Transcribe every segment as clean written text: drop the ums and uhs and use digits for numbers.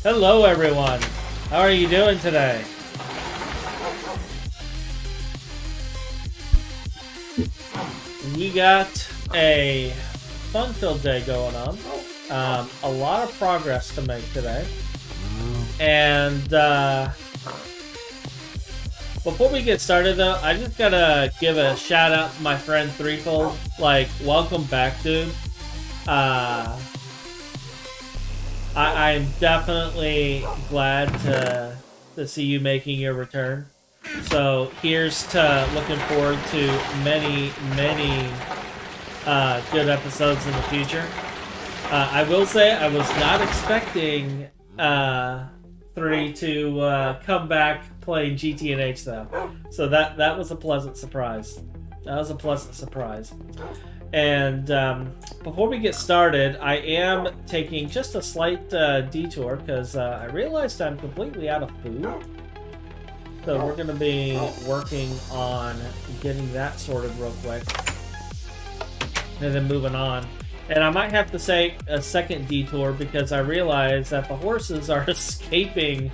Hello everyone! How are you doing today? We got a fun-filled day going on. A lot of progress to make today. And before we get started though, I just gotta give a shout out to my friend Threefold. Like, welcome back, dude. I'm definitely glad to see you making your return. So here's to looking forward to many good episodes in the future. I will say I was not expecting 3 to come back playing GTNH though, so that was a pleasant surprise. That was a pleasant surprise. And before we get started, I am taking just a slight detour because I realized I'm completely out of food. So we're going to be working on getting that sorted real quick. And then moving on. And I might have to say a second detour because I realize that the horses are escaping.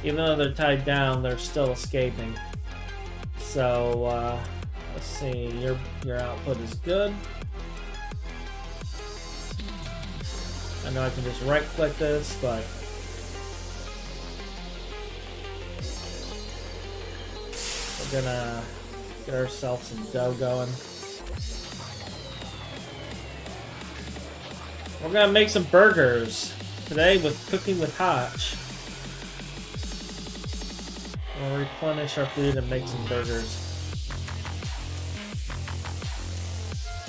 Even though they're tied down, they're still escaping. So, let's see. Your output is good. I know I can just right-click this, but... we're gonna get ourselves some dough going. We're gonna make some burgers today with Cooking with Hach. We'll replenish our food and make some burgers.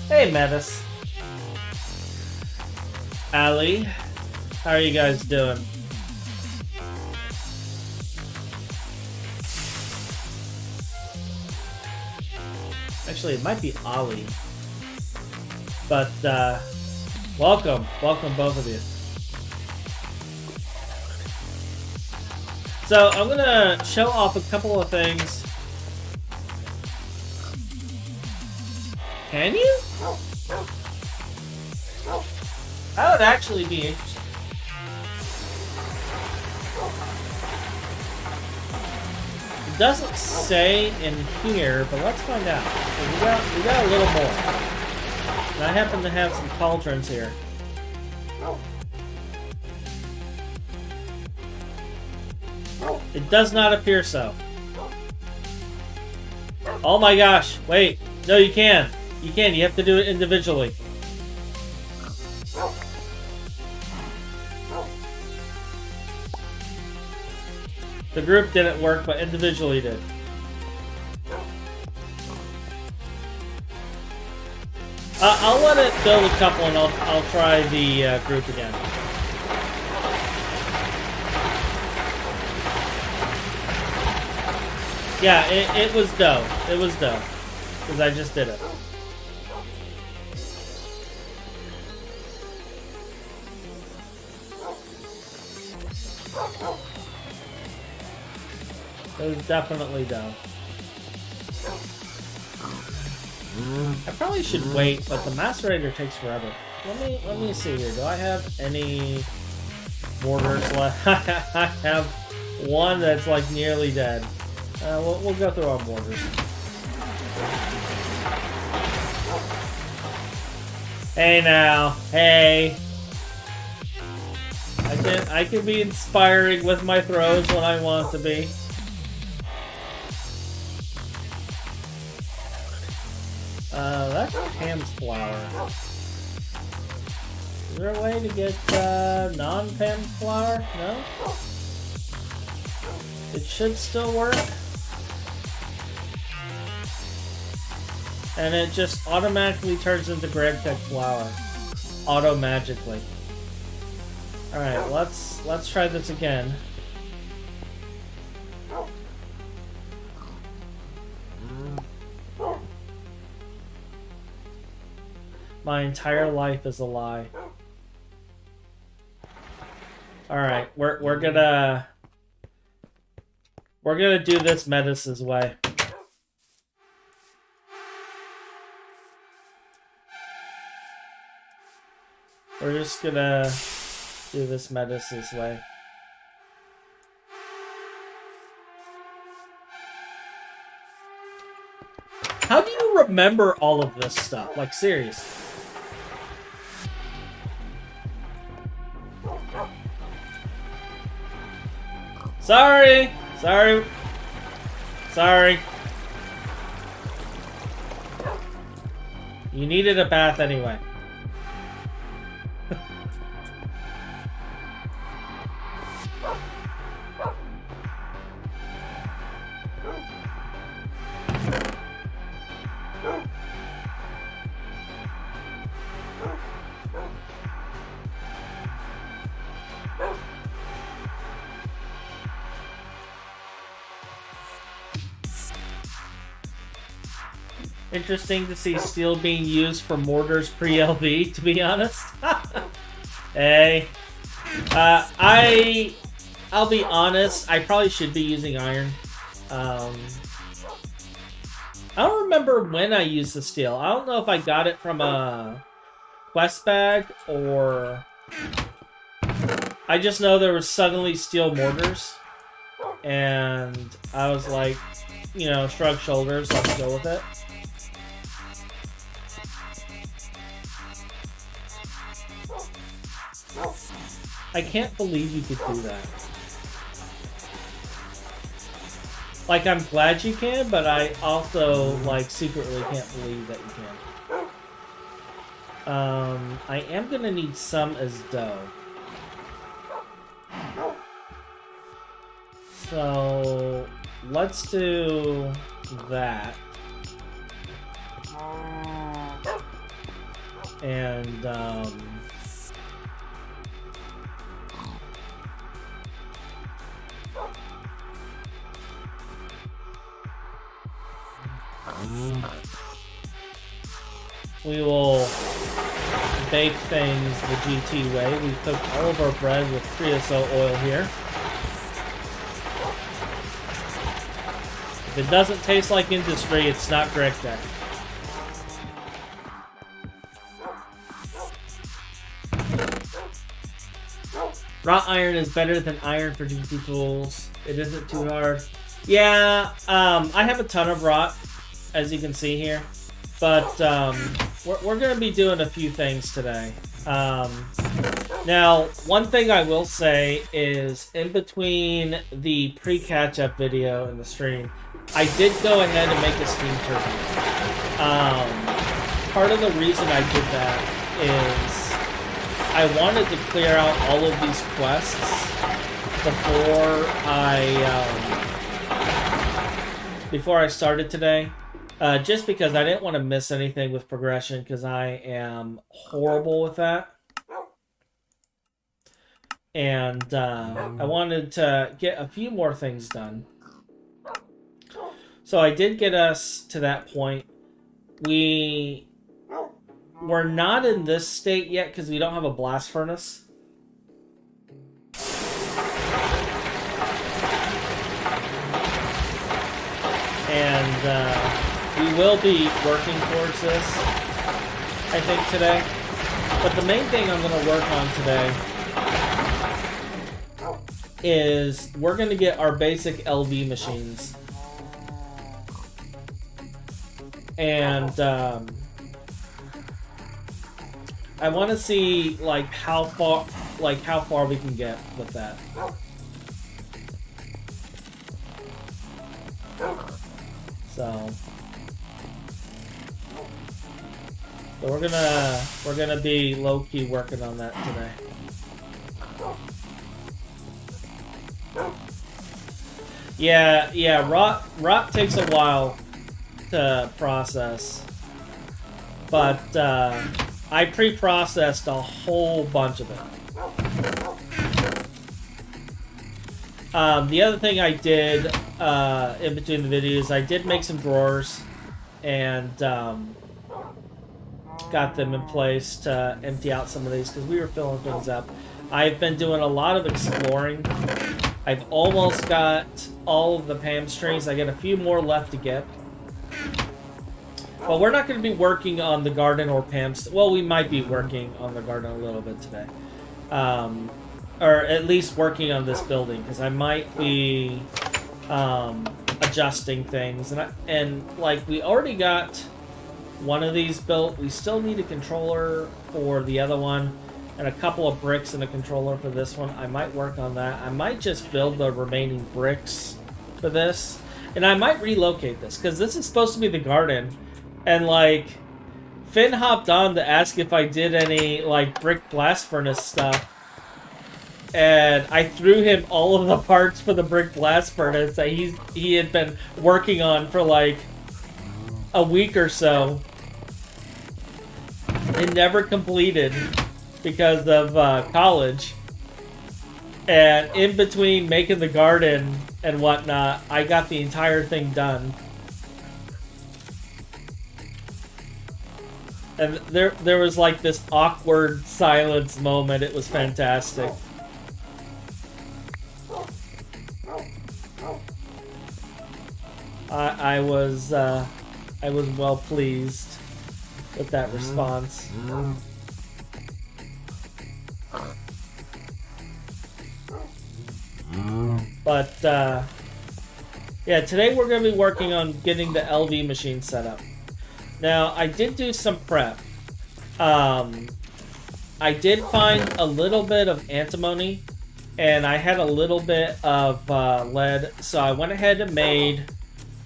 Hey, Metis. Ali, how are you guys doing? Actually, it might be Ali. But, welcome. Welcome, both of you. So, I'm gonna show off a couple of things. Can you? That would actually be interesting. It doesn't say in here, but let's find out. We got a little more. And I happen to have some cauldrons here. It does not appear so. Oh my gosh! Wait, no, you can. You can. You have to do it individually. The group didn't work, but individually did. I'll let it build a couple, and I'll try the group again. Yeah, it was dough. It was dough. Because I just did it. It was definitely dough. I probably should wait, but the macerator takes forever. Let me see here. Do I have any mortars left? I have one that's like nearly dead. We'll go through our mortars. Hey now, hey. I can be inspiring with my throws when I want to be. That's Pam's flour. Is there a way to get non-Pam's flour? No? It should still work. And it just automatically turns into GrabTech flour. Auto-magically. Alright, let's try this again. My entire life is a lie. Alright, we're gonna do this Metis' way. We're just gonna do this Metis' way. how do you remember all of this stuff? Like, seriously. Sorry. Sorry. Sorry. You needed a bath anyway. Interesting to see steel being used for mortars pre-LV, to be honest. Hey. I'll be honest, I probably should be using iron. I don't remember when I used the steel. I don't know if I got it from a quest bag or... I just know there was suddenly steel mortars. And I was like, you know, shrug shoulders, let's go with it. I can't believe you could do that. Like, I'm glad you can, but I also, like, secretly can't believe that you can. I am gonna need some as dough. So, let's do that. And, we will bake things the GT way. We cook all of our bread with creosote oil here. If it doesn't taste like industry, it's not correct then. Wrought iron is better than iron for GT tools. It isn't too hard. Yeah, I have a ton of wrought, as you can see here. But we're going to be doing a few things today. Now, one thing I will say is, in between the pre-catch-up video and the stream, I did go ahead and make a steam turbine. Part of the reason I did that is I wanted to clear out all of these quests before I started today. Just because I didn't want to miss anything with progression, because I am horrible with that. And I wanted to get a few more things done. So I did get us to that point. We're not in this state yet because we don't have a blast furnace. And we will be working towards this, I think, today. But the main thing I'm going to work on today is we're going to get our basic LV machines. And I want to see like how far we can get with that. So we're gonna be low key working on that today. Yeah. Rot takes a while to process, but I pre-processed a whole bunch of it. The other thing I did in between the videos, I did make some drawers and got them in place to empty out some of these because we were filling things up. I've been doing a lot of exploring. I've almost got all of the PAM strings. I got a few more left to get. But we're not going to be working on the garden or PAM. Well, we might be working on the garden a little bit today. Or at least working on this building, because I might be adjusting things, and like we already got one of these built. We still need a controller for the other one, and a couple of bricks and a controller for this one. I might work on that. I might just build the remaining bricks for this, and I might relocate this because this is supposed to be the garden, and like Phin hopped on to ask if I did any like brick blast furnace stuff. And I threw him all of the parts for the brick blast furnace that he had been working on for like a week or so. It never completed because of college. And in between making the garden and whatnot, I got the entire thing done. And there was like this awkward silence moment. It was fantastic. I was well pleased with that response. But yeah, today we're going to be working on getting the LV machine set up. Now, I did do some prep. I did find a little bit of antimony, and I had a little bit of lead, so I went ahead and made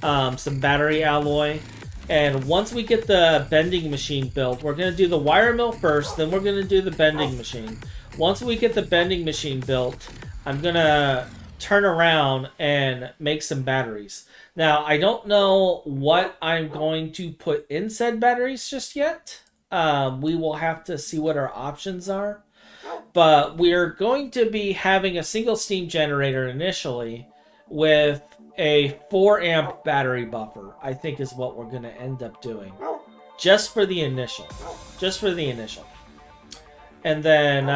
some battery alloy. And once we get the bending machine built, we're going to do the wire mill first, then we're going to do the bending machine. Once we get the bending machine built, I'm going to turn around and make some batteries. Now, I don't know what I'm going to put in said batteries just yet. We will have to see what our options are. But we're going to be having a single steam generator initially with a 4 amp battery buffer, I think is what we're going to end up doing. Just for the initial. Just for the initial. And then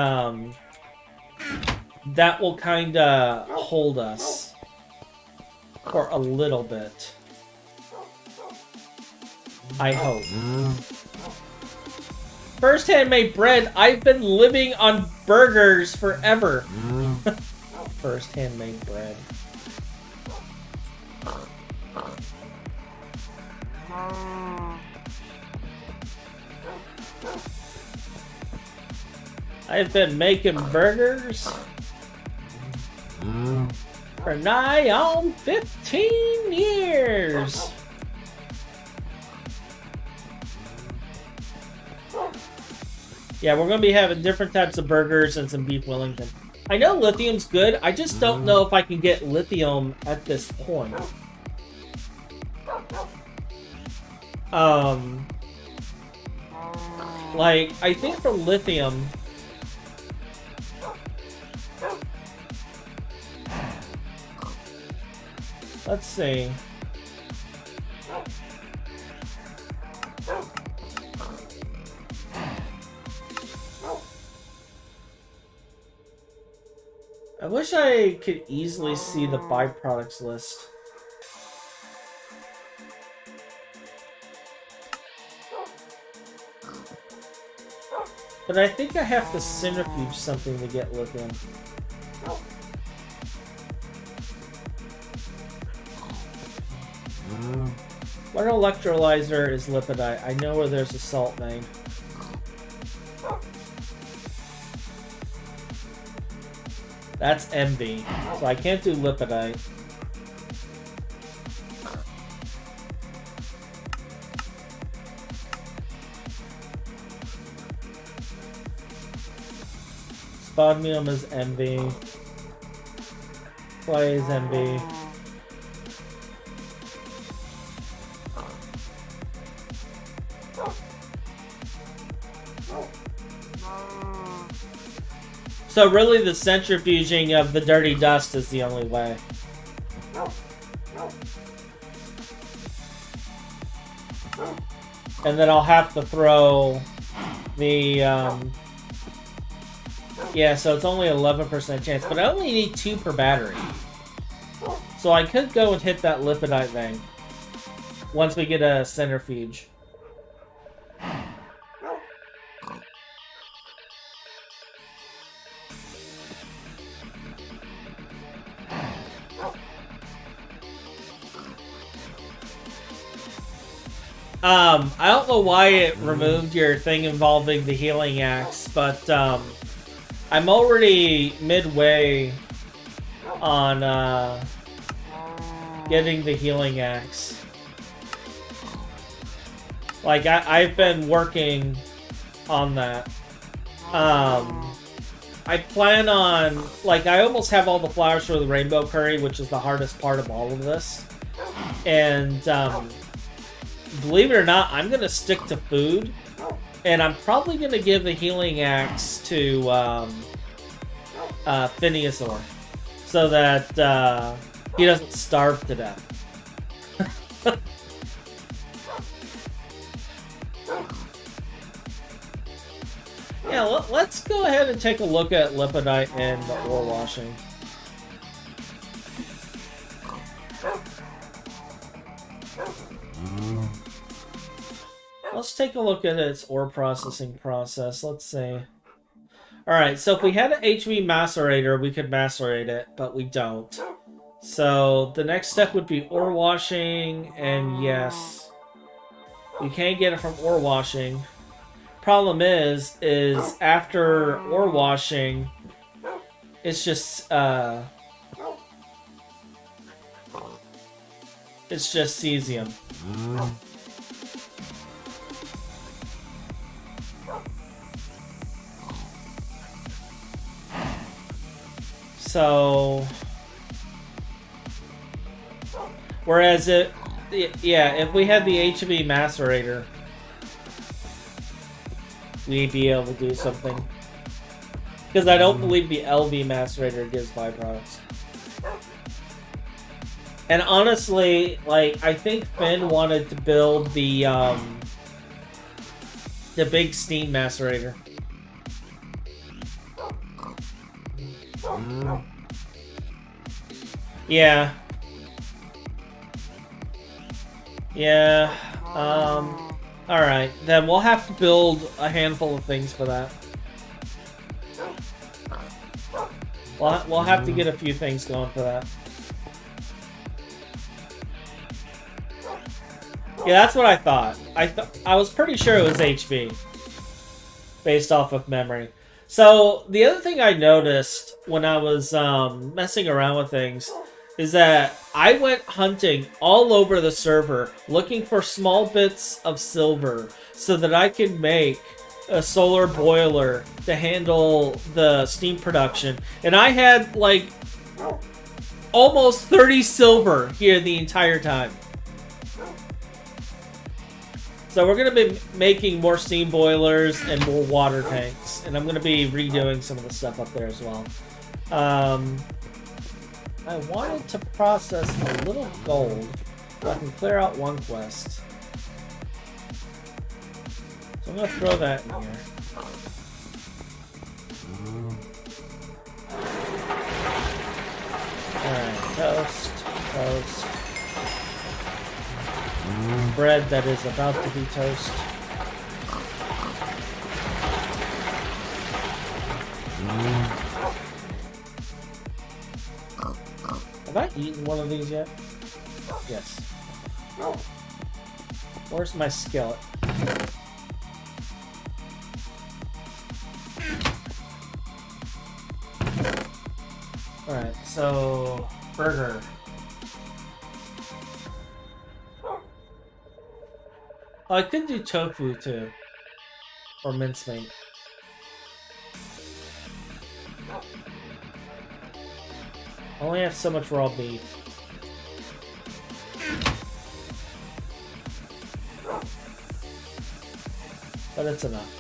that will kind of hold us for a little bit. I hope. First handmade bread. I've been living on burgers forever. First handmade bread. I've been making burgers for nigh on 15 years. Yeah, we're going to be having different types of burgers and some beef Wellington. I know lithium's good. I just don't know if I can get lithium at this point. Like, I think for lithium... Let's see. I wish I could easily see the byproducts list. But I think I have to centrifuge something to get lithium. What electrolyzer is lipidite? I know where there's a salt vein. That's MB, so I can't do lipidite. Spodmium is MB. Clay is MB. So really the centrifuging of the dirty dust is the only way. And then I'll have to throw the... yeah, so it's only 11% chance, but I only need 2 per battery. So I could go and hit that lipidite thing once we get a centrifuge. I don't know why it removed your thing involving the healing axe, but I'm already midway on getting the healing axe. Like, I've been working on that. I plan on, like, I almost have all the flowers for the rainbow curry, which is the hardest part of all of this. And believe it or not, I'm going to stick to food. And I'm probably going to give the healing axe to Phineasor, so that he doesn't starve to death. Yeah, let's go ahead and take a look at Lipodite and the ore washing. Let's take a look at its ore processing process. Let's see. Alright, so if we had an HV macerator, we could macerate it, but we don't. So the next step would be ore washing, and yes, you can't get it from ore washing. Problem is after ore washing, it's just cesium. So, whereas if we had the HV macerator, we'd be able to do something. Because I don't believe the LV macerator gives byproducts. And honestly, like, I think Phin wanted to build the big steam macerator. Yeah. Yeah. Alright, then we'll have to build a handful of things for that. We'll have to get a few things going for that. Yeah, that's what I thought. I was pretty sure it was HV, based off of memory. So, the other thing I noticed when I was messing around with things is that I went hunting all over the server looking for small bits of silver so that I could make a solar boiler to handle the steam production. And I had, like, almost 30 silver here the entire time. So we're going to be making more steam boilers and more water tanks. And I'm going to be redoing some of the stuff up there as well. I wanted to process a little gold so I can clear out one quest. So I'm going to throw that in here. Alright, toast. Bread that is about to be toast. Have I eaten one of these yet? Yes. Where's my skillet? Alright, so burger. Oh, I could do tofu too. Or mincemeat. I only have so much raw beef. But it's enough.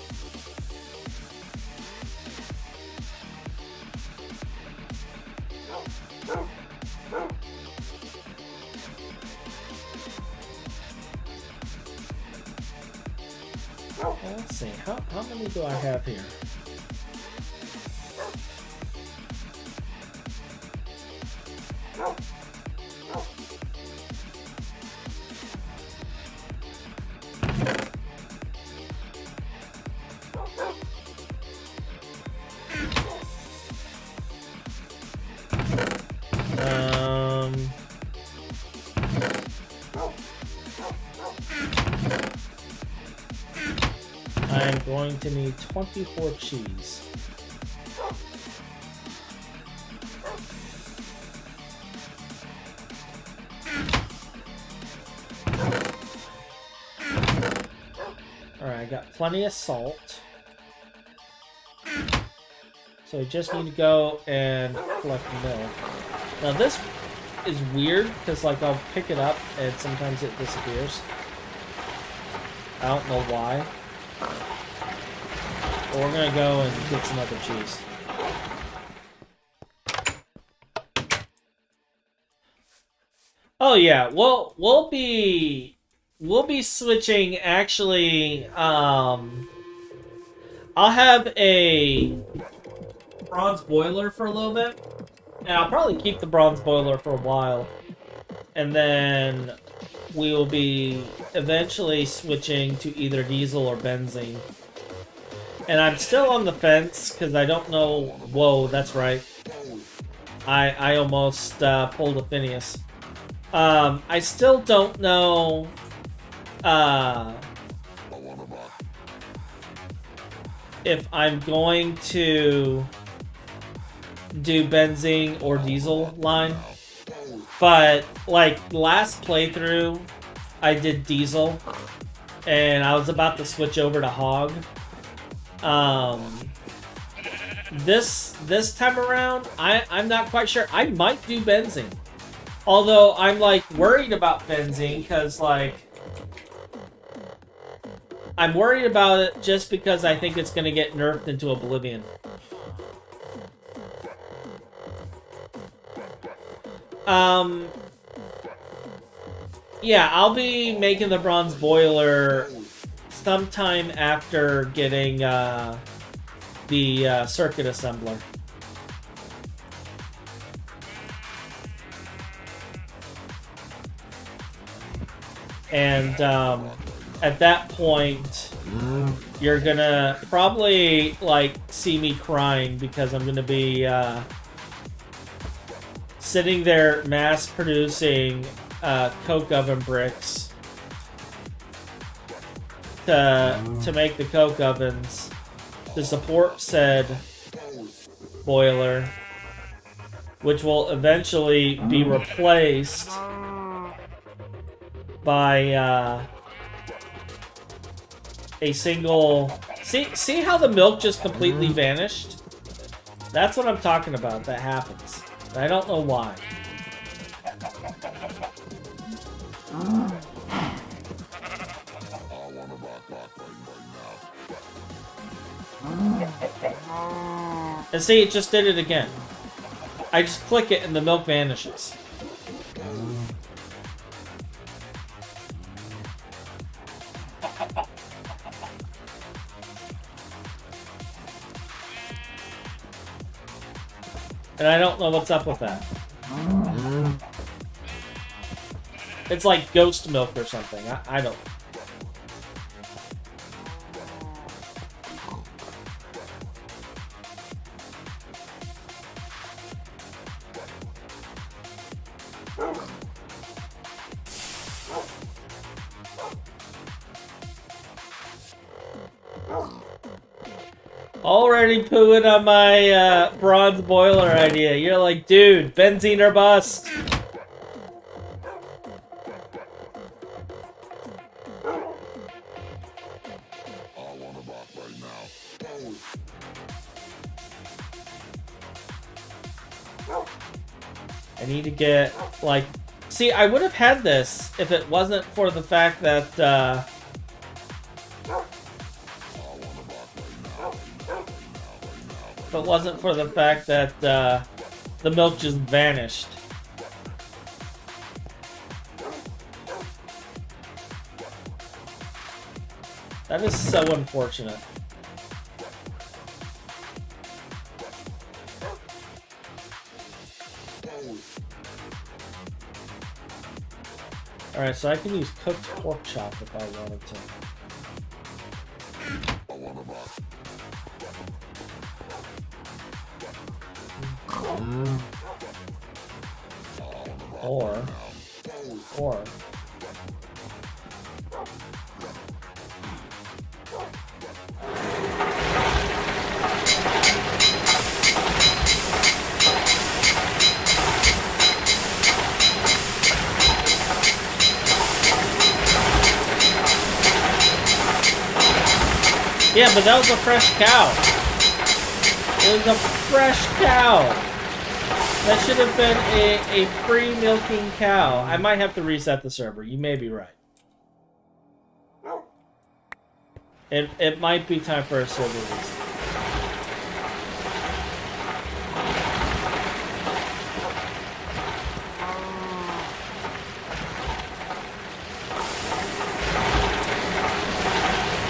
Let's see, how many do I have here? going to need 24 cheese. Alright, I got plenty of salt. So I just need to go and collect milk. Now this is weird, because like I'll pick it up and sometimes it disappears. I don't know why. But we're gonna go and get some other cheese. Oh yeah, we'll be switching actually. I'll have a bronze boiler for a little bit, and I'll probably keep the bronze boiler for a while, and then we will be eventually switching to either diesel or benzene. And I'm still on the fence because I don't know. Whoa, that's right. I almost pulled a Phineas. I still don't know. If I'm going to do benzene or diesel line. But like last playthrough I did diesel and I was about to switch over to hog. This time around I'm not quite sure. I might do benzene. Although I'm like worried about benzene because like I'm worried about it just because I think it's going to get nerfed into oblivion. Yeah, I'll be making the bronze boiler sometime after getting the circuit assembler. And at that point, you're gonna probably like see me crying because I'm gonna be sitting there mass producing coke oven bricks to make the coke ovens to support said boiler, which will eventually be replaced by a single... See how the milk just completely vanished? That's what I'm talking about. That happens. I don't know why. And see, it just did it again. I just click it and the milk vanishes. And I don't know what's up with that. It's like ghost milk or something. I don't... Already pooing on my bronze boiler idea. You're like, dude, benzene or bust. I need to get, like... See, I would have had this if it wasn't for the fact that, if it wasn't for the fact that the milk just vanished. That is so unfortunate. Alright, so I can use cooked pork chop if I wanted to. Or Yeah, but that was a fresh cow. It was a fresh cow. That should have been a pre-milking cow. I might have to reset the server. You may be right. It might be time for a server reset.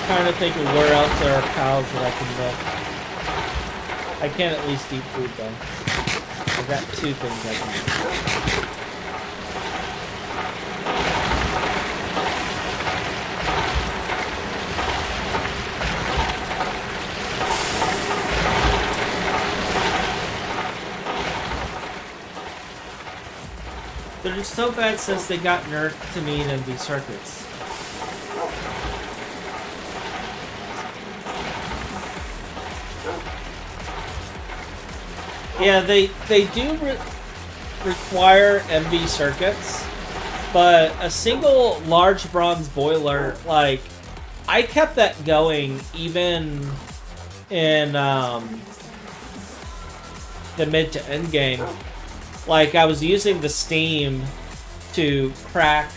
Trying to think of where else there are cows that I can milk. I can at least eat food though. I've got 2 things I can do. They're just so bad since they got nerfed to mean MV circuits. Yeah, they do require MV circuits, but a single large bronze boiler, like, I kept that going even in the mid to end game. Like, I was using the steam to crack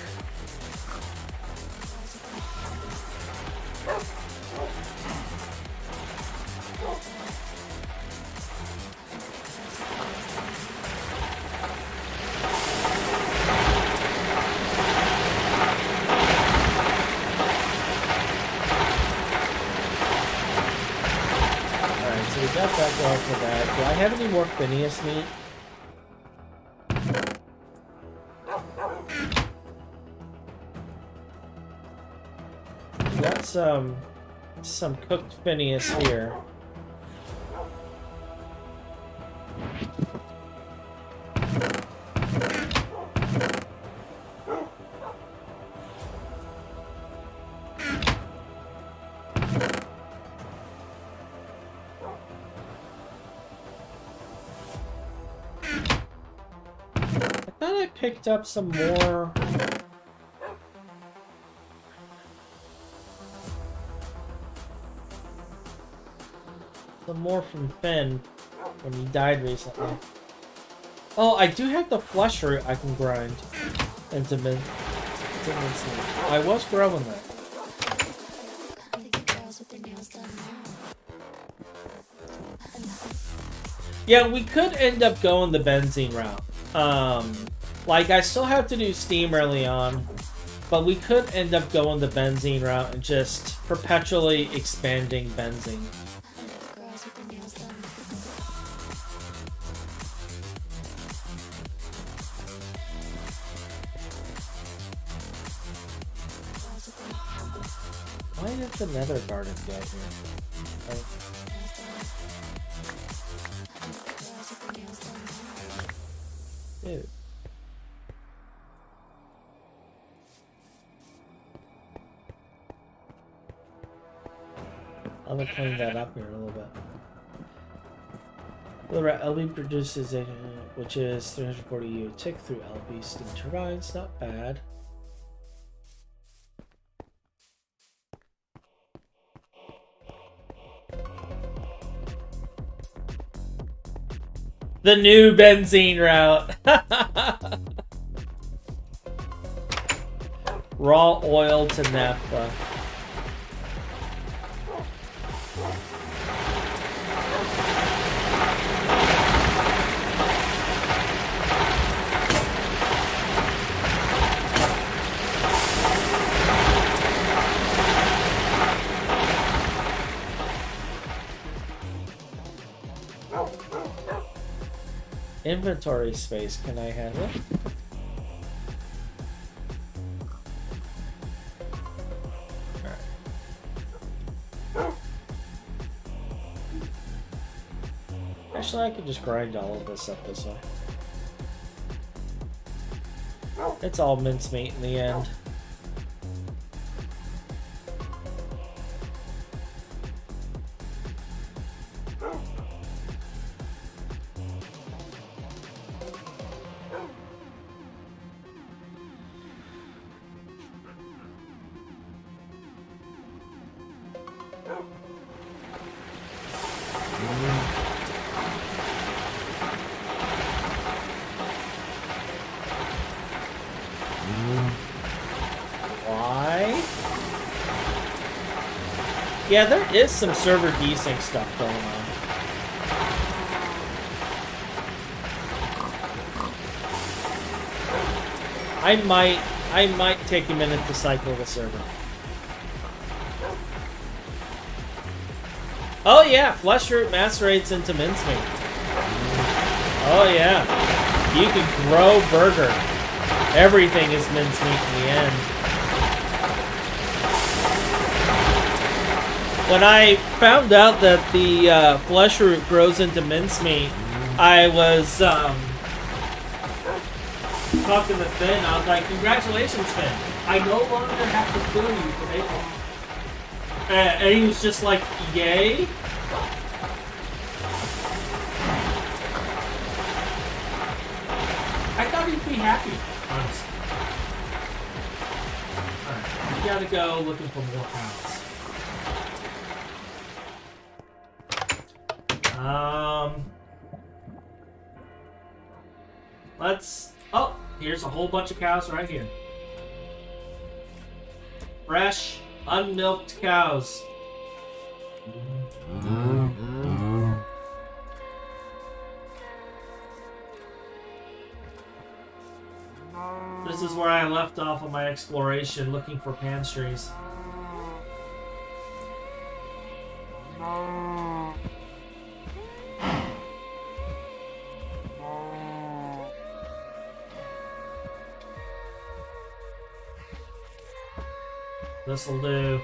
for that. Do I have any more Phineas meat? Got some cooked Phineas here. Picked up some more. Some more from Phin when he died recently. Oh, I do have the flesh root I can grind into mincemeat. I was growing that. Yeah, we could end up going the benzene route. Like, I still have to do steam early on, but we could end up going the benzene route and just perpetually expanding benzene. Why did the nether garden go here? Dude. I'm gonna clean that up here a little bit. LB produces a, which is 340 U tick through LB steam turbines, not bad. The new benzene route. Raw oil to naphtha. Inventory space, can I handle it? Alright. Actually, I could just grind all of this up this way. It's all mincemeat in the end. Yeah, there is some server desync stuff going on. I might take a minute to cycle the server. Oh yeah, flesh root macerates into mincemeat. Oh yeah. You can grow burger. Everything is mincemeat in the end. When I found out that the flesh root grows into mincemeat, I was talking to Phin. I was like, "Congratulations, Phin! I no longer have to kill you for April." And he was just like, "Yay!" I thought he'd be happy, honestly. Alright, we gotta go looking for more cows. Let's... Oh, here's a whole bunch of cows right here. Fresh, unmilked cows. This is where I left off on my exploration, looking for pastries. This'll do.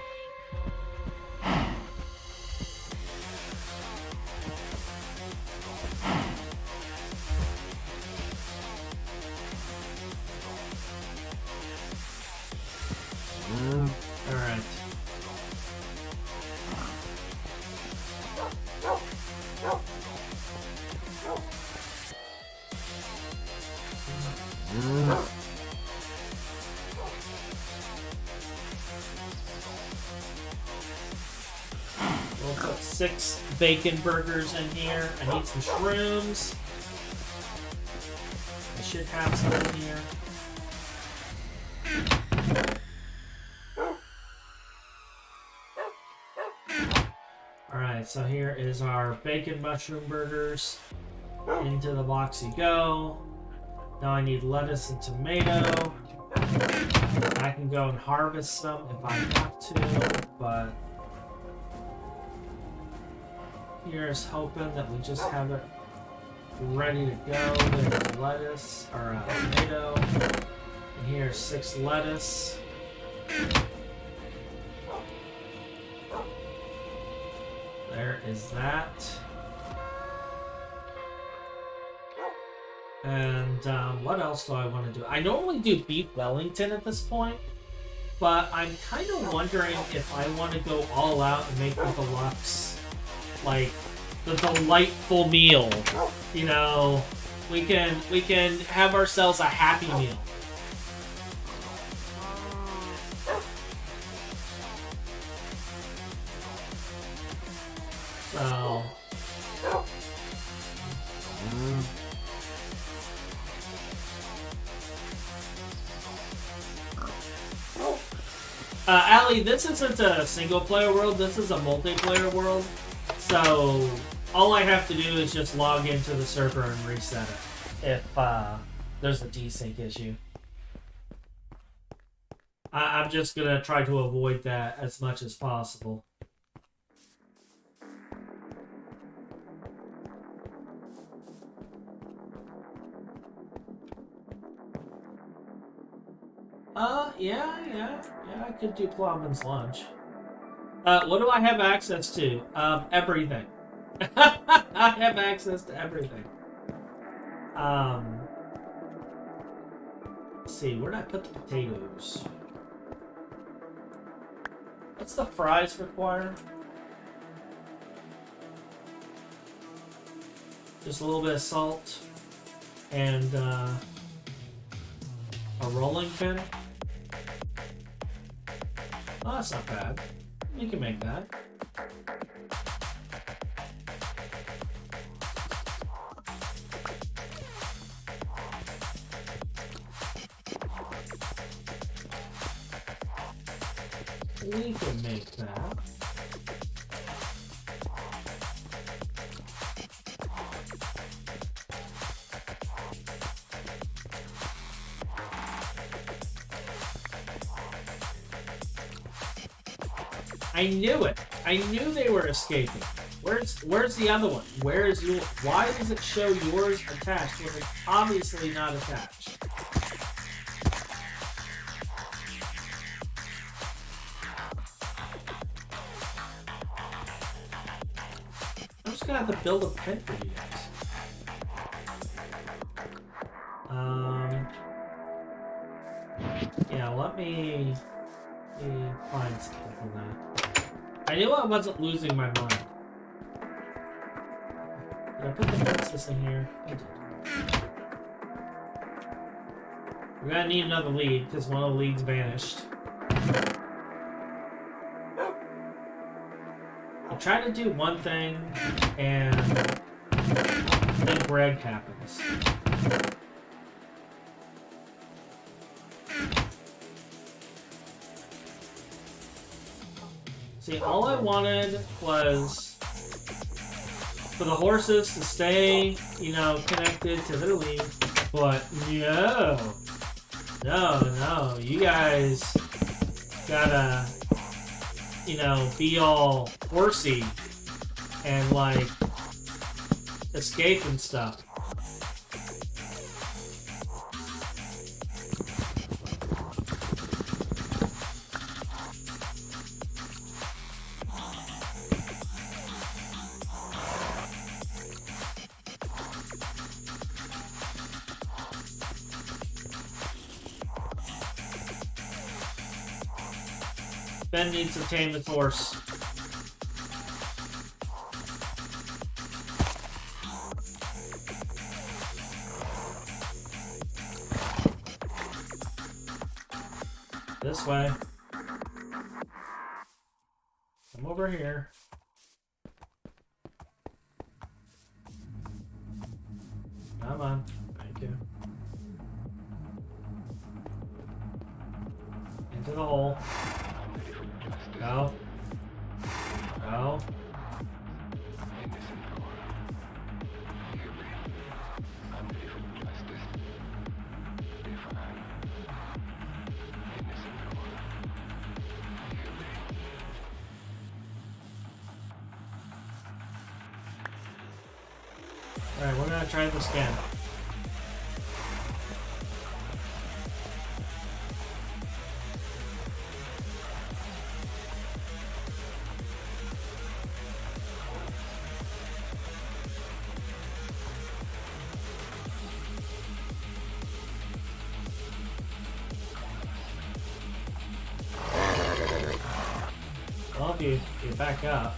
Alright. We'll put 6 bacon burgers in here. I need some shrooms. I should have some in here. Alright, so here is our bacon mushroom burgers. Into the box you go. Now I need lettuce and tomato. I can go and harvest some if I have to, but here's hoping that we just have it ready to go. There's lettuce, or tomato. And here's 6 lettuce. There is that. And what else do I want to do? I normally do beef Wellington at this point, but I'm kind of wondering if I want to go all out and make the deluxe, like the delightful meal. You know, we can have ourselves a happy meal. So. Allie, this isn't a single-player world, this is a multiplayer world. So, all I have to do is just log into the server and reset it if there's a desync issue. I'm just gonna try to avoid that as much as possible. Yeah, I could do Plowman's Lunch. What do I have access to? Everything. I have access to everything. Let's see, where'd I put the potatoes? What's the fries require? Just a little bit of salt and a rolling pin. Oh, that's not bad. We can make that. We can make that. I knew it. I knew they were escaping. Where's the other one? Where is your? Why does it show yours attached when it's obviously not attached? I'm just gonna have to build a pen for you guys. Yeah, let me find something from that. I knew I wasn't losing my mind. Did I put the fences in here? I did. We're gonna need another lead because one of the leads vanished. I try to do one thing and then Greg happens. See, all I wanted was for the horses to stay, you know, connected to their lead, but no, you guys gotta, you know, be all horsey and like escape and stuff. Ben needs to tame his horse. This way. Come over here. Come on. Thank you. Into the hole. Go. Go. Alright, we're gonna try this again. Well, if you back up.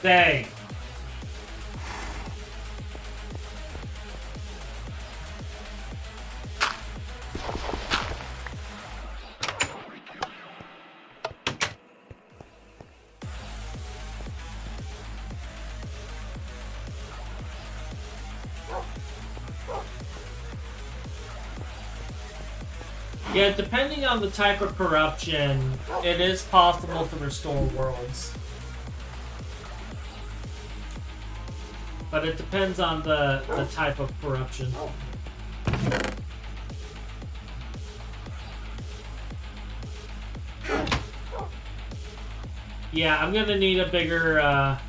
Dang. Yeah, depending on the type of corruption, it is possible to restore worlds. But it depends on the type of corruption. Yeah, I'm gonna need a bigger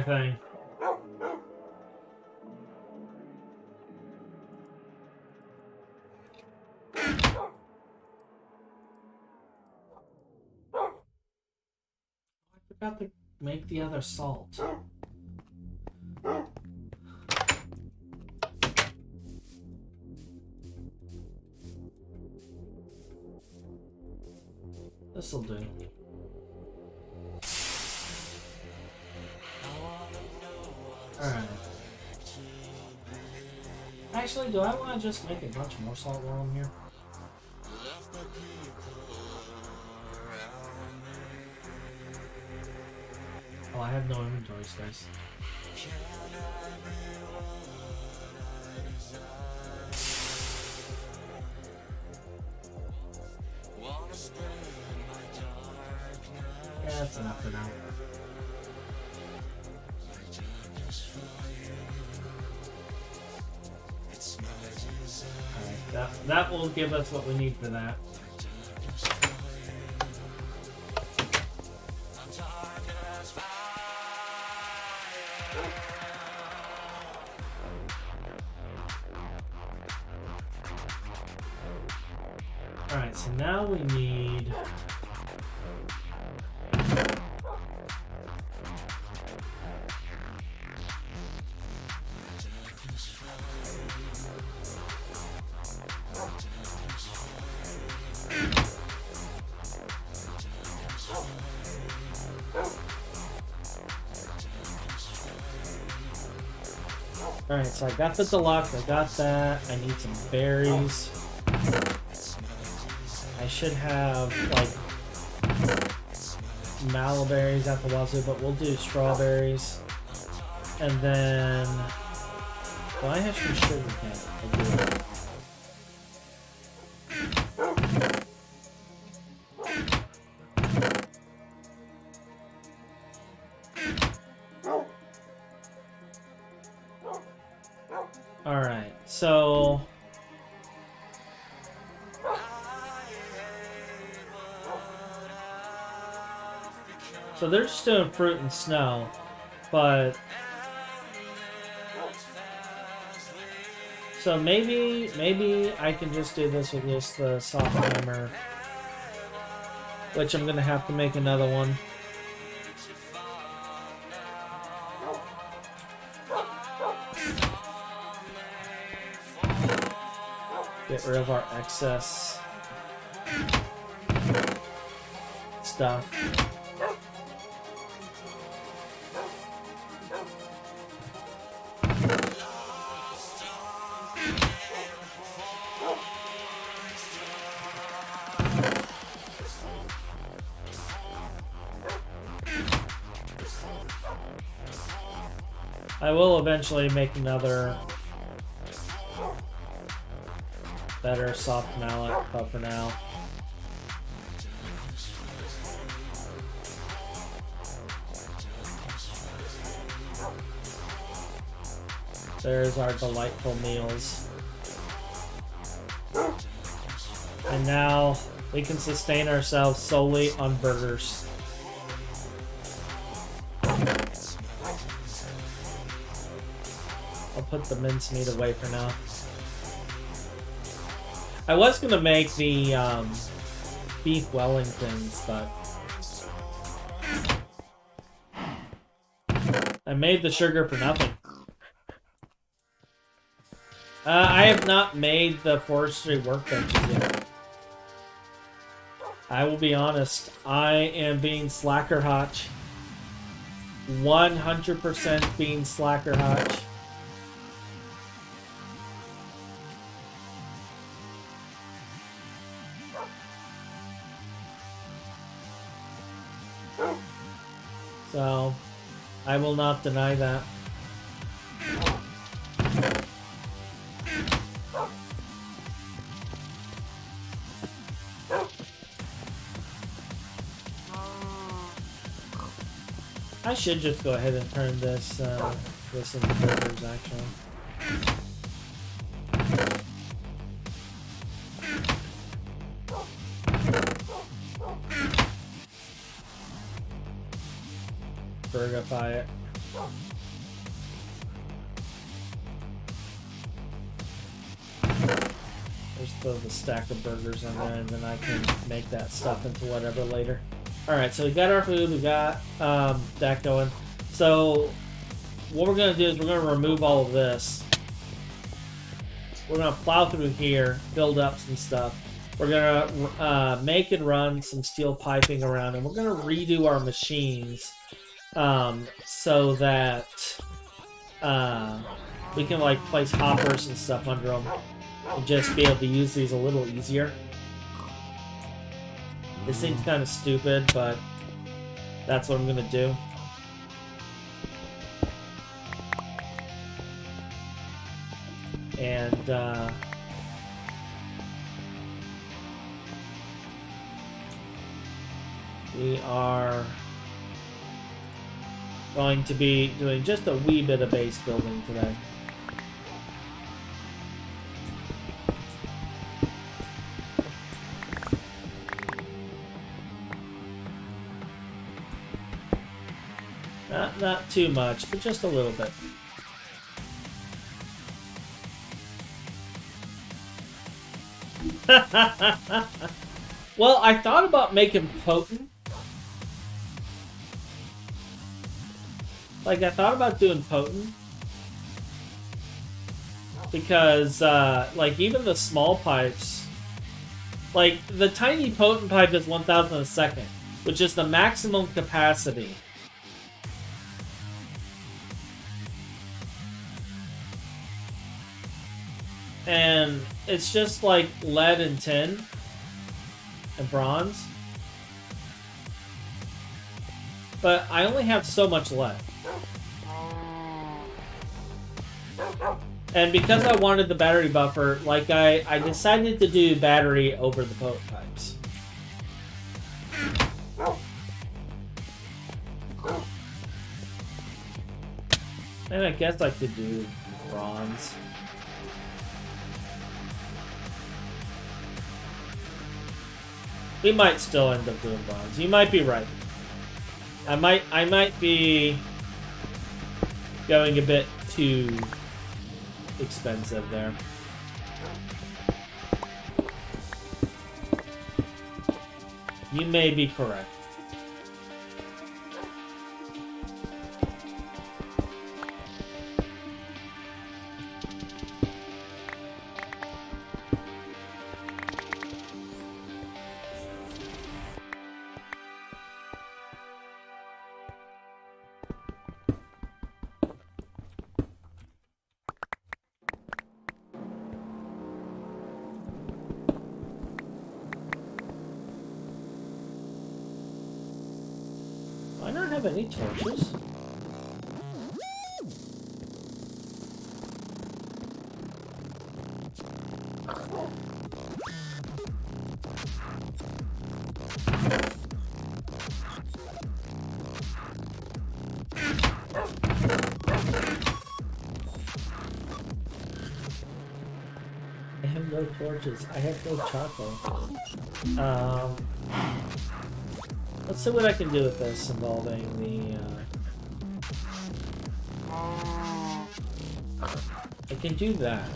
thing. Forgot to make the other salt. This'll do. Alright. Actually, do I want to just make a bunch more salt while I'm here? Oh, I have no inventory space. Yeah, that's enough for now. Alright, that will give us what we need for that. Alright, so now we need... Alright, so I got the deluxe, I got that. I need some berries. I should have, like, mallow-berries at the wazoo, but we'll do strawberries. And then... do I have some sugar cane? I do. Alright, so... so they're just doing fruit and snow, but... so maybe I can just do this with just the soft hammer, which I'm gonna have to make another one. Get rid of our excess stuff. I will eventually make another better soft mallet, but for now. There's our delightful meals. And now we can sustain ourselves solely on burgers. I'll put the mincemeat away for now. I was gonna make the beef Wellingtons, but I made the sugar for nothing. I have not made the forestry workbenches yet. I will be honest, I am being slacker hotch. 100% being slacker hotch. So, I will not deny that. I should just go ahead and turn this this into burgers, actually. Burgerify it. Just throw the stack of burgers in there, and then I can make that stuff into whatever later. Alright, so we got our food, we got that going. So what we're going to do is we're going to remove all of this. We're going to plow through here, build up some stuff. We're going to make and run some steel piping around, and we're going to redo our machines so that we can like place hoppers and stuff under them and just be able to use these a little easier. This seems kind of stupid, but that's what I'm going to do. And we are going to be doing just a wee bit of base building today. Not too much, but just a little bit. Well, I thought about making potent. Like, I thought about doing potent. Because, like, even the small pipes... Like, the tiny potent pipe is 1,000 a second, which is the maximum capacity. And it's just like lead and tin and bronze. But I only have so much lead. And because I wanted the battery buffer, like I decided to do battery over the potent pipes. And I guess I could do bronze. We might still end up doing bronze. You might be right. I might be going a bit too expensive there. You may be correct. I don't have any torches. I have no torches. I have no charcoal. Let's see what I can do with this involving the, I can do that.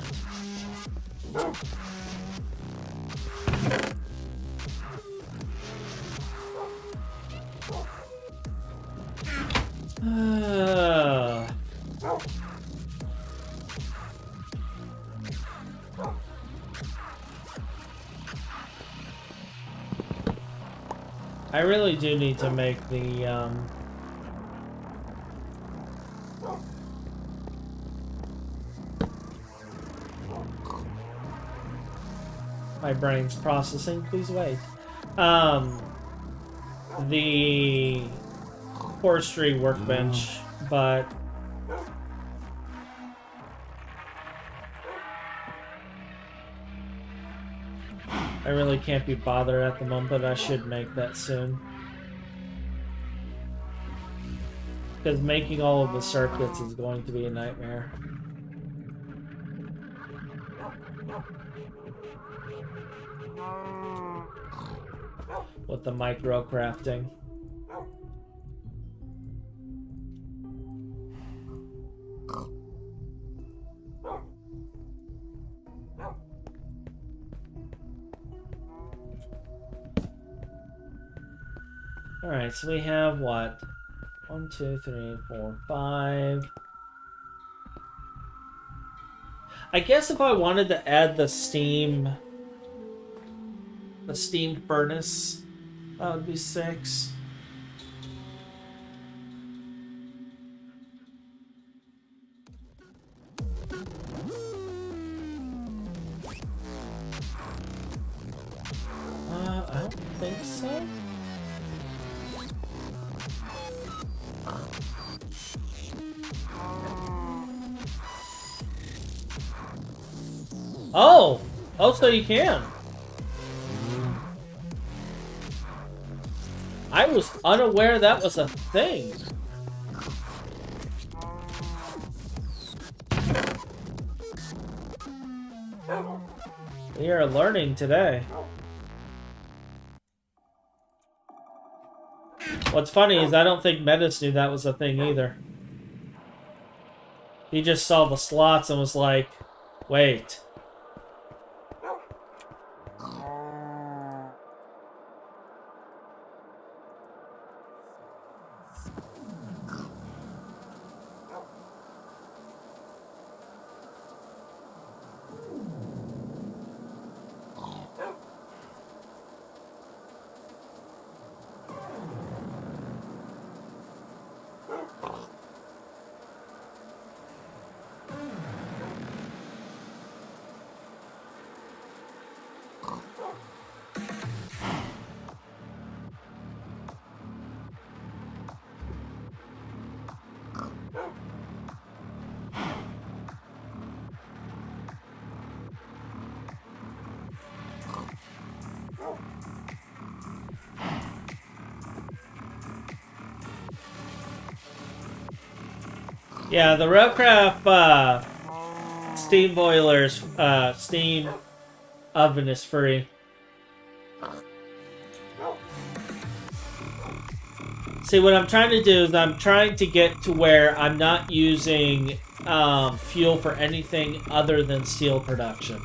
I really do need to make the, my brain's processing, please wait. The forestry workbench, but I really can't be bothered at the moment, but I should make that soon. Because making all of the circuits is going to be a nightmare. With the micro crafting. Alright, so we have what? 1, 2, 3, 4, 5. I guess if I wanted to add the steam furnace, that would be 6. I don't think so. Oh! Oh, so you can. I was unaware that was a thing. We are learning today. What's funny is I don't think Metis knew that was a thing either. He just saw the slots and was like, wait. Yeah, the Railcraft steam boilers, steam oven is free. See, what I'm trying to do is I'm trying to get to where I'm not using fuel for anything other than steel production.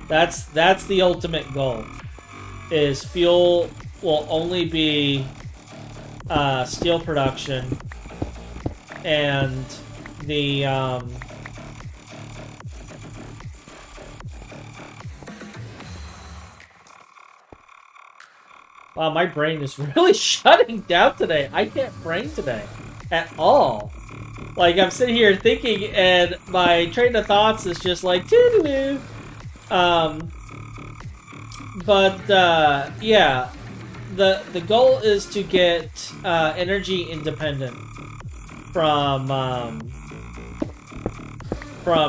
That's the ultimate goal. Is fuel will only be steel production, and the wow, my brain is really shutting down today. I can't brain today at all. Like, I'm sitting here thinking, and my train of thoughts is just like doo-doo-doo. Yeah, the goal is to get energy independent from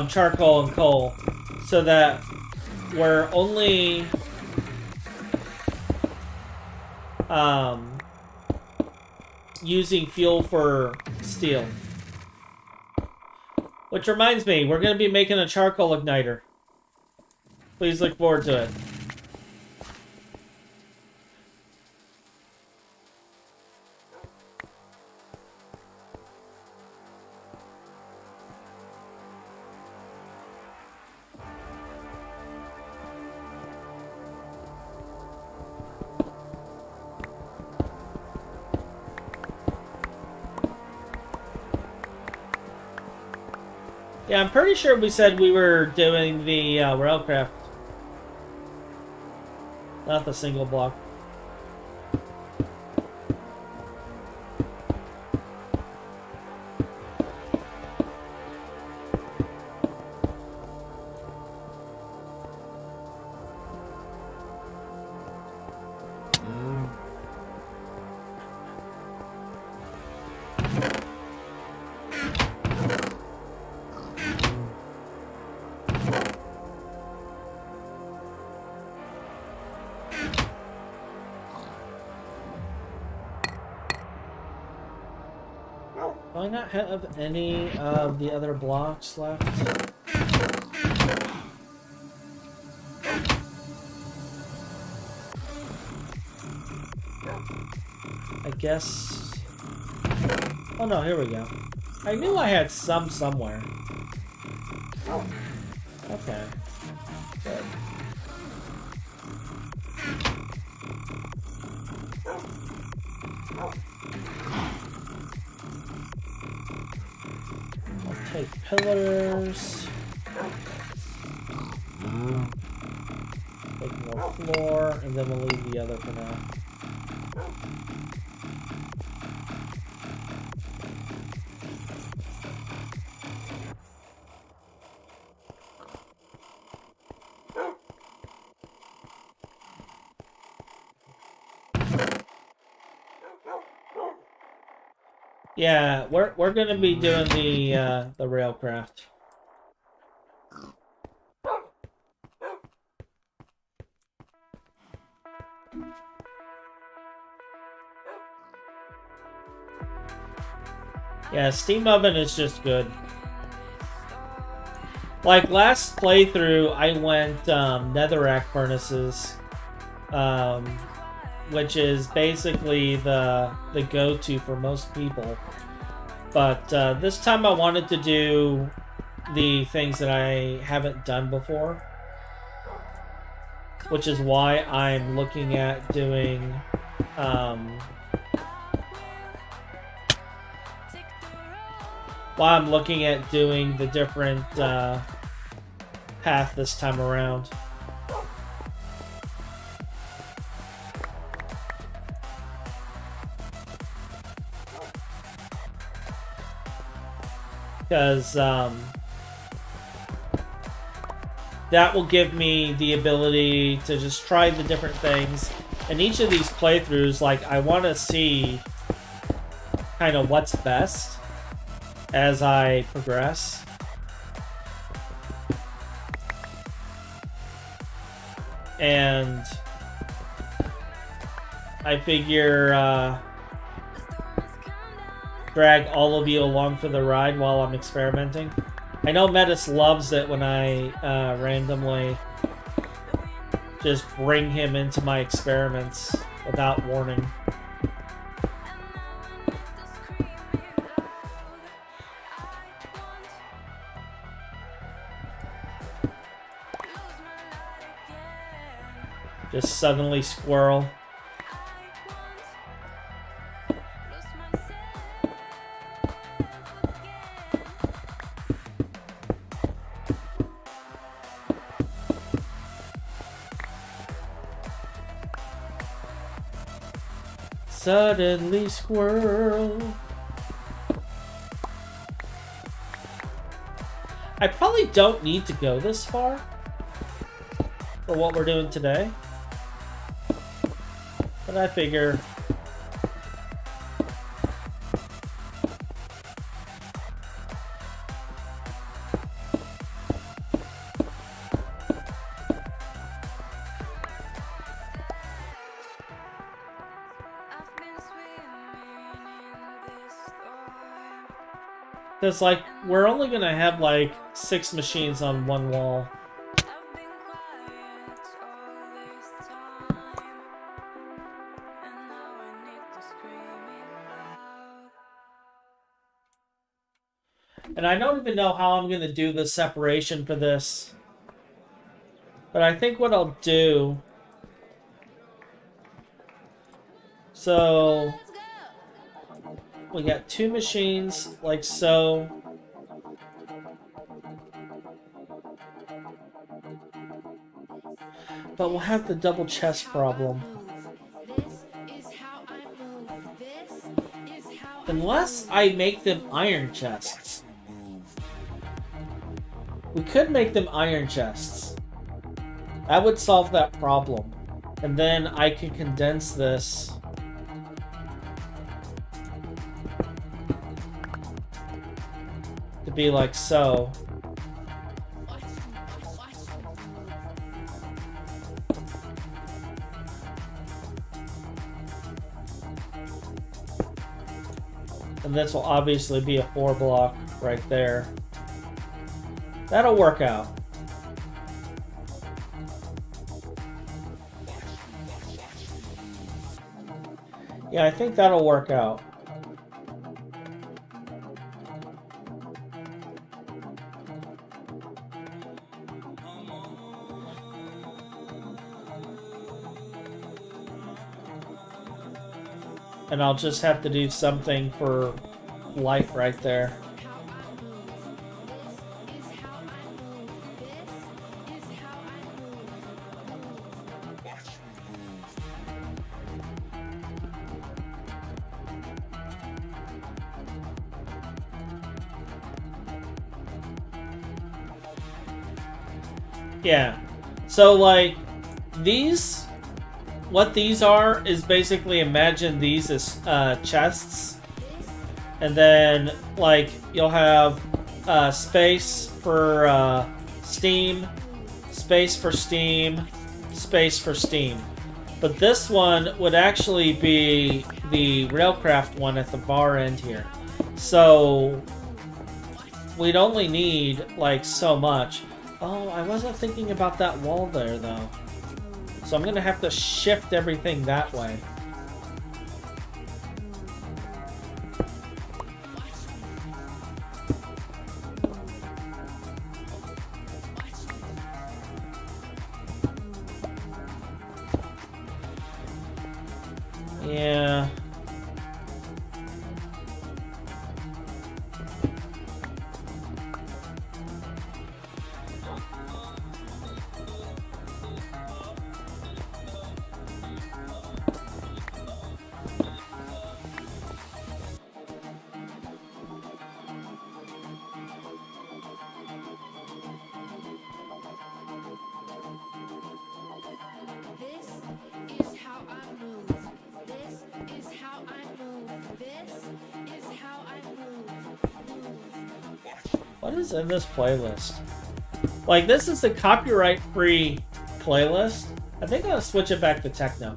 charcoal and coal, so that we're only using fuel for steel. Which reminds me, we're going to be making a charcoal igniter. Please look forward to it. Yeah, I'm pretty sure we said we were doing the Railcraft. Not the single block. Do I not have any of the other blocks left? I guess... Oh no, here we go. I knew I had some somewhere. Okay. Good. I'll take pillars. Take more floor, and then we'll leave the other for now. Yeah, we're gonna be doing the railcraft. Yeah, steam oven is just good. Like last playthrough, I went netherrack furnaces, which is basically the go-to for most people. But this time I wanted to do the things that I haven't done before, which is why I'm looking at doing the different path this time around. Because that will give me the ability to just try the different things. And each of these playthroughs, like, I want to see kind of what's best as I progress. And I figure drag all of you along for the ride while I'm experimenting. I know Metis loves it when I randomly just bring him into my experiments without warning. Just suddenly squirrel. Suddenly squirrel. I probably don't need to go this far for what we're doing today. But I figure because, like, we're only gonna have like 6 machines on one wall. And I don't even know how I'm gonna do the separation for this. But I think what I'll do... So... we got 2 machines, like so. But we'll have the double chest problem. Unless I make them iron chests. We could make them iron chests. That would solve that problem. And then I can condense this to be like so. And this will obviously be a 4 block right there. That'll work out. Yeah, I think that'll work out. And I'll just have to do something for light right there. Yeah. So, like, these... What these are is basically, imagine these as chests. And then, like, you'll have space for steam, space for steam, space for steam. But this one would actually be the Railcraft one at the far end here. So, we'd only need, like, so much. Oh, I wasn't thinking about that wall there, though. So I'm going to have to shift everything that way. Yeah. What is in this playlist? Like, this is the copyright-free playlist. I think I'll switch it back to techno.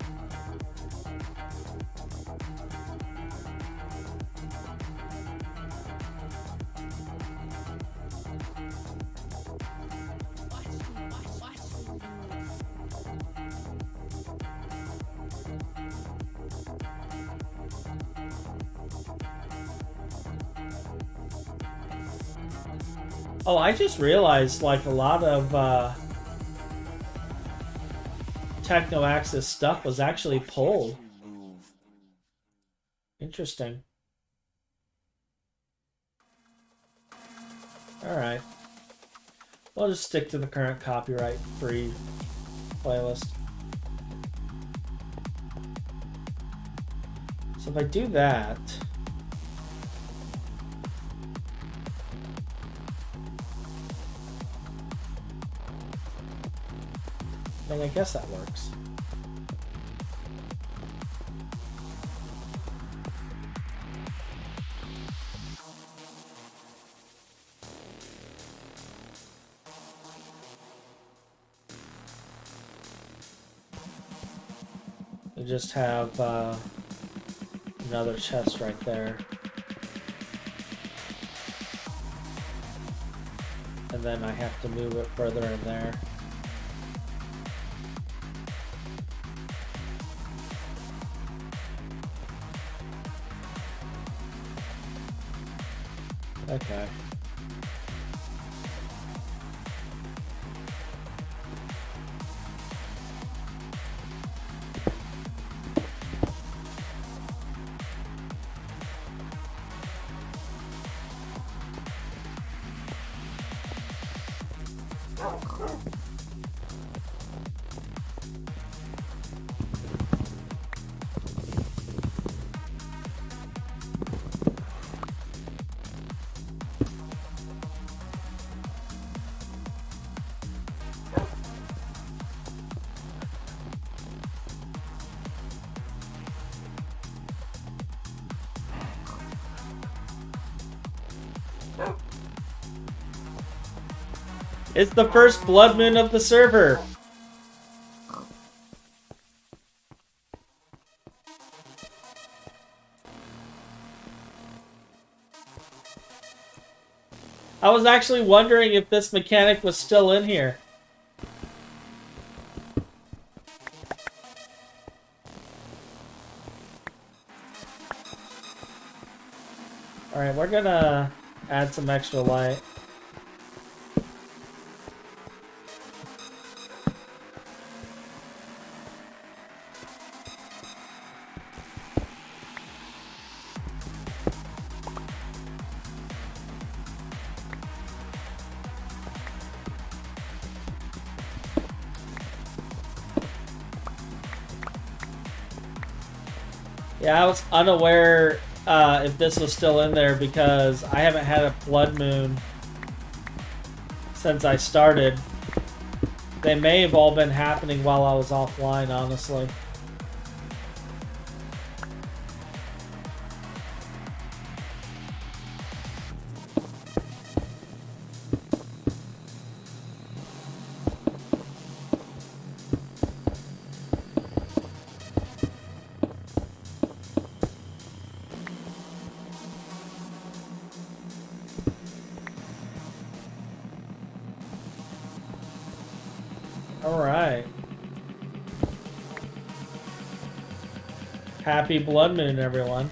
Oh, I just realized, like, a lot of Techno Axis stuff was actually pulled. Interesting. Alright. We'll just stick to the current copyright-free playlist. So if I do that... I guess that works. We just have another chest right there. And then I have to move it further in there. Okay. It's the first blood moon of the server. I was actually wondering if this mechanic was still in here. Alright, we're gonna add some extra light. Yeah, I was unaware if this was still in there because I haven't had a blood moon since I started. They may have all been happening while I was offline, honestly. Alright. Happy blood moon, everyone.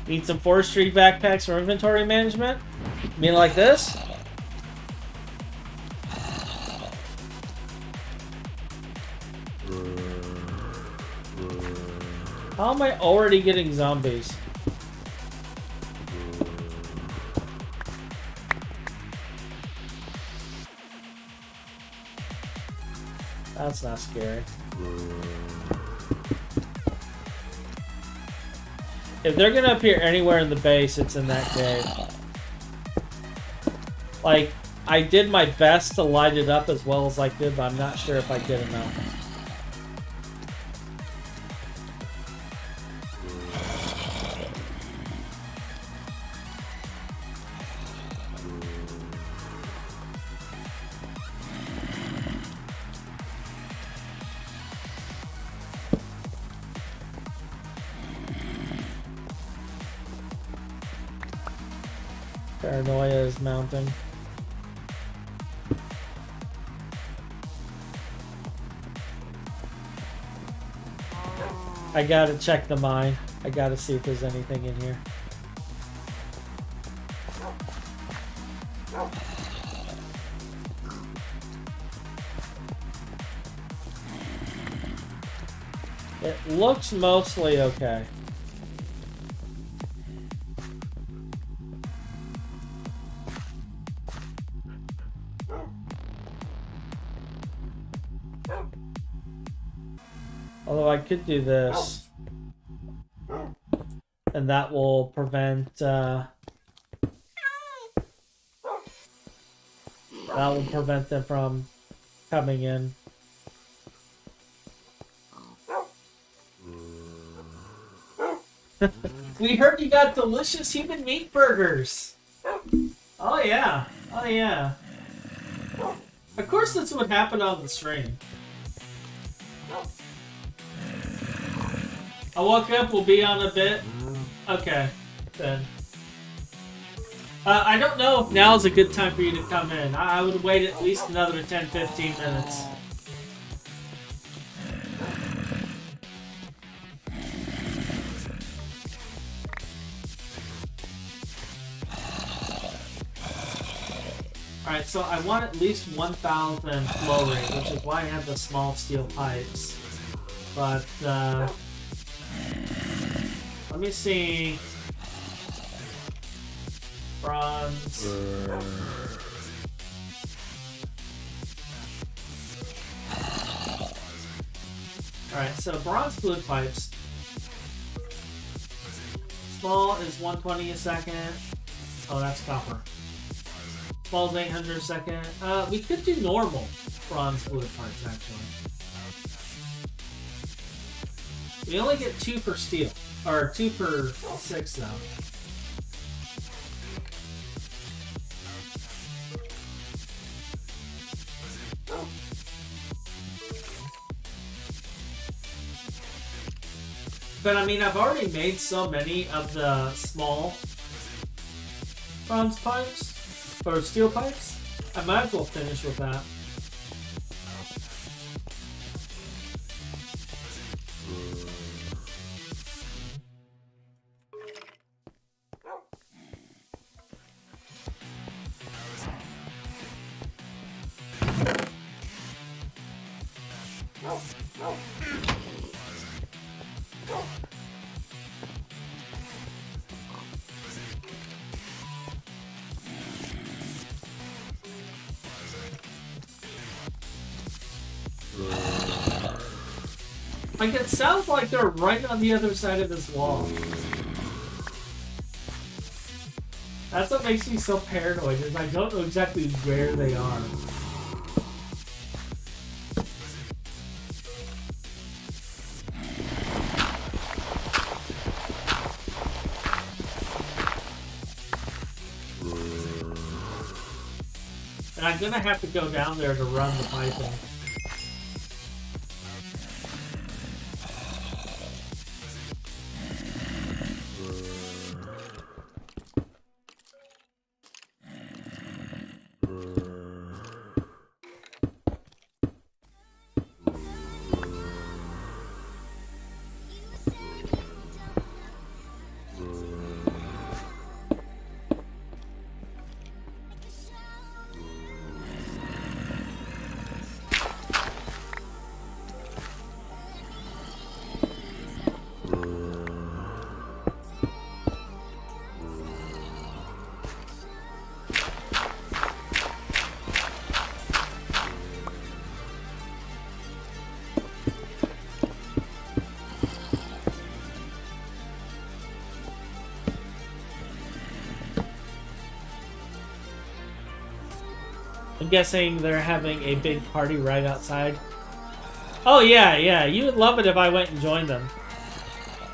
Need some forestry backpacks for inventory management? You mean like this? How am I already getting zombies? That's not scary. If they're gonna appear anywhere in the base, it's in that cave. Like, I did my best to light it up as well as I could, but I'm not sure if I did enough. Paranoia is mounting. I gotta check the mine. I gotta see if there's anything in here. It looks mostly okay. Although I could do this, and that will prevent them from coming in. We heard you got delicious human meat burgers. Oh yeah, oh yeah. Of course, that's what happened on the stream. I woke up, we'll be on a bit. Okay, then. I don't know if now is a good time for you to come in. I would wait at least another 10-15 minutes. Alright, so I want at least 1,000 flow rate, which is why I have the small steel pipes. But, let me see. Bronze. Alright, so bronze fluid pipes. Small is 120 a second. Oh, that's copper. Small is 800 a second. We could do normal bronze fluid pipes, actually. We only get 2 per steel. Or 2 per 6, though. But I mean, I've already made so many of the small bronze pipes, or steel pipes, I might as well finish with that. Like, it sounds like they're right on the other side of this wall. That's what makes me so paranoid, is I don't know exactly where they are. And I'm gonna have to go down there to run the piping. I'm guessing they're having a big party right outside. Oh yeah, yeah. You would love it if I went and joined them.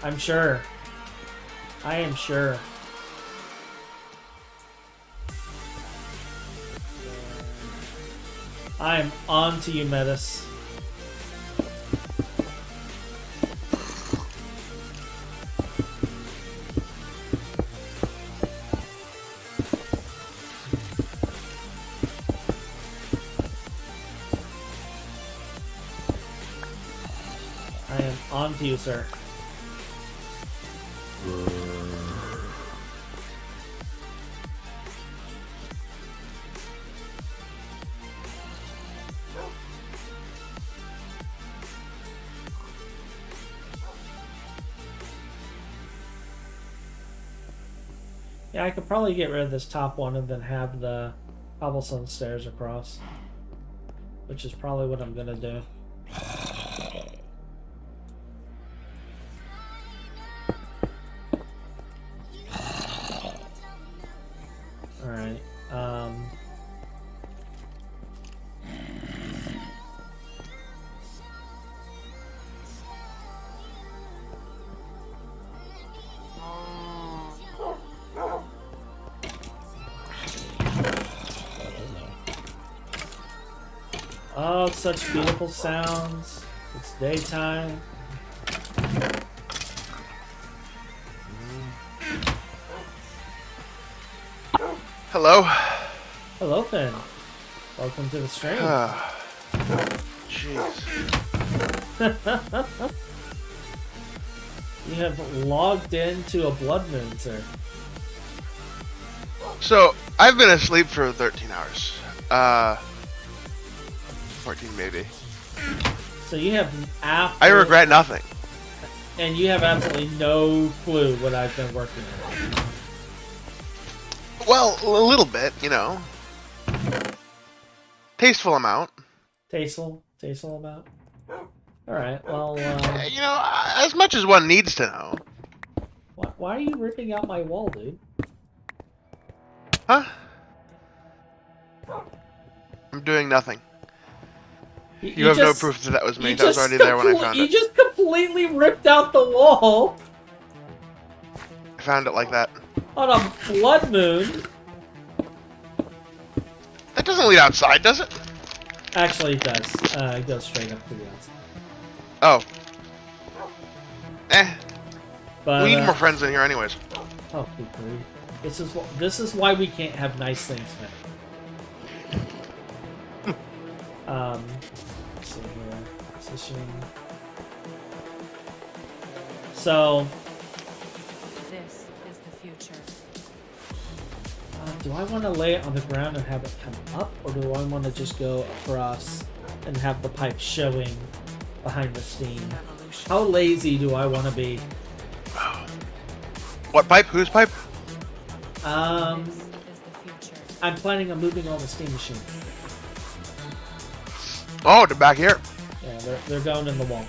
I'm sure. I am sure. I'm on to you, Metis. I am on to you, sir. Yeah, I could probably get rid of this top one and then have the cobblestone stairs across. Which is probably what I'm gonna do. Alright, oh, such beautiful sounds. It's daytime. Hello. Hello, Phin. Welcome to the stream. Jeez. You have logged into a blood moon, sir. So, I've been asleep for 13 hours. 14 maybe. So you have I regret nothing. And you have absolutely no clue what I've been working on. Well, a little bit, you know. Tasteful amount. Tasteful amount. All right. Well, You know, as much as one needs to know. why are you ripping out my wall, dude? Huh? I'm doing nothing. You have no proof that was me. That was already there when I found it. You just completely ripped out the wall. I found it like that. On a blood moon. That doesn't lead outside, does it? Actually, it does. It goes straight up to the outside. Oh. But, we need more friends in here anyways. Oh, good grief. This is why we can't have nice things, man. Let's see here. Position. So. This is the future. Do I want to lay it on the ground and have it come up, or do I want to just go across and have the pipe showing behind the steam? How lazy do I want to be? What pipe? Whose pipe? I'm planning on moving all the steam machines. Oh, to back here. Yeah, they're going in the wall.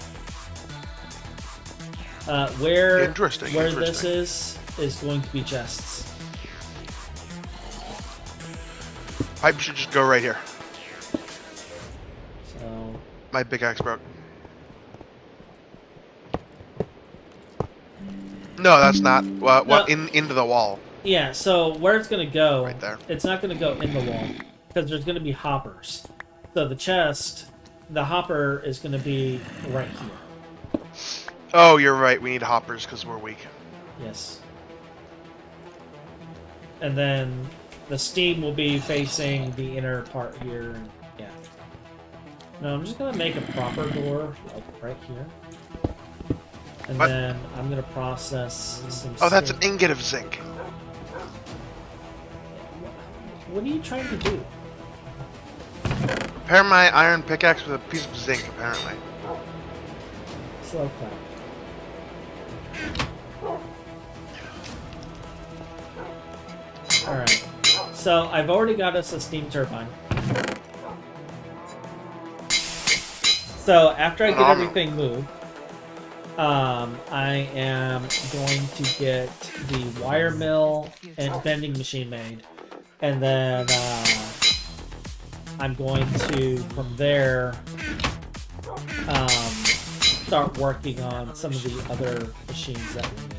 Where Interesting. this is going to be chests. Pipe should just go right here. So My pickaxe broke. No, that's not. Well, No. into the wall. yeah, so where it's gonna go? Right there. It's not gonna go in the wall because there's gonna be hoppers. So the chest, the hopper is gonna be right here. Oh, you're right. We need hoppers because we're weak. Yes. And then the steam will be facing the inner part here. And, yeah. No, I'm just gonna make a proper door, like right here. And What? then I'm gonna process some. Oh, that's an stone. ingot of zinc. What are you trying to do? Repair my iron pickaxe with a piece of zinc, apparently. Slow clap. Alright. So I've already got us a steam turbine. So after I get everything moved, I am going to get the wire mill and bending machine made. And then I'm going to, from there, start working on some of the other machines that we need.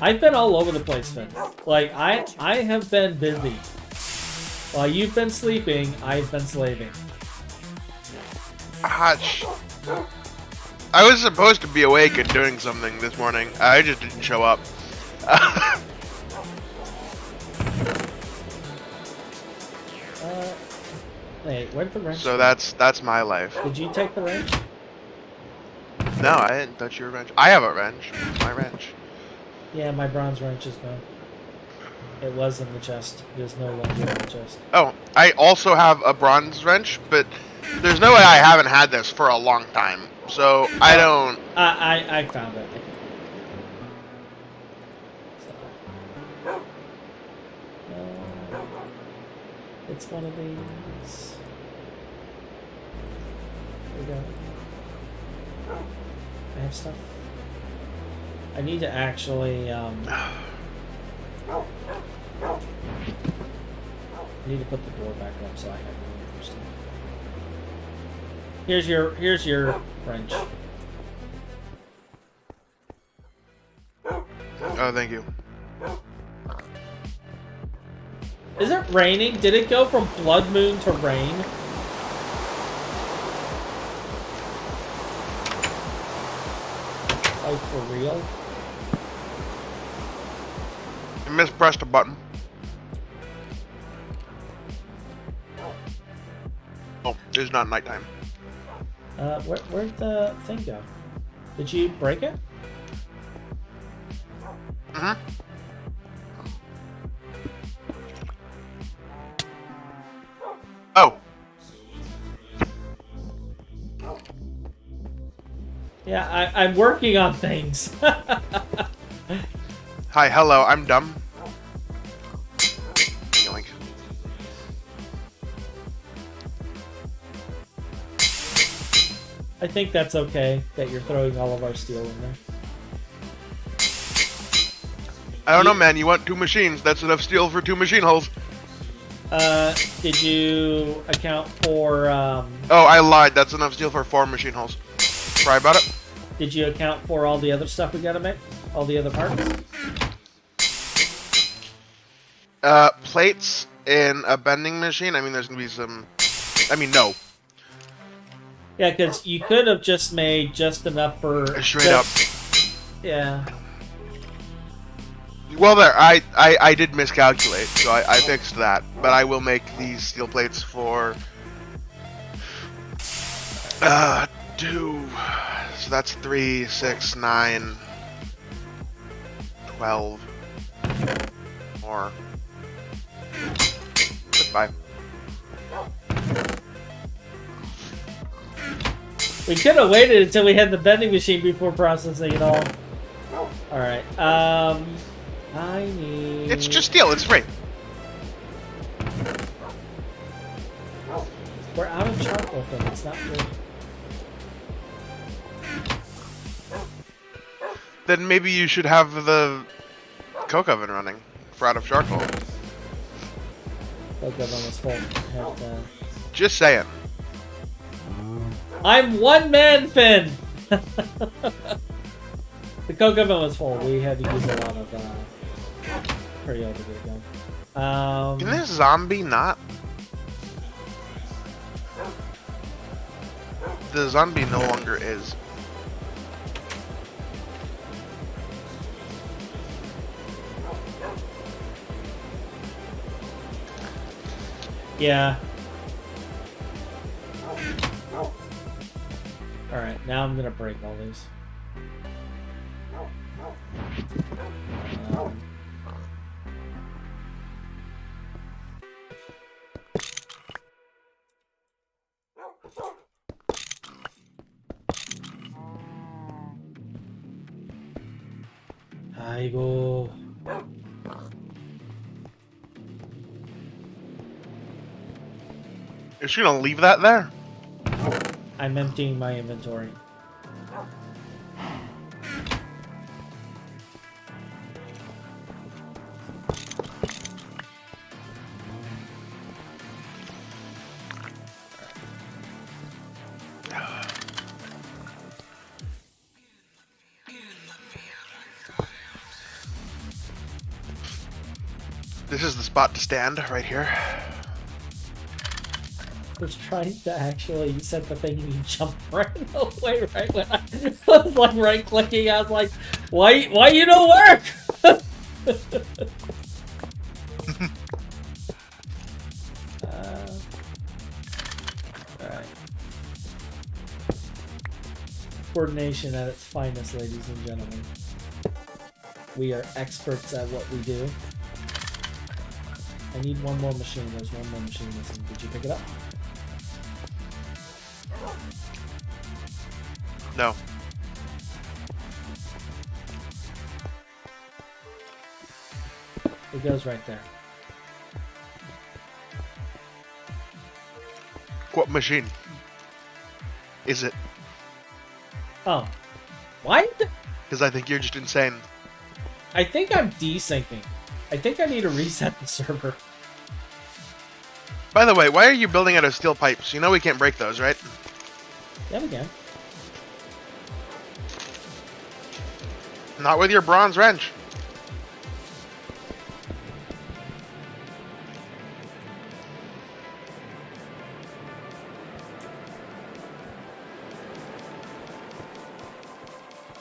I've been all over the place, Finn. Like, I have been busy. While you've been sleeping, I've been slaving. Hotch. I was supposed to be awake and doing something this morning. I just didn't show up. Wait, where'd the wrench So go? that's my life. Did you take the wrench? No, I didn't touch your wrench. I have a wrench. It's my wrench. Yeah, my bronze wrench is gone. It was in the chest. It is no longer in the chest. Oh, I also have a bronze wrench, but there's no way I haven't had this for a long time. So I don't. I found it. So, it's one of these. There we go. I have stuff. I need to actually, I need to put the door back up so I have room for stuff. Here's your wrench. Oh, thank you. Is it raining? Did it go from blood moon to rain? Oh, for real? I mispressed a button. Oh, it's not nighttime. Where'd the thing go? Did you break it? Mm-hmm. Oh. Yeah, I'm working on things. Hi, hello, I'm dumb. Yoink. I think that's okay that you're throwing all of our steel in there. I don't know, man. You want 2 machines. That's enough steel for 2 machine holes. Did you account for, Oh, I lied. That's enough steel for 4 machine holes. Sorry about it. Did you account for all the other stuff we gotta make? All the other parts? Plates in a bending machine. I mean, there's gonna be some. I mean, no. Yeah, because you could have just made just enough for... Straight up. Yeah. Well, there. I did miscalculate, so I fixed that. But I will make these steel plates for 2. So that's 3, 6, 9, 12 more. Goodbye. We could have waited until we had the bending machine before processing it all. Alright, I need... It's just steel. It's free. We're out of charcoal thing. It's not good. Then maybe you should have the coke oven running for out of charcoal. Coke oven was full. Had, Just saying. I'm one man, Phin. The coke oven was full. We had to use a lot of Creole to get it going. Can this zombie not? The zombie no longer is. Yeah. Alright, now I'm gonna break all these. 아이고. You're just gonna leave that there? I'm emptying my inventory. This is the spot to stand, right here. I was trying to actually set the thing and you jumped right away right when I was like right clicking. I was like, why you don't work? Alright. Coordination at its finest, ladies and gentlemen. We are experts at what we do. I need one more machine. There's one more machine missing. Did you pick it up? No. It goes right there. What machine is it? Oh. Why? Because I think you're just insane. I think I'm desyncing. I think I need to reset the server. By the way, why are you building out of steel pipes? You know we can't break those, right? Yeah, we can. Not with your bronze wrench.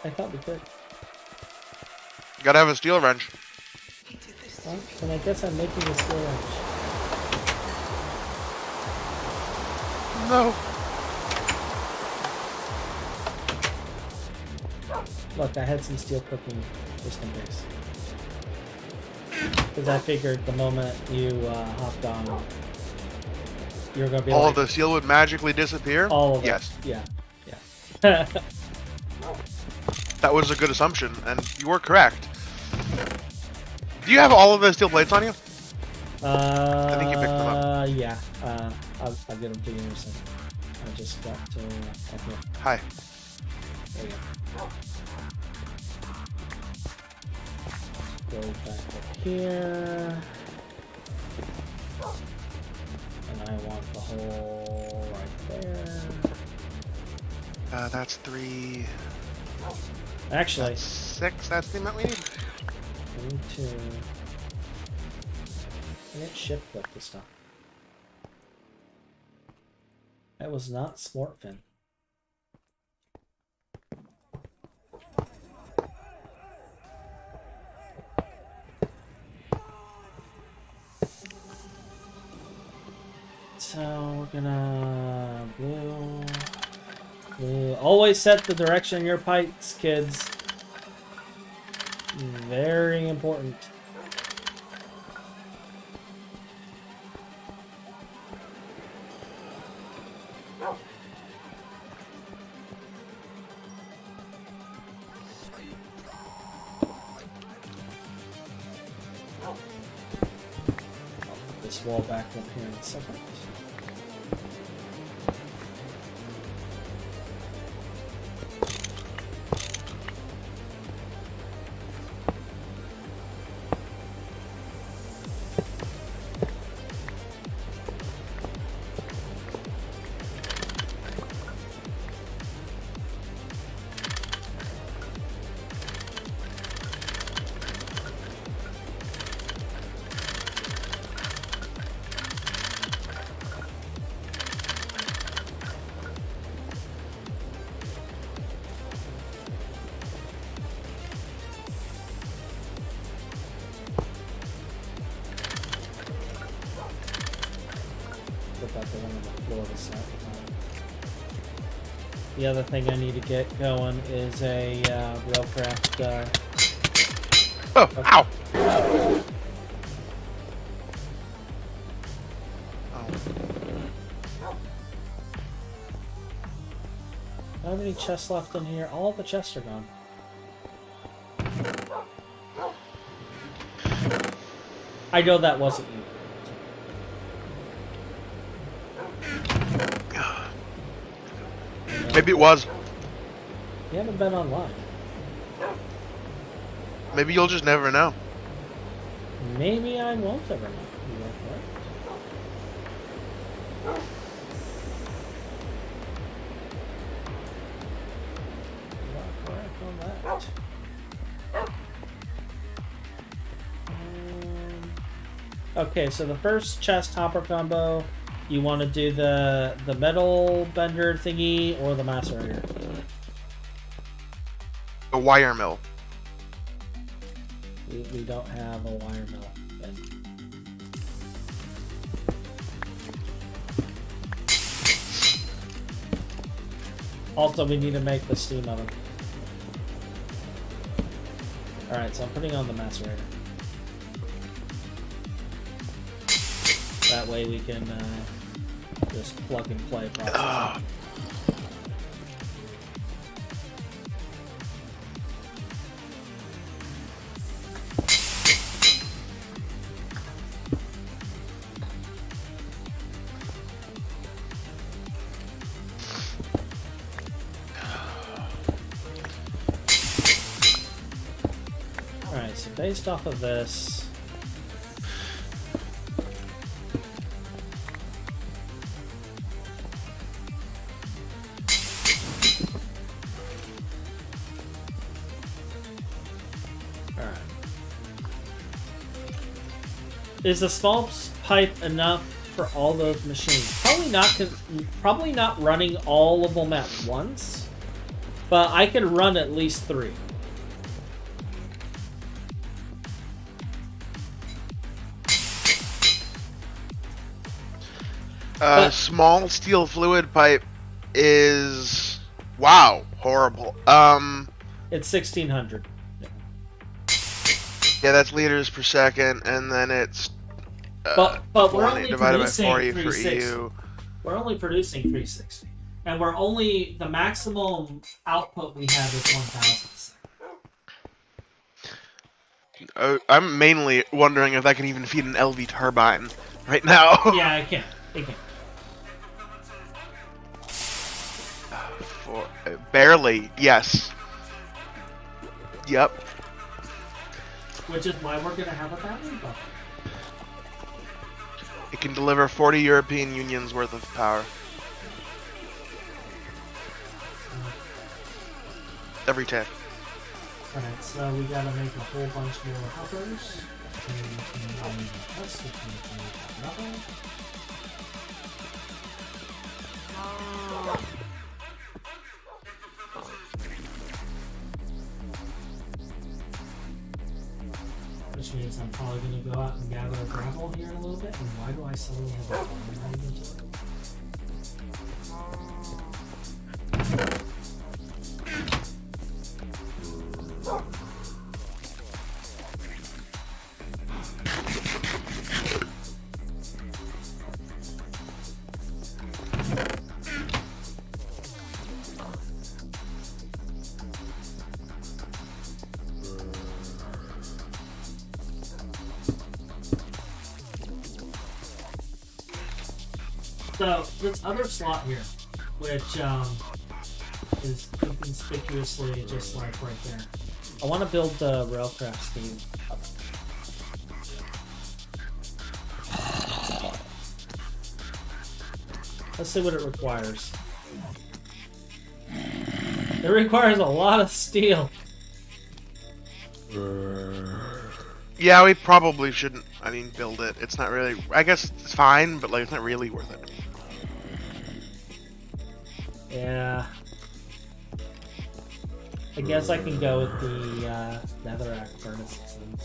I thought we could. You gotta have a steel wrench. Well, then I guess I'm making a steel wrench. No. Look, I had some steel cooking just in case. Because I figured the moment you hopped on, you were going to be All like... of the steel would magically disappear? All of yes. it. Yeah. Yeah. That was a good assumption, and you were correct. Do you have all of the steel plates on you? I think you picked them up. Yeah. I'll get them to you in a second. I just got to... okay. Hi. There you go. Go back up here. And I want the hole right there. That's 3. Actually, That's 6. That's the amount we need. I need to... I get shift click this time. That was not Smart Phin. So we're gonna blue. Always set the direction of your pipes, kids. Very important. This wall back up here in a second. put that the one on the floor to set. The other thing I need to get going is a railcraft. Oh, ow! I don't have any chests left in here. All the chests are gone. I know that wasn't you. Maybe it was. You haven't been online. Maybe you'll just never know. Maybe I won't ever know. You are correct. You are correct on that. Okay, so the first chest hopper combo, you want to do the metal bender thingy or the macerator? A wire mill. We don't have a wire mill. But... Also, we need to make the steam oven. Alright, so I'm putting on the macerator. That way we can just plug and play process. Alright, so based off of this... Is the small pipe enough for all those machines? Probably not running all of them at once, but I can run at least 3. Small steel fluid pipe is horrible. It's 1600. Yeah, that's liters per second, and then it's but we're only divided by producing 40 for 360. EU. We're only producing 360, and the maximum output we have is 1000. I'm mainly wondering if that can even feed an LV turbine right now. Yeah, it can. It can. Barely, yes. Yep. Which is why we're gonna have a battery buffer. It can deliver 40 European Unions worth of power. Every 10. Alright, so we gotta make a whole bunch more hoppers. Which means I'm probably going to go out and gather a gravel here in a little bit. And why do I suddenly have a fire engine? So this other slot here, which is inconspicuously just like right there. I want to build the railcraft steam up. Let's see what it requires. It requires a lot of steel. Yeah, we probably shouldn't, build it. It's not really, I guess it's fine, but it's not really worth it. Yeah. I guess I can go with the netherrack furnaces then.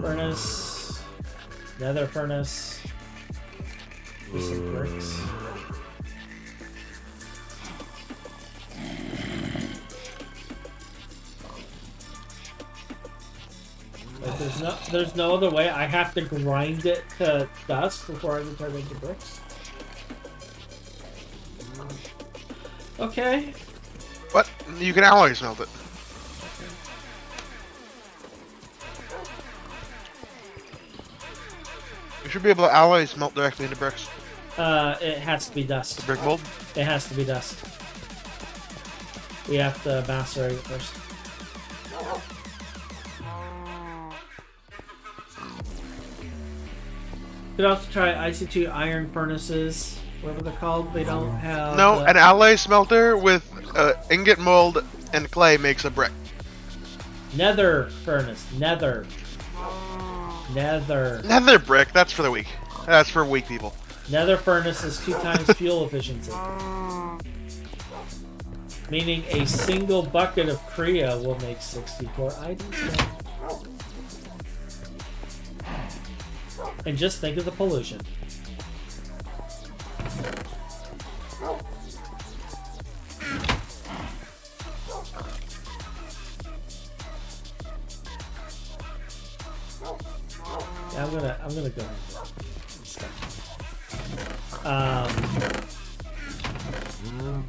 Furnace. Nether furnace. Do some bricks. Like there's no other way. I have to grind it to dust before I can turn it into bricks. Okay. What? You can alloy smelt it. You should be able to alloy smelt directly into bricks. It has to be dust. Brick mold? It has to be dust. We have to macerate it first. You could also try IC2 iron furnaces, whatever they're called. They don't have. No, an alloy smelter with ingot mold and clay makes a brick. Nether furnace. Nether. Nether brick, that's for the weak. That's for weak people. Nether furnace is 2 times fuel efficiency. Meaning a single bucket of Kriya will make 64 items. And just think of the pollution. Yeah, I'm gonna go ahead.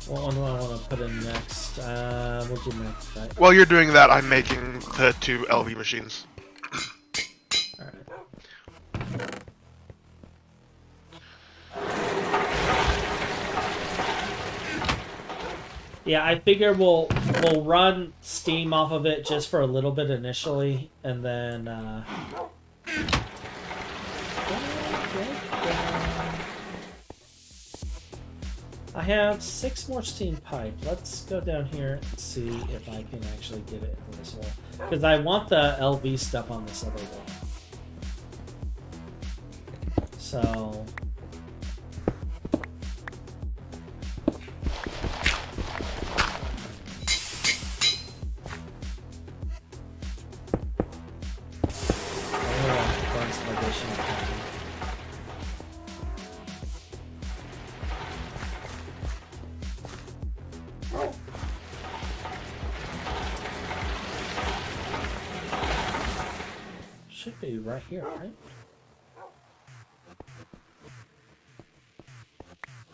What one do I want to put in next? We'll do next, right? While you're doing that, I'm making the 2 LV machines. Alright. Yeah, I figure we'll run steam off of it just for a little bit initially, and then I have 6 more steam pipe. Let's go down here and see if I can actually get it in this wall. Because I want the LV stuff on this other wall. So... Should be right here, right?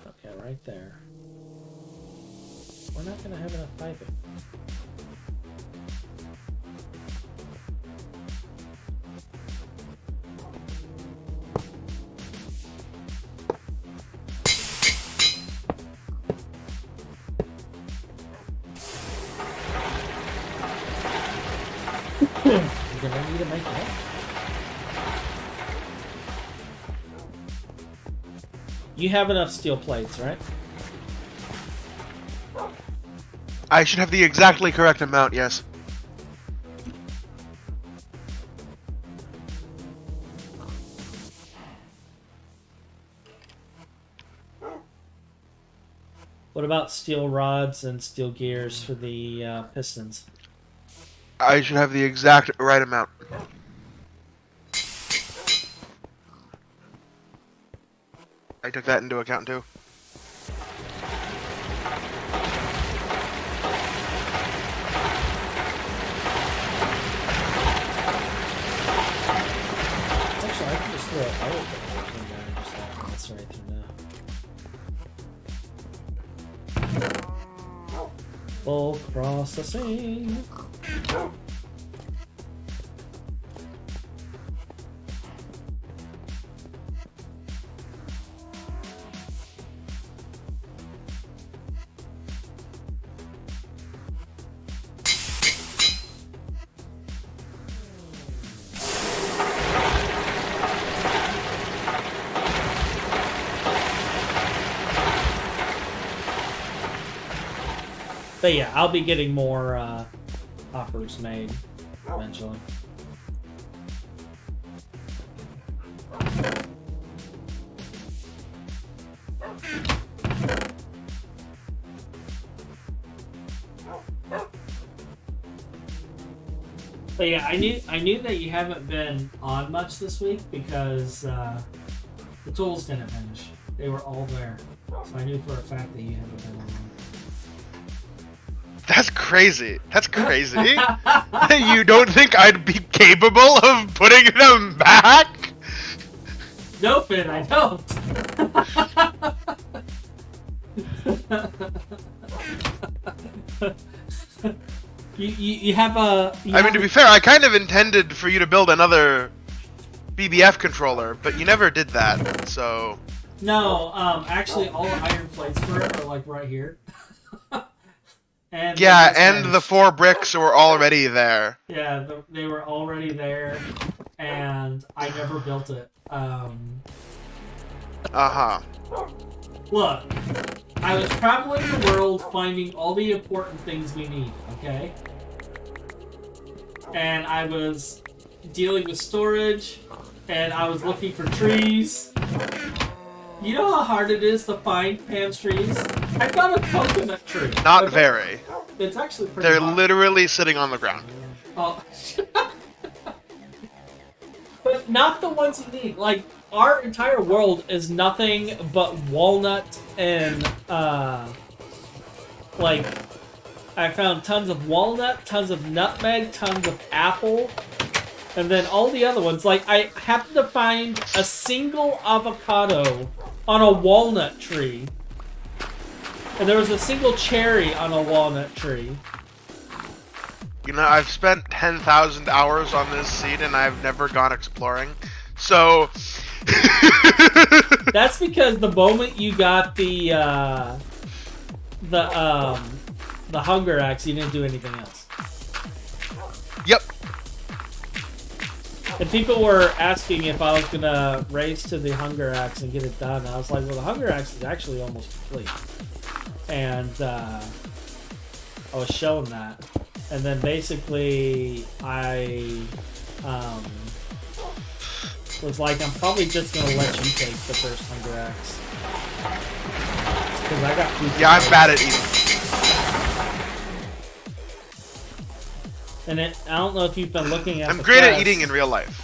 Okay, right there. We're not gonna have enough piping. You're gonna need to make that. You have enough steel plates, right? I should have the exactly correct amount, yes. What about steel rods and steel gears for the pistons? I should have the exact right amount. I took that into account too. Actually, I can just throw it out and then just have this right through now. Bulk processing. But yeah, I'll be getting more offers made eventually. But yeah, I knew that you haven't been on much this week because the tools didn't finish. They were all there, so I knew for a fact that you haven't been on. That's crazy. That's crazy. You don't think I'd be capable of putting them back? No, Phin, I don't. you have a. I mean, to be fair, I kind of intended for you to build another BBF controller, but you never did that, so. No, actually, all the iron plates for it are like right here. And yeah, and the 4 bricks were already there. Yeah, they were already there, and I never built it. Look, I was traveling the world finding all the important things we need, okay? And I was dealing with storage, and I was looking for trees. You know how hard it is to find Pam's trees? I found a coconut tree. Not very. It's actually pretty They're hard. literally sitting on the ground. Oh. But not the ones you need. Like, our entire world is nothing but walnut and, like, I found tons of walnut, tons of nutmeg, tons of apple, and then all the other ones. Like, I happened to find a single avocado on a walnut tree. And there was a single cherry on a walnut tree. You know, I've spent 10,000 hours on this seed and I've never gone exploring. So... That's because the moment you got the hunger axe, you didn't do anything else. Yep. And people were asking if I was gonna race to the hunger axe and get it done. I was like, well, the hunger axe is actually almost complete. And I was shown that. And then basically I was like, I'm probably just gonna let you take the first hunger axe. Because I got food. Yeah, I'm bad at eating. And I don't know if you've been looking at I'm the great quest. at eating in real life.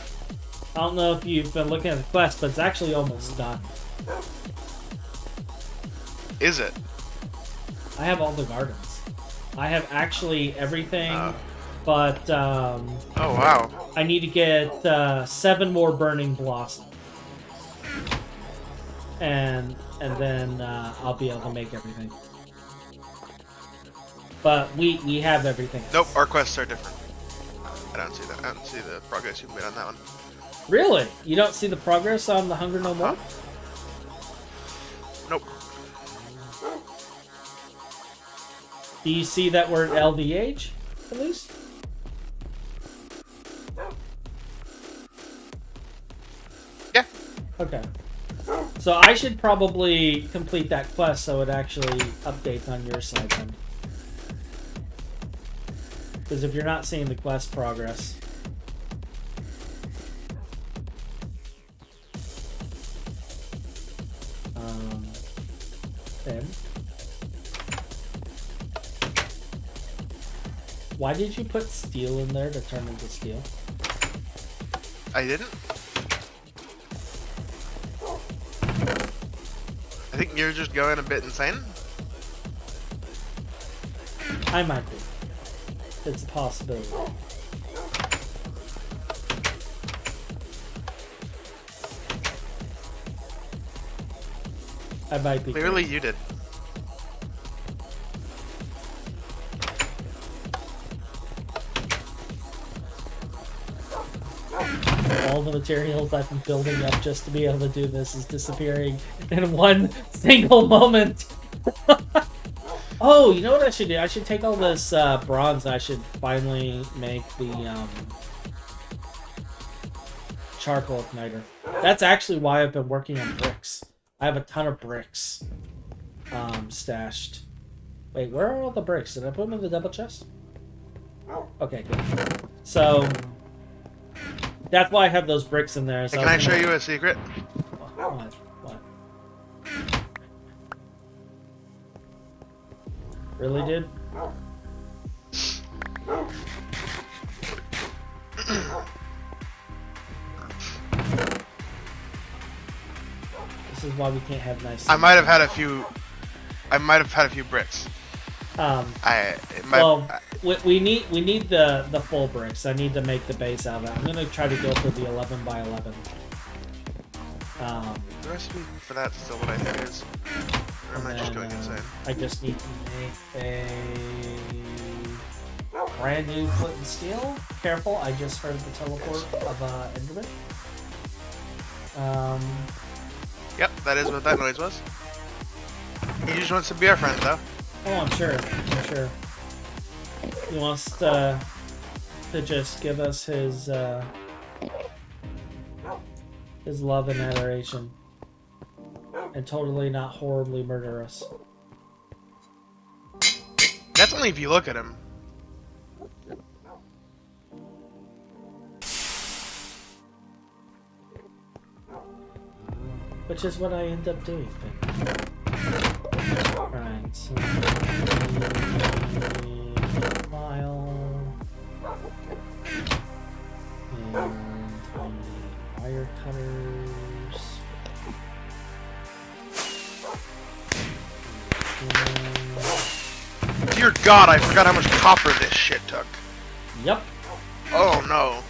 I don't know if you've been looking at the quest, but it's actually almost done. Is it? I have all the gardens. I have actually everything, but oh wow! I need to get 7 more burning blossom, and then I'll be able to make everything. But we have everything. Nope, our quests are different. I don't see that. I don't see the progress you've made on that one. Really? You don't see the progress on the Hunger No More? Nope. Do you see that we're at LVH, at least? Yeah. Okay. So I should probably complete that quest so it actually updates on your side then. Because if you're not seeing the quest progress... Then... Why did you put steel in there to turn into steel? I didn't. I think you're just going a bit insane. I might be. It's a possibility. I might be. Clearly you did. All the materials I've been building up just to be able to do this is disappearing in one single moment. Oh, you know what I should do? I should take all this bronze and I should finally make the charcoal igniter. That's actually why I've been working on bricks. I have a ton of bricks stashed. Wait, where are all the bricks? Did I put them in the double chest? Okay, good. So... that's why I have those bricks in there. So Hey, can I show you a secret? What? Really, dude? This is why we can't have nice. I might have had a few. I might have had a few bricks. We need the full bricks. I need to make the base out of it. I'm gonna try to go for the 11 by 11. The recipe for that is still what I think is. Or am I just going insane? I just need to make a brand new flint and steel. Careful! I just heard the teleport of Enderman. Yep, that is what that noise was. He just wants to be our friend, though. Oh, I'm sure. He wants to just give us his love and adoration, and totally not horribly murder us. That's only if you look at him. Which is what I end up doing. Right, so file and wire cutters. Dear God, I forgot how much copper this shit took. Yep. Oh no.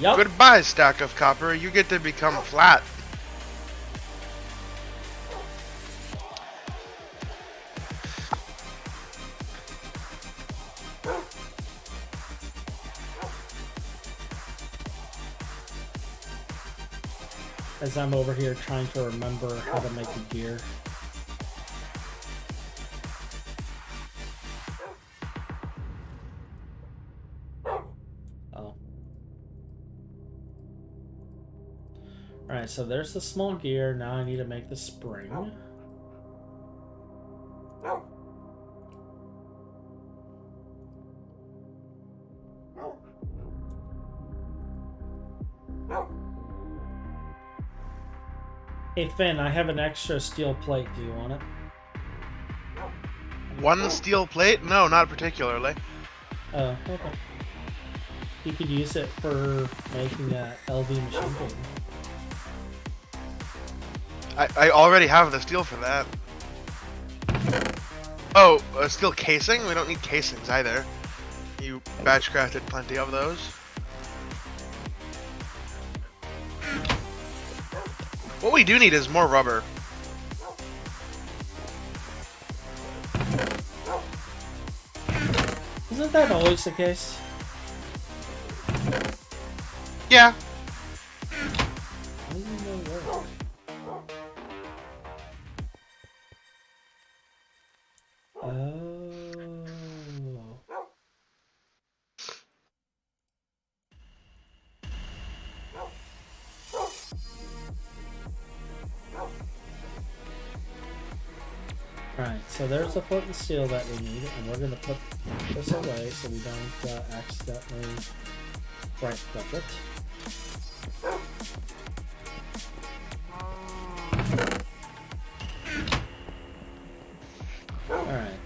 Yep. Goodbye, stack of copper. You get to become flat. As I'm over here trying to remember how to make a gear. Oh. Alright, so there's the small gear. Now I need to make the spring. Hey Finn, I have an extra steel plate. Do you want it? One steel plate? No, not particularly. Oh, okay. You could use it for making a LV machine gun. I already have the steel for that. Oh, a steel casing? We don't need casings either. You batch crafted plenty of those. What we do need is more rubber. Isn't that always the case? Yeah. How do you know where? Oh. Right, so there's the flint and steel that we need, and we're going to put this away so we don't accidentally right click it. Alright.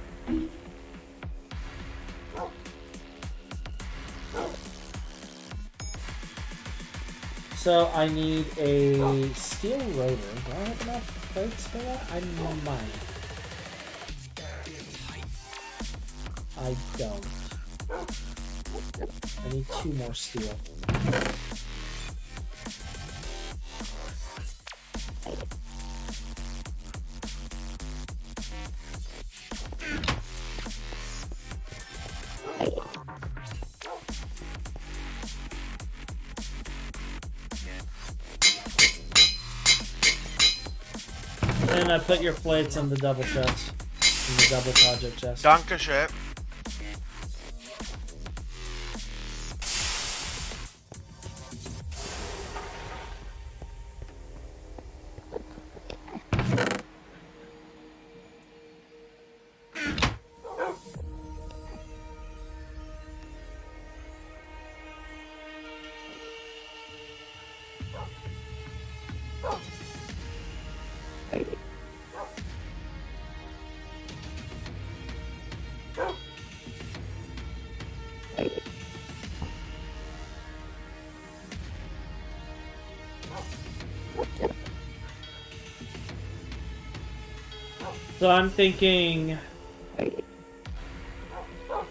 So I need a steel rotor. Do I have enough plates for that? I might. I don't. I need 2 more steel. And I put your plates in the double chest. In the double project chest. Danke schön. So I'm thinking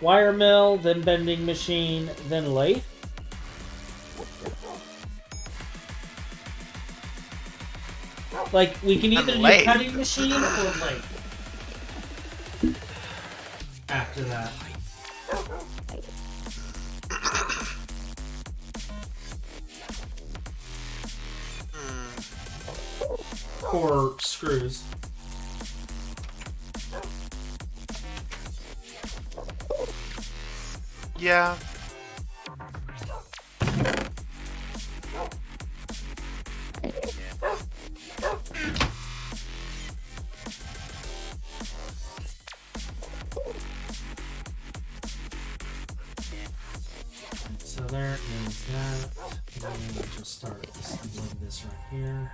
wire mill, then bending machine, then lathe. Like, we can either do cutting machine or lathe. After that. Or screws. Yeah. So there is that. And then we'll just start assembling this right here.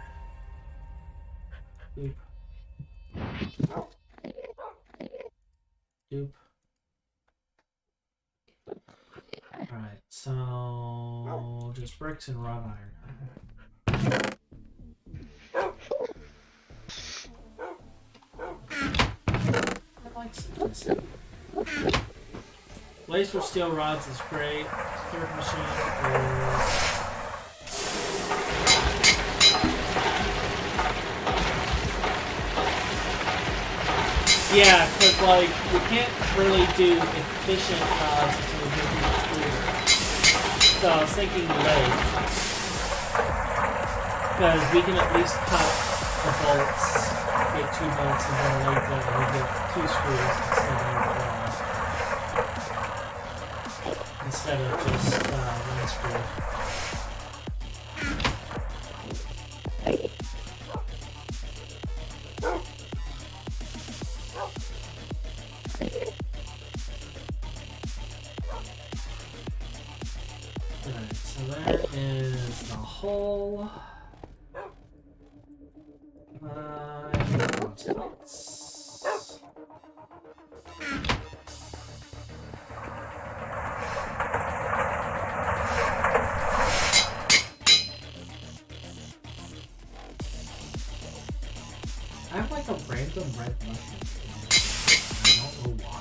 Doop. Doop. Alright, so just bricks and wrought iron. I like simplicity. Lace for steel rods is great. Third machine is... Yeah, because like we can't really do efficient rods until we get the extruder. So I was thinking lathe, because we can at least cut the bolts, get 2 bolts, and then lathe them, and we get 2 screws instead of just 1 screw. Alright, so there is the whole plates. I have like a random red mushroom. I don't know why.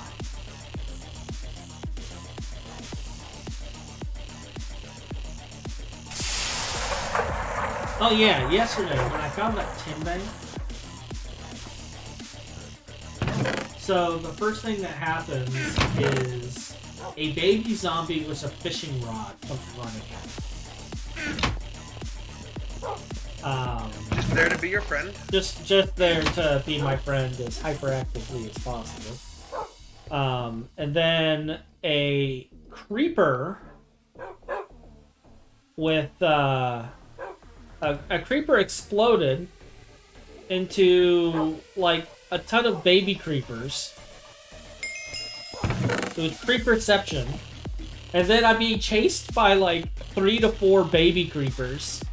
Oh yeah, yesterday when I found that tin bank. So the first thing that happens is a baby zombie with a fishing rod comes running at me. Just there to be your friend? Just there to be my friend as hyperactively as possible. And then a creeper with a creeper exploded into like a ton of baby creepers. It was creeperception. And then I'm being chased by like 3 to 4 baby creepers.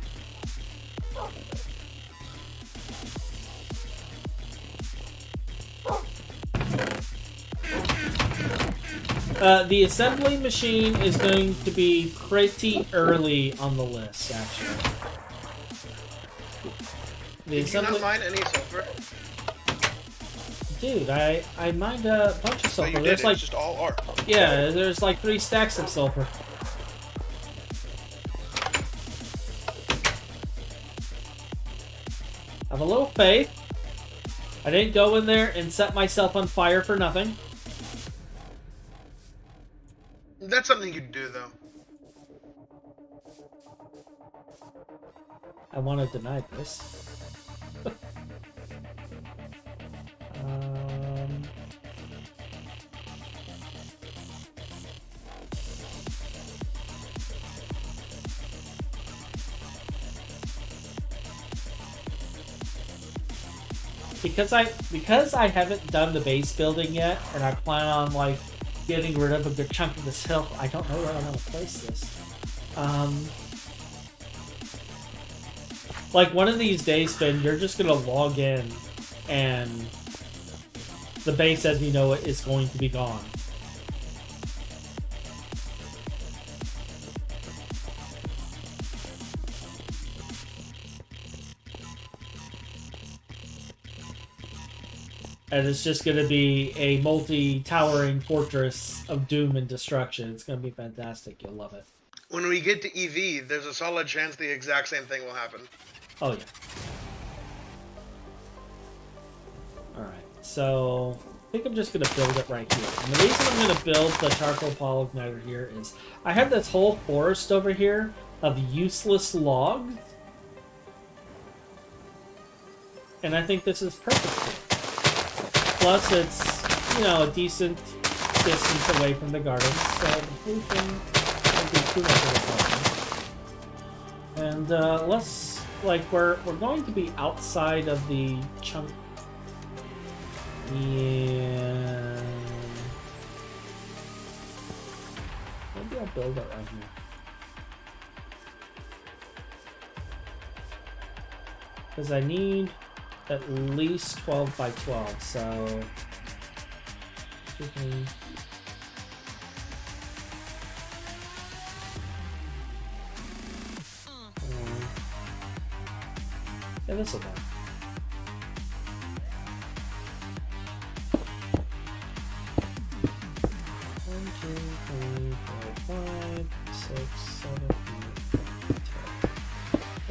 The assembly machine is going to be pretty early on the list, actually. Did you not mine any sulfur? Dude, I mined a bunch of sulfur. No, you There's did. like It's just all art. yeah, there's like 3 stacks of sulfur. Have a little faith. I didn't go in there and set myself on fire for nothing. That's something you do, though. I want to deny this. Because I haven't done the base building yet, and I plan on like getting rid of a good chunk of this hill, I don't know where I'm gonna place this. Like one of these days, Phin, you're just gonna log in, and the base as we know it is going to be gone. And it's just going to be a multi-towering fortress of doom and destruction. It's going to be fantastic. You'll love it. When we get to EV, there's a solid chance the exact same thing will happen. Oh, yeah. Alright, so I think I'm just going to build it right here. And the reason I'm going to build the charcoal pile igniter here is I have this whole forest over here of useless logs. And I think this is perfect for it. Plus, it's, you know, a decent distance away from the gardens, so the pollution won't be too much of a problem. And let's, like, we're going to be outside of the chunk. Yeah. Maybe I'll build it right here. Because I need at least 12 by 12, so... yeah, this will work. One, two, three, four, 5, 6, 7, 8, 9, 10,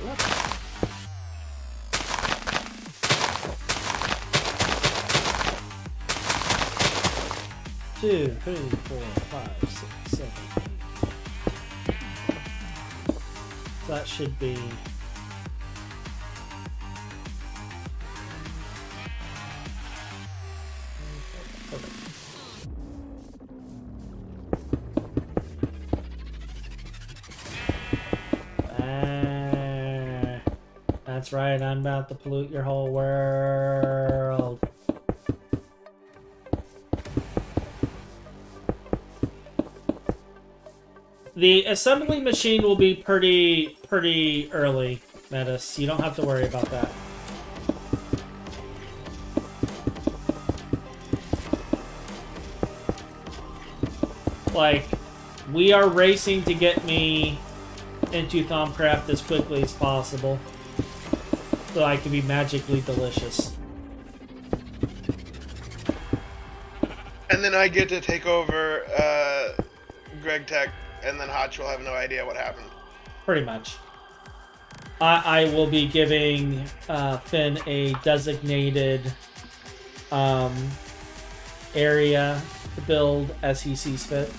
11. 2, 3, 4, 5, 6, 7, 8. That should be. That's right, I'm about to pollute your whole world. The assembly machine will be pretty early, Metis. You don't have to worry about that. Like, we are racing to get me into Thaumcraft as quickly as possible, so I can be magically delicious. And then I get to take over Greg Tech, and then Hotch will have no idea what happened. Pretty much. I will be giving Phin a designated area to build as he sees fit.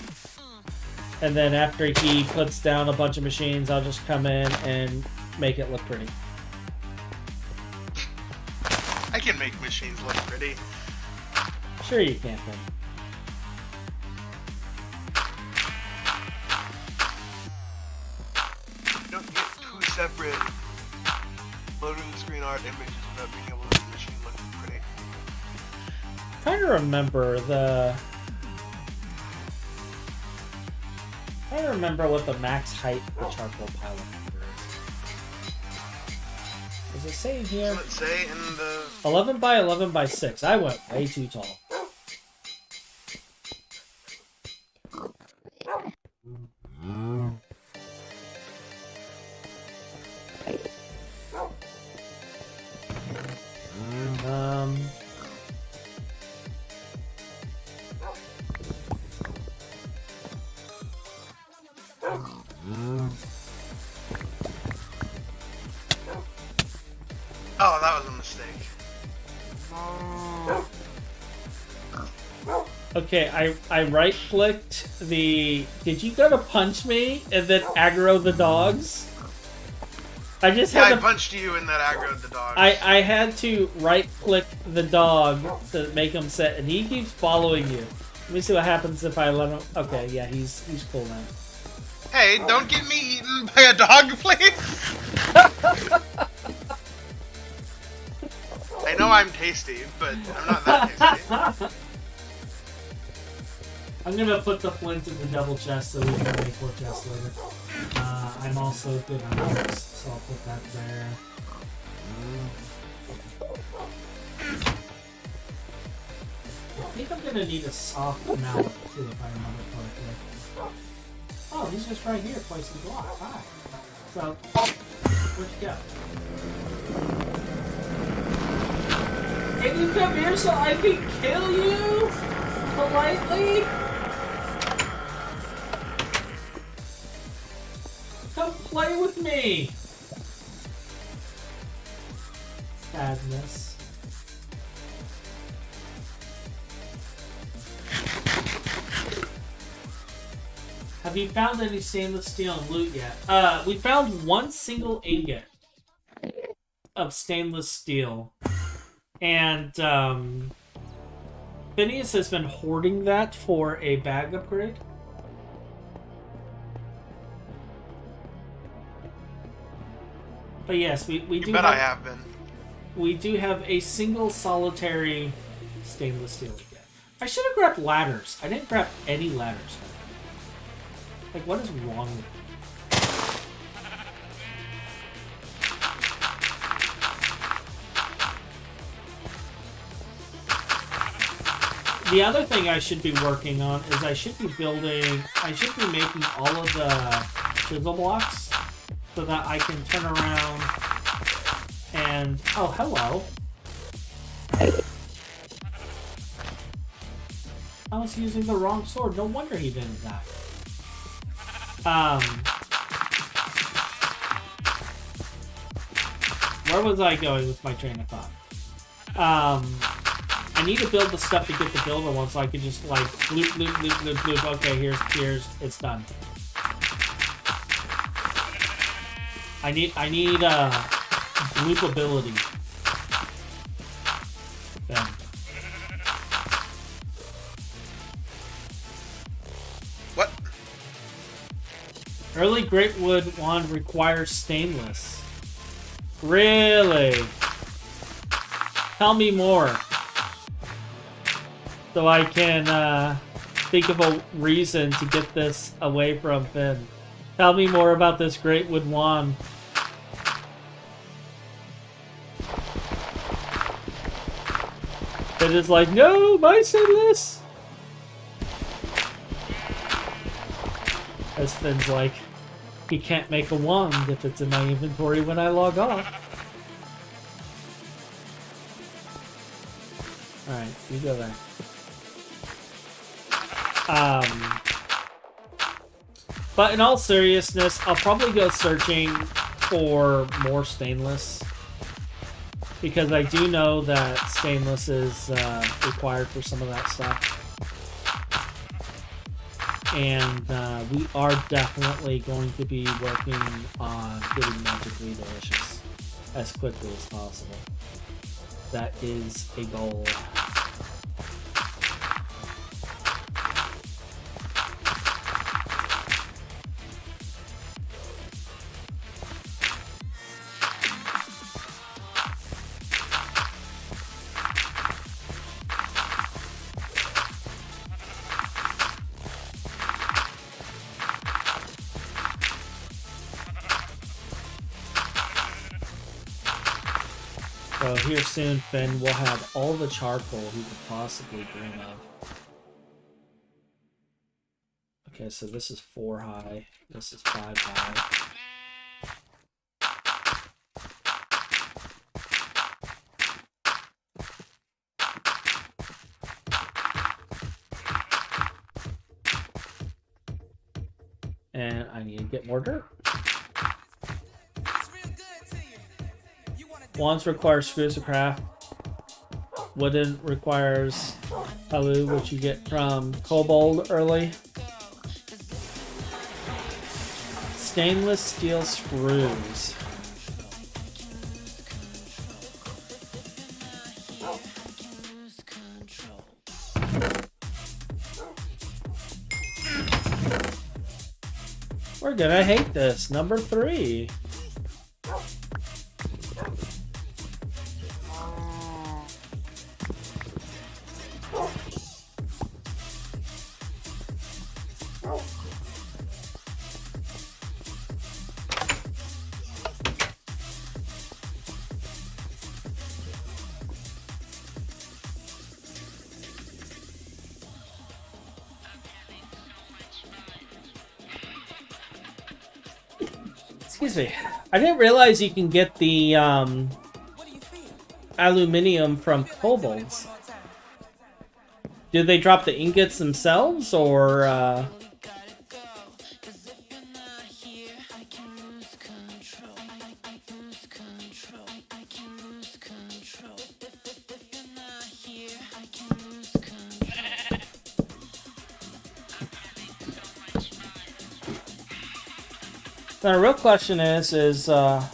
And then after he puts down a bunch of machines, I'll just come in and make it look pretty. I can make machines look pretty. Sure you can, Phin. You don't get two separate loading screen art images without being able to make the machine look pretty. I'm trying to remember what the max height of the charcoal pile is. Does it say in here? Doesn't it say in the 11 by 11 by 6. I went way too tall. Oh, that was a mistake. Okay, I right-clicked the... Did you go to punch me and then aggro the dogs? I just had I to... punched you and that aggroed the dog. I had to right-click the dog to make him sit, and he keeps following you. Let me see what happens if I let him... Okay, yeah, he's cool now. Hey, don't get me eaten by a dog, please! I know I'm tasty, but I'm not that tasty. I'm gonna put the flint in the double chest so we can make more chests later. I'm also good on oaks, so I'll put that there. I think I'm gonna need a soft mallet too, if I remember correctly. Oh, he's just right here placing blocks. Hi. So, where'd you go? Can you come here so I can kill you? Politely? Come play with me! Sadness. Have you found any stainless steel and loot yet? We found one single ingot of stainless steel. And, Phineas has been hoarding that for a bag upgrade. But yes, we do. You bet I have been. We do have a single solitary stainless steel again. I should have grabbed ladders. I didn't grab any ladders. Like, what is wrong with me? The other thing I should be working on is I should be making all of the chisel blocks so that I can turn around and, oh, hello. I was using the wrong sword. No wonder he didn't die. Where was I going with my train of thought? I need to build the stuff to get the builder one, so I can just like loop, loop, loop, loop, loop. Okay, here's it's done. I need loop ability. Then. What? Early Greatwood wand requires stainless. Really? Tell me more. So I can think of a reason to get this away from Phin. Tell me more about this Greatwood wand. It is like, no, my stainless. As Finn's like, he can't make a wand if it's in my inventory when I log off. Alright, you go there. But in all seriousness, I'll probably go searching for more stainless. Because I do know that stainless is required for some of that stuff. And we are definitely going to be working on getting Magically Delicious as quickly as possible. That is a goal. So here soon, Phin will have all the charcoal he could possibly dream of. Okay, so this is 4 high. This is 5 high. And I need to get more dirt. Wands requires screws to craft. Wooden requires Halu, which you get from Kobold early. Stainless steel screws. We're gonna hate this. Number 3. Excuse me. I didn't realize you can get the, I aluminium from kobolds. Did they drop the ingots themselves, or the real question is yeah.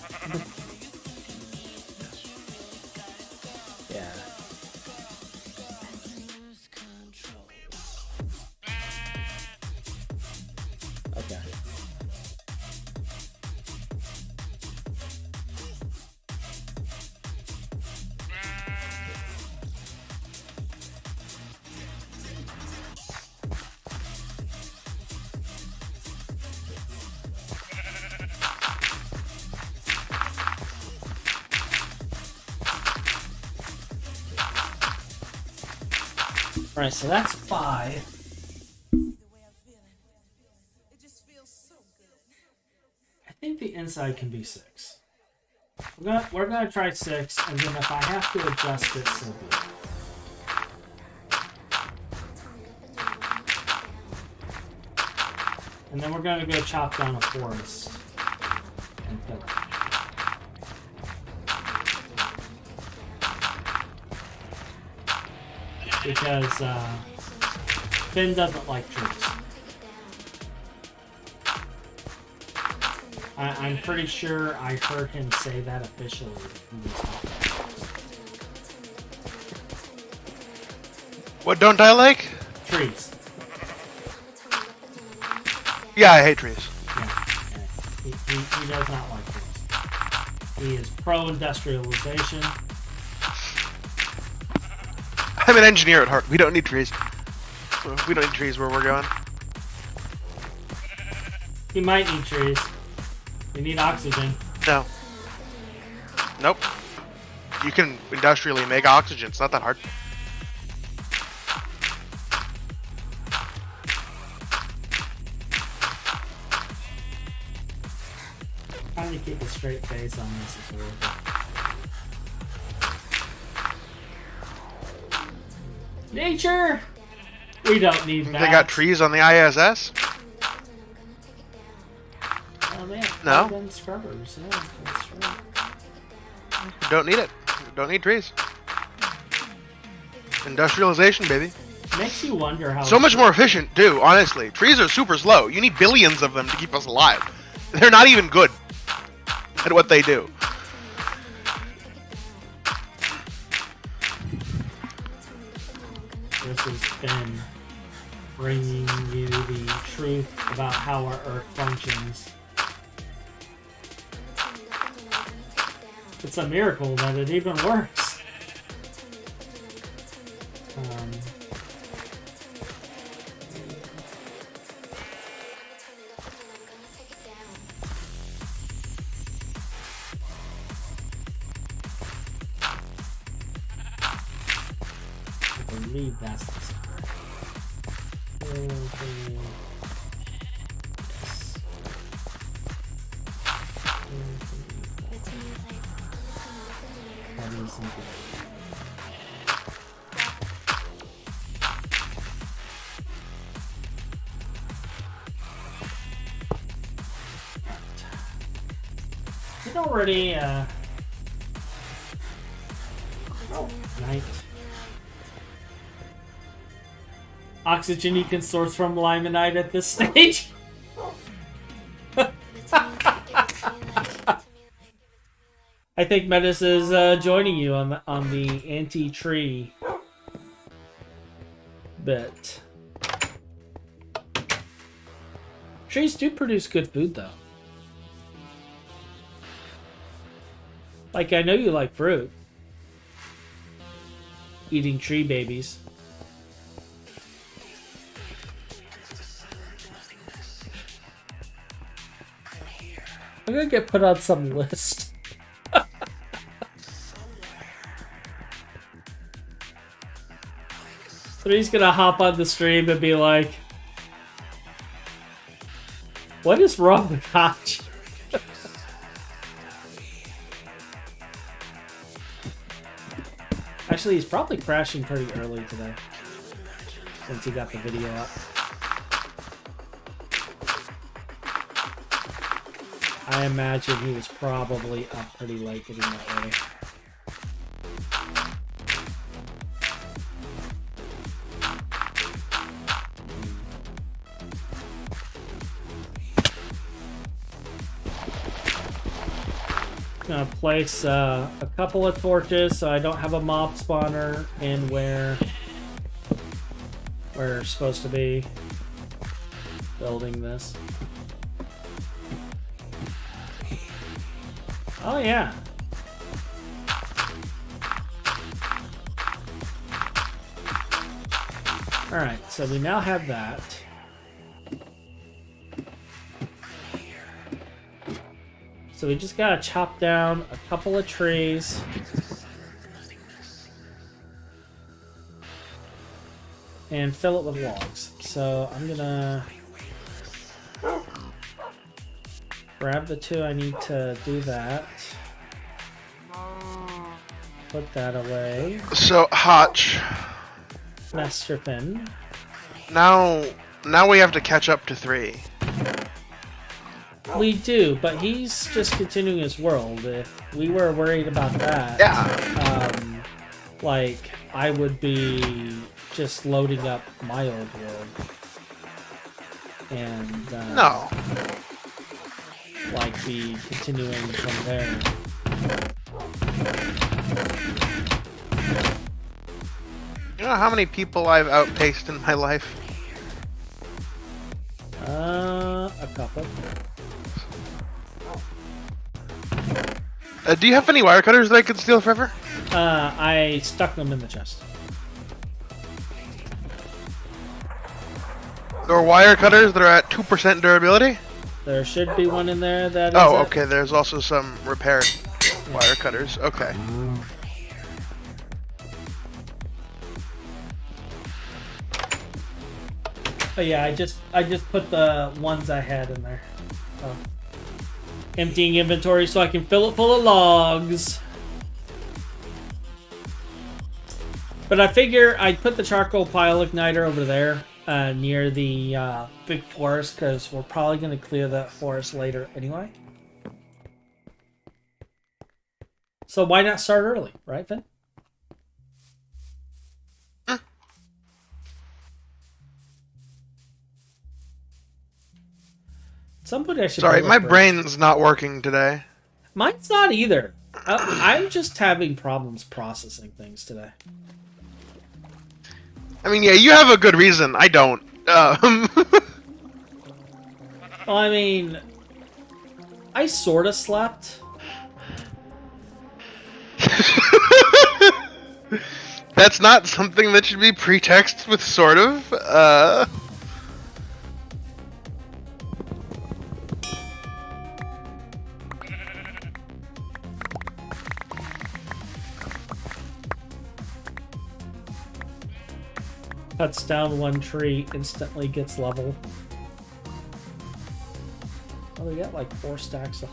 Okay. Alright, so that's 5. I think the inside can be 6. We're gonna try 6, and then if I have to adjust it, so be it. And then we're gonna go chop down a forest and kill it. Because Phin doesn't like trees. I'm pretty sure I heard him say that officially. What don't I like? Trees. Yeah, I hate trees. Yeah. He does not like trees. He is pro-industrialization. I'm an engineer at heart. We don't need trees. We don't need trees where we're going. He might need trees. We need oxygen. No. Nope. You can industrially make oxygen. It's not that hard. Trying to keep a straight face on this is horrible. Nature! We don't need that. They got trees on the ISS? Oh, man. No. Scrubbers. Yeah, that's right. Don't need it. Don't need trees. Industrialization, baby. Makes you wonder how... So much more efficient, too, honestly. Trees are super slow. You need billions of them to keep us alive. They're not even good at what they do. This has been bringing you the truth about how our Earth functions. It's a miracle that it even works. I believe that's the secret. Okay. It already, oh, night. Oxygen you can source from limonite at this stage. I think Metis is joining you on the anti-tree bit. Trees do produce good food, though. Like, I know you like fruit. Eating tree babies. I'm gonna get put on some list. So he's gonna hop on the stream and be like, what is wrong with Hachy? Actually, he's probably crashing pretty early today. Since he got the video up. I imagine he was probably up pretty late getting that ready. Gonna place a couple of torches so I don't have a mob spawner in where we're supposed to be building this. Oh yeah. Alright, so we now have that. So we just gotta chop down a couple of trees. And fill it with logs. So I'm gonna grab the 2 I need to do that. Put that away. So, Hotch. Master Phin. Now we have to catch up to 3. We do, but he's just continuing his world. If we were worried about that, like, I would be just loading up my old world. And, no. like, be continuing from there. You know how many people I've outpaced in my life? A couple. Do you have any wire cutters that I could steal forever? I stuck them in the chest. There are wire cutters that are at 2% durability? There should be one in there that is Oh, okay, there's also some repaired wire cutters. Okay. Oh yeah, I just put the ones I had in there. Oh. Emptying inventory so I can fill it full of logs. But I figure I'd put the charcoal pile igniter over there near the big forest because we're probably going to clear that forest later anyway. So why not start early, right, Phin? Somebody I should. Sorry, my brain's not working today. Mine's not either. I'm just having problems processing things today. I mean, yeah, you have a good reason. I don't. Well, I mean, I sort of slept. That's not something that should be pretexted with sort of. Cuts down one tree, instantly gets level. Oh, we got like 4 stacks of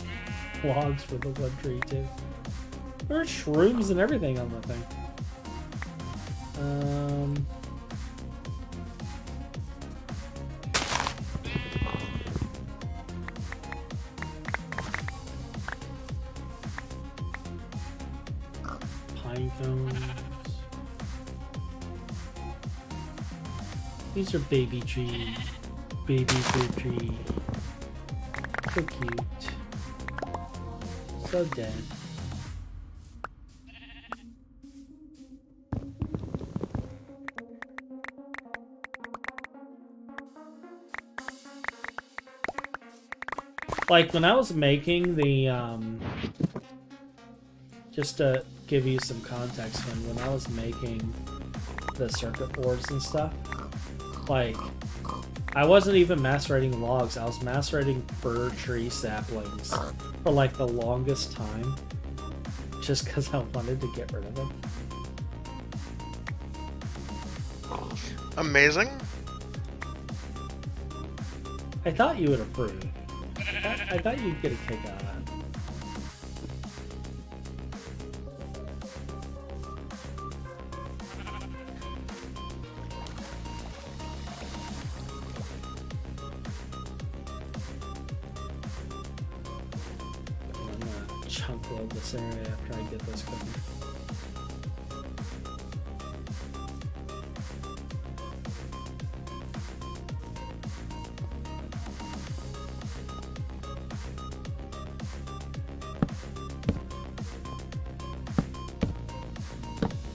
logs for the one tree too. There are shrooms and everything on the thing. Pine cones. These are baby tree. Baby fruit tree. So cute. So dead. Like when I was making the just to give you some context, when I was making the circuit boards and stuff, like I wasn't even macerating logs, I was macerating fir tree saplings for like the longest time, just because I wanted to get rid of them. Amazing. I thought you would approve. I thought you'd get a kick out of that. chunk load this area after I get this cooking.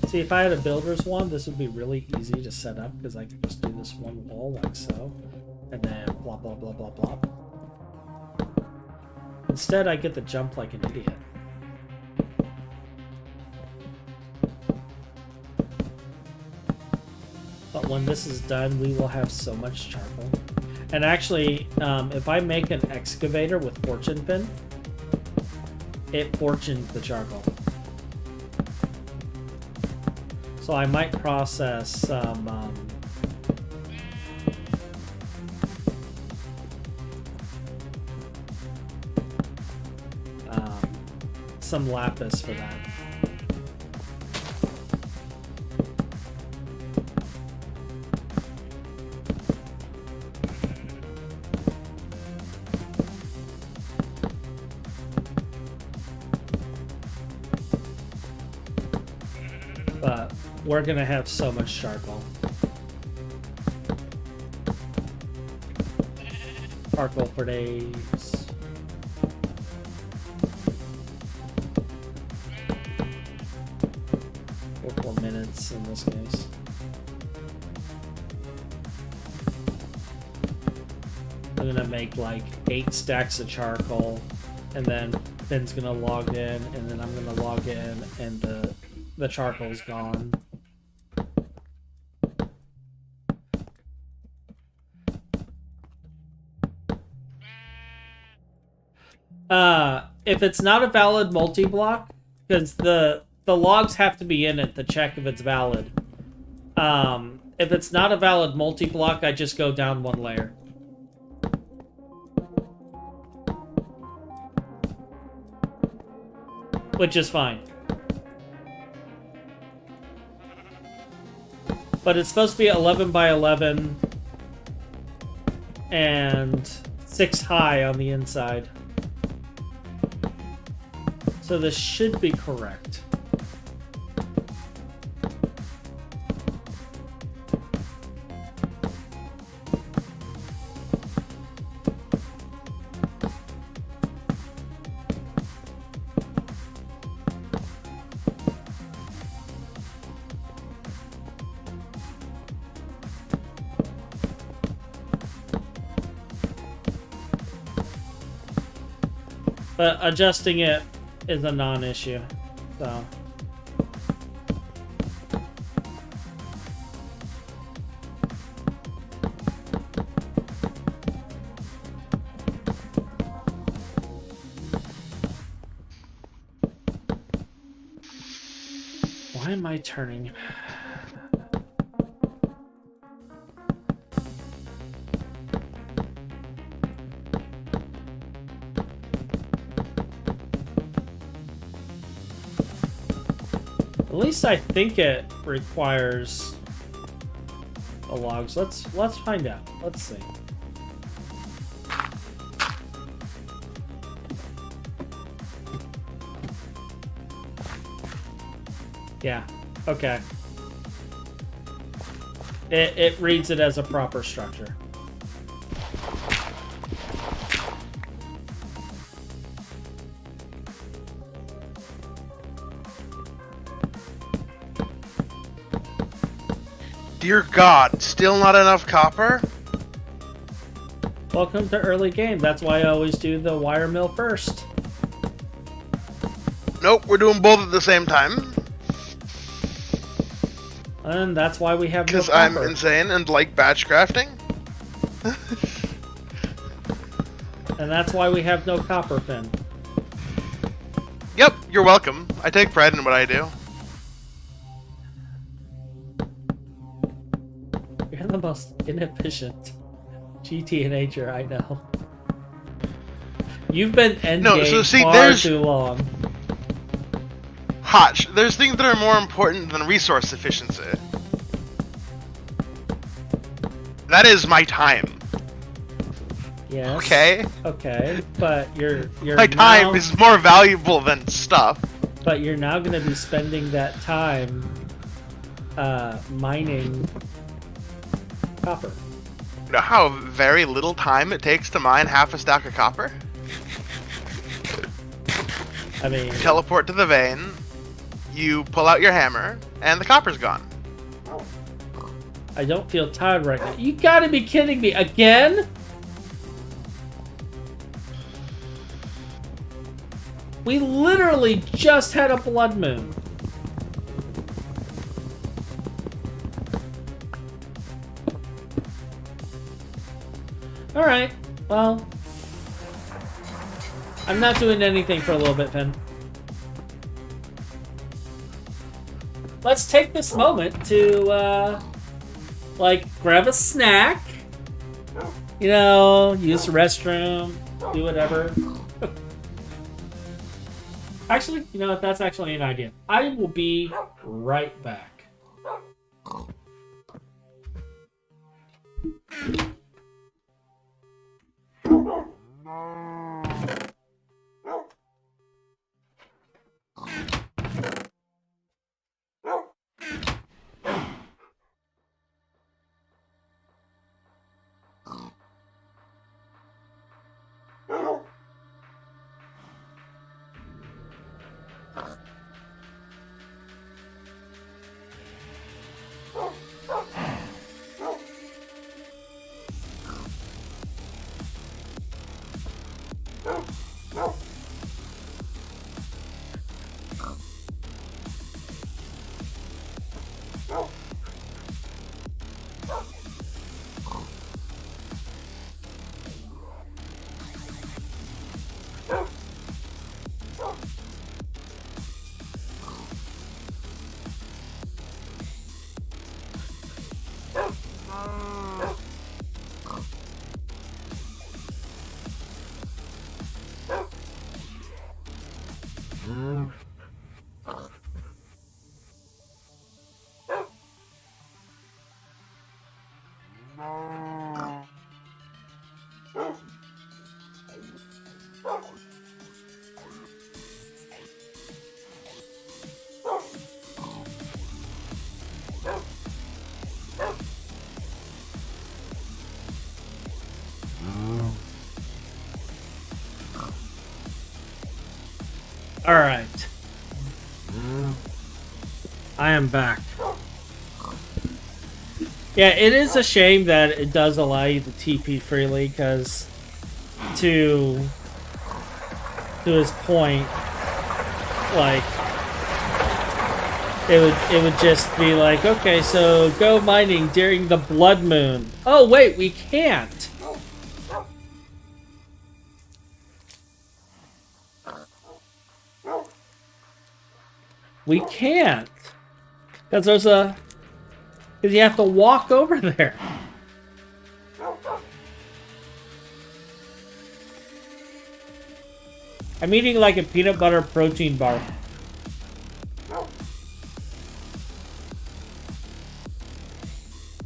See, if I had a builder's one, this would be really easy to set up because I could just do this one wall like so, and then blah blah blah blah blah. Instead, I get to jump like an idiot. But when this is done, we will have so much charcoal. And actually, if I make an excavator with fortune pin, it fortunes the charcoal. So I might process some lapis for that. But we're gonna have so much charcoal. Charcoal for days. Or 4 minutes in this case. I'm gonna make like 8 stacks of charcoal, and then Finn's gonna log in, and then I'm gonna log in, and the charcoal's gone. If it's not a valid multi-block, because the logs have to be in it to check if it's valid. If it's not a valid multi-block, I just go down 1 layer. Which is fine. But it's supposed to be 11 by 11 and 6 high on the inside. So this should be correct. But adjusting it is a non-issue, so. Why am I turning? At least I think it requires the logs. Let's find out. Let's see. Yeah. Okay. It reads it as a proper structure. Dear God, still not enough copper? Welcome to early game. That's why I always do the wire mill first. Nope, we're doing both at the same time. And that's why we have no Because copper. I'm insane and like batch crafting. And that's why we have no copper, Phin. Yep, you're welcome. I take pride in what I do. You're the most inefficient GTNHer I know. You've been endgame far too long. Hotch, there's things that are more important than resource efficiency. That is my time. Yes. Okay. Okay, but you're My time now, is more valuable than stuff. But you're now going to be spending that time mining copper. You know how very little time it takes to mine half a stack of copper? I mean, You teleport to the vein, you pull out your hammer, and the copper's gone. I don't feel tired right now. You gotta be kidding me. Again? We literally just had a blood moon. Alright, well, I'm not doing anything for a little bit, Phin. Let's take this moment to, like, grab a snack. You know, use the restroom, do whatever. Actually, you know what? That's actually an idea. I will be right back. Alright. I am back. Yeah, it is a shame that it does allow you to TP freely, because to his point, like, it would just be like, okay, so go mining during the blood moon. Oh wait, we can't. We can't. Because because you have to walk over there. I'm eating like a peanut butter protein bar.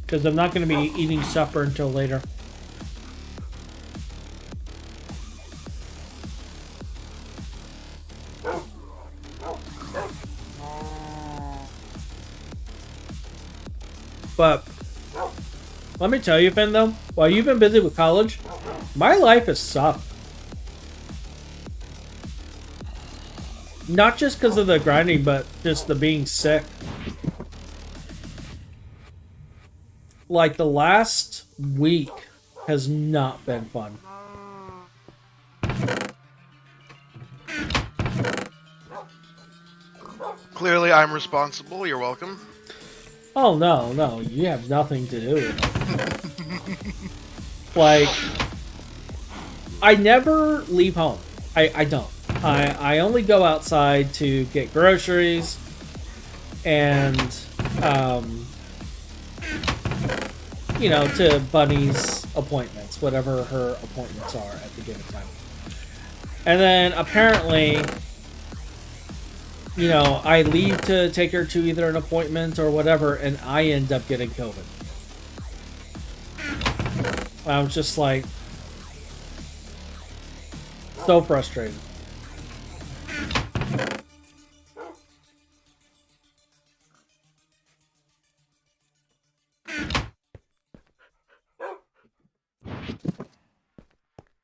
Because I'm not going to be eating supper until later. But let me tell you, Phin, though, while you've been busy with college, my life has sucked. Not just because of the grinding, but just the being sick. Like, the last week has not been fun. Clearly, I'm responsible. You're welcome. Oh, no, you have nothing to do with it. Like, I never leave home. I don't. I only go outside to get groceries and, you know, to Bunny's appointments, whatever her appointments are at the given time. And then, apparently, you know, I leave to take her to either an appointment or whatever, and I end up getting COVID. I was just like, So frustrating.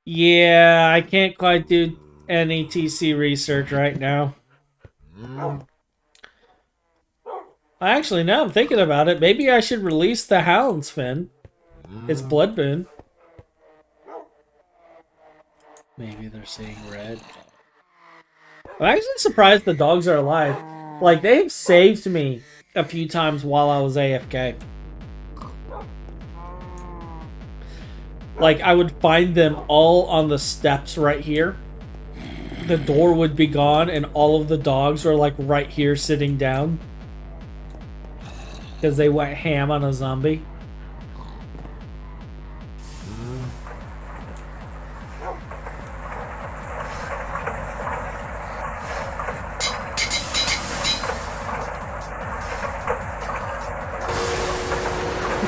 Yeah, I can't quite do any TC research right now. Actually, now I'm thinking about it. Maybe I should release the hounds, Phin. It's Blood Boon. Maybe they're seeing red. I'm actually surprised the dogs are alive. Like, they've saved me a few times while I was AFK. Like, I would find them all on the steps right here. The door would be gone, and all of the dogs are, like, right here sitting down. Because they went ham on a zombie.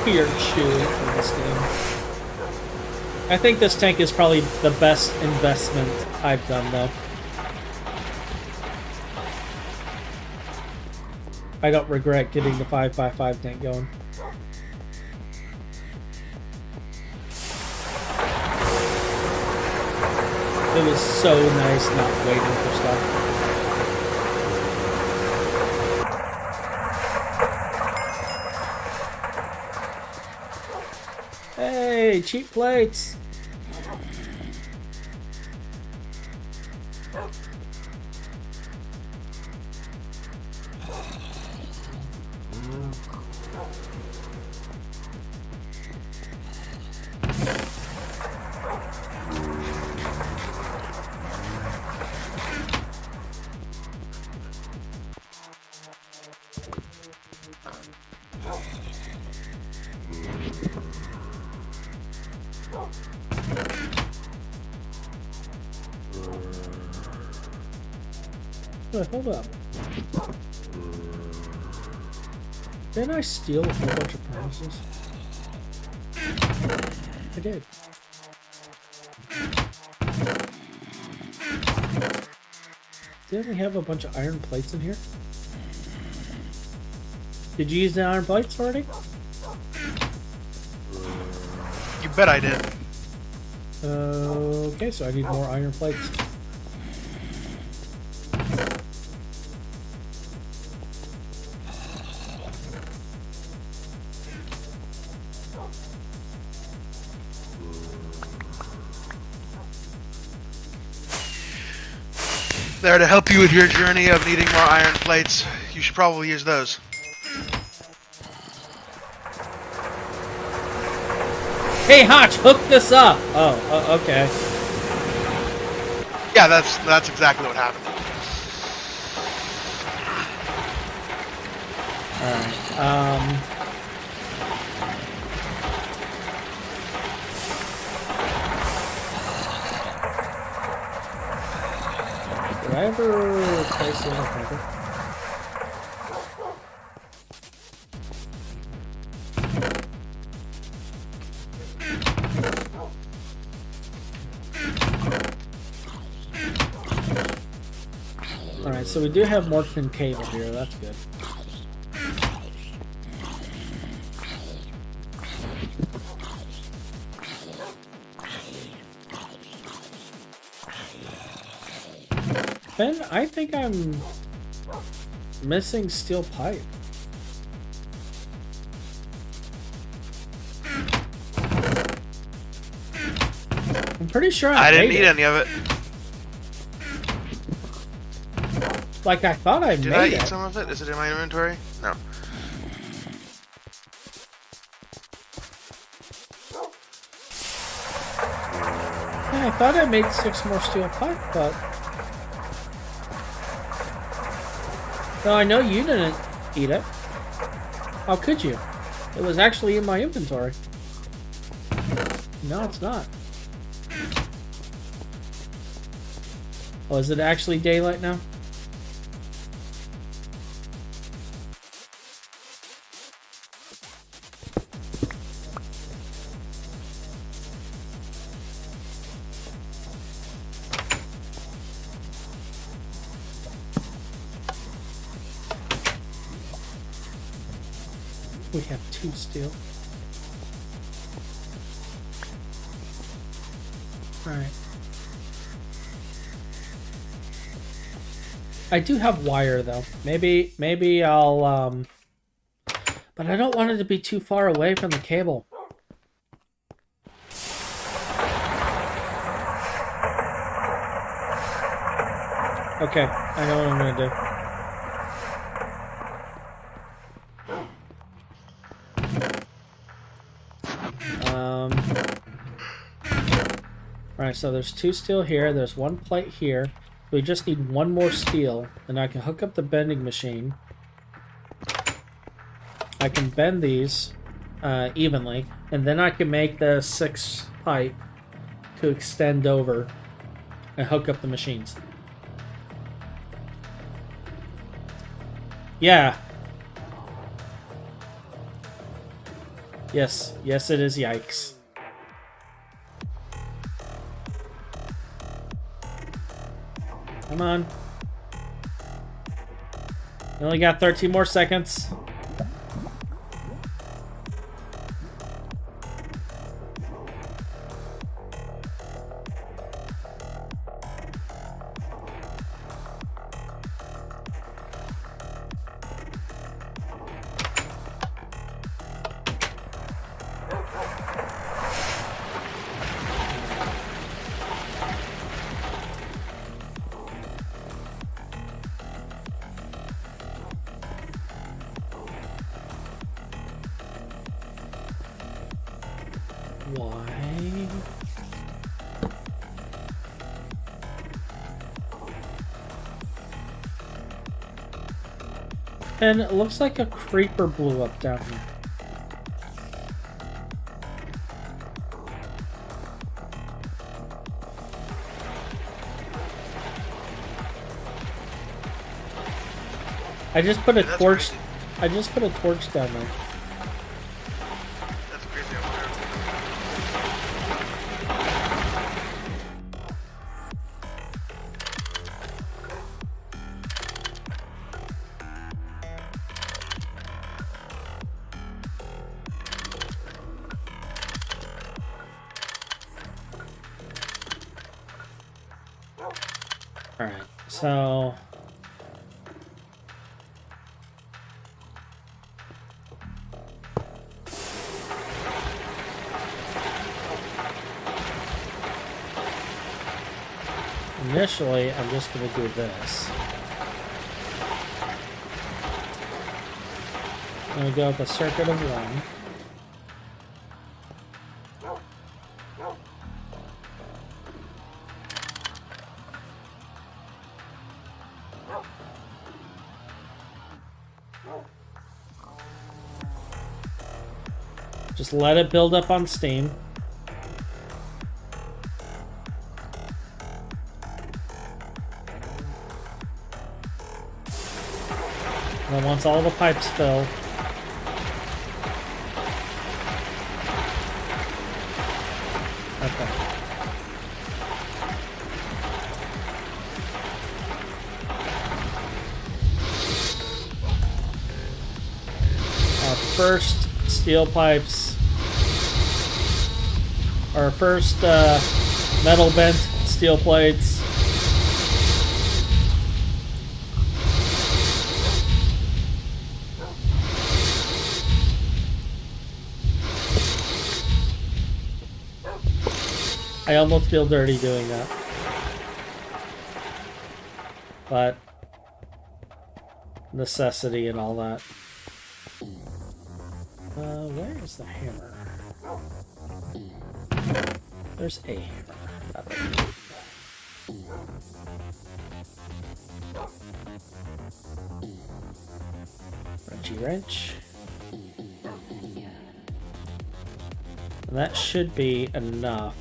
You're chewing for this game. I think this tank is probably the best investment I've done, though. I don't regret getting the 5x5 tank going. It was so nice not waiting for stuff. Hey, cheap plates! Wait, hold up. Didn't I steal a whole bunch of promises? I did. Didn't we have a bunch of iron plates in here? Did you use the iron plates already? You bet I did. Okay, so I need more iron plates. There to help you with your journey of needing more iron plates. You should probably use those. Hey, Hotch, hook this up! Oh, okay. Yeah, that's exactly what happened. Alright, did I ever place it on paper? Alright, so we do have more thin cable here, that's good. Phin, I think I'm missing steel pipe. I'm pretty sure I didn't made need it. any of it. Like, I thought I Did made I it. eat some of it? Is it in my inventory? No. Yeah, I thought I made 6 more steel pipe, but... No, I know you didn't eat it. How could you? It was actually in my inventory. No, it's not. Oh, is it actually daylight now? We have 2 steel. Alright. I do have wire though. Maybe I'll but I don't want it to be too far away from the cable. Okay, I know what I'm gonna do. Alright, so there's 2 steel here, there's 1 plate here. We just need 1 more steel, and I can hook up the bending machine. I can bend these evenly, and then I can make the 6 pipe to extend over and hook up the machines. Yeah. Yes, it is yikes. Come on. You only got 13 more seconds. Why? And it looks like a creeper blew up down here. I just put a torch. Crazy. I just put a torch down there. That's crazy. I wonder. All right, so. Initially, I'm just going to do this. I'm going to go with a circuit of 1. Just let it build up on steam. And then once all the pipes fill, okay. Our first steel pipes, our first metal bent steel plates. I almost feel dirty doing that. But necessity and all that. Where is the hammer? There's a hammer. Wrenchy wrench. And that should be enough.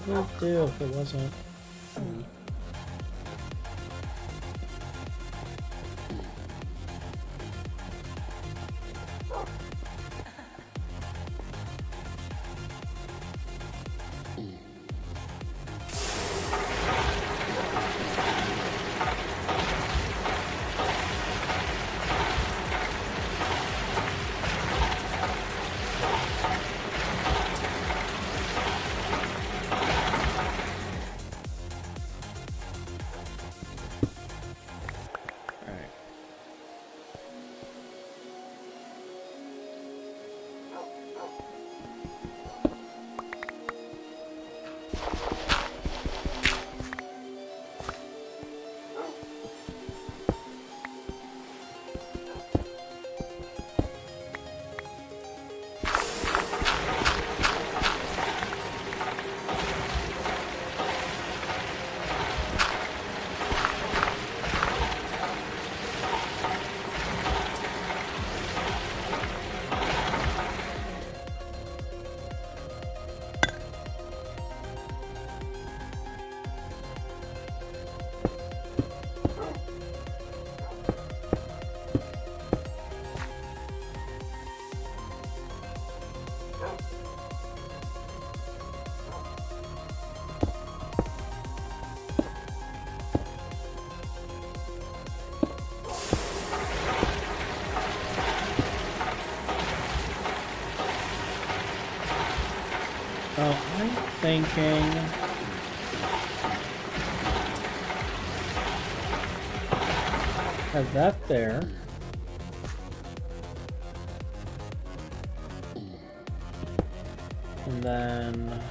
would it do if it wasn't? So I'm thinking have that there. And then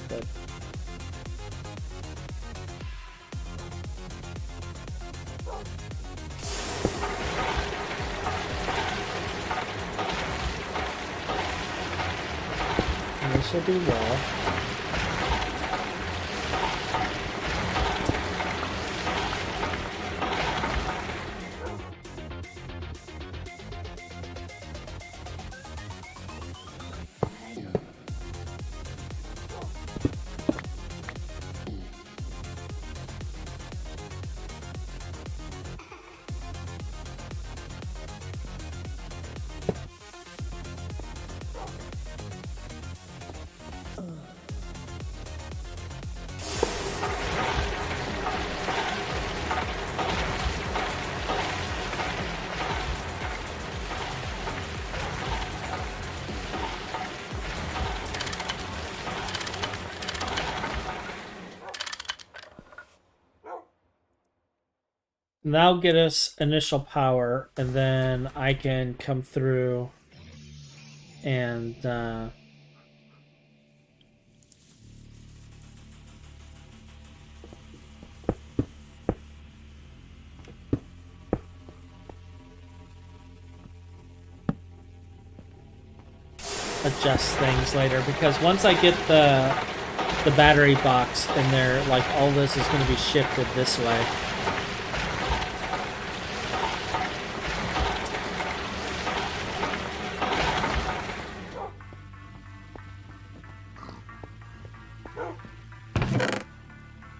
good. This will be well. That'll get us initial power, and then I can come through and adjust things later, because once I get the battery box in there, like all this is going to be shifted this way.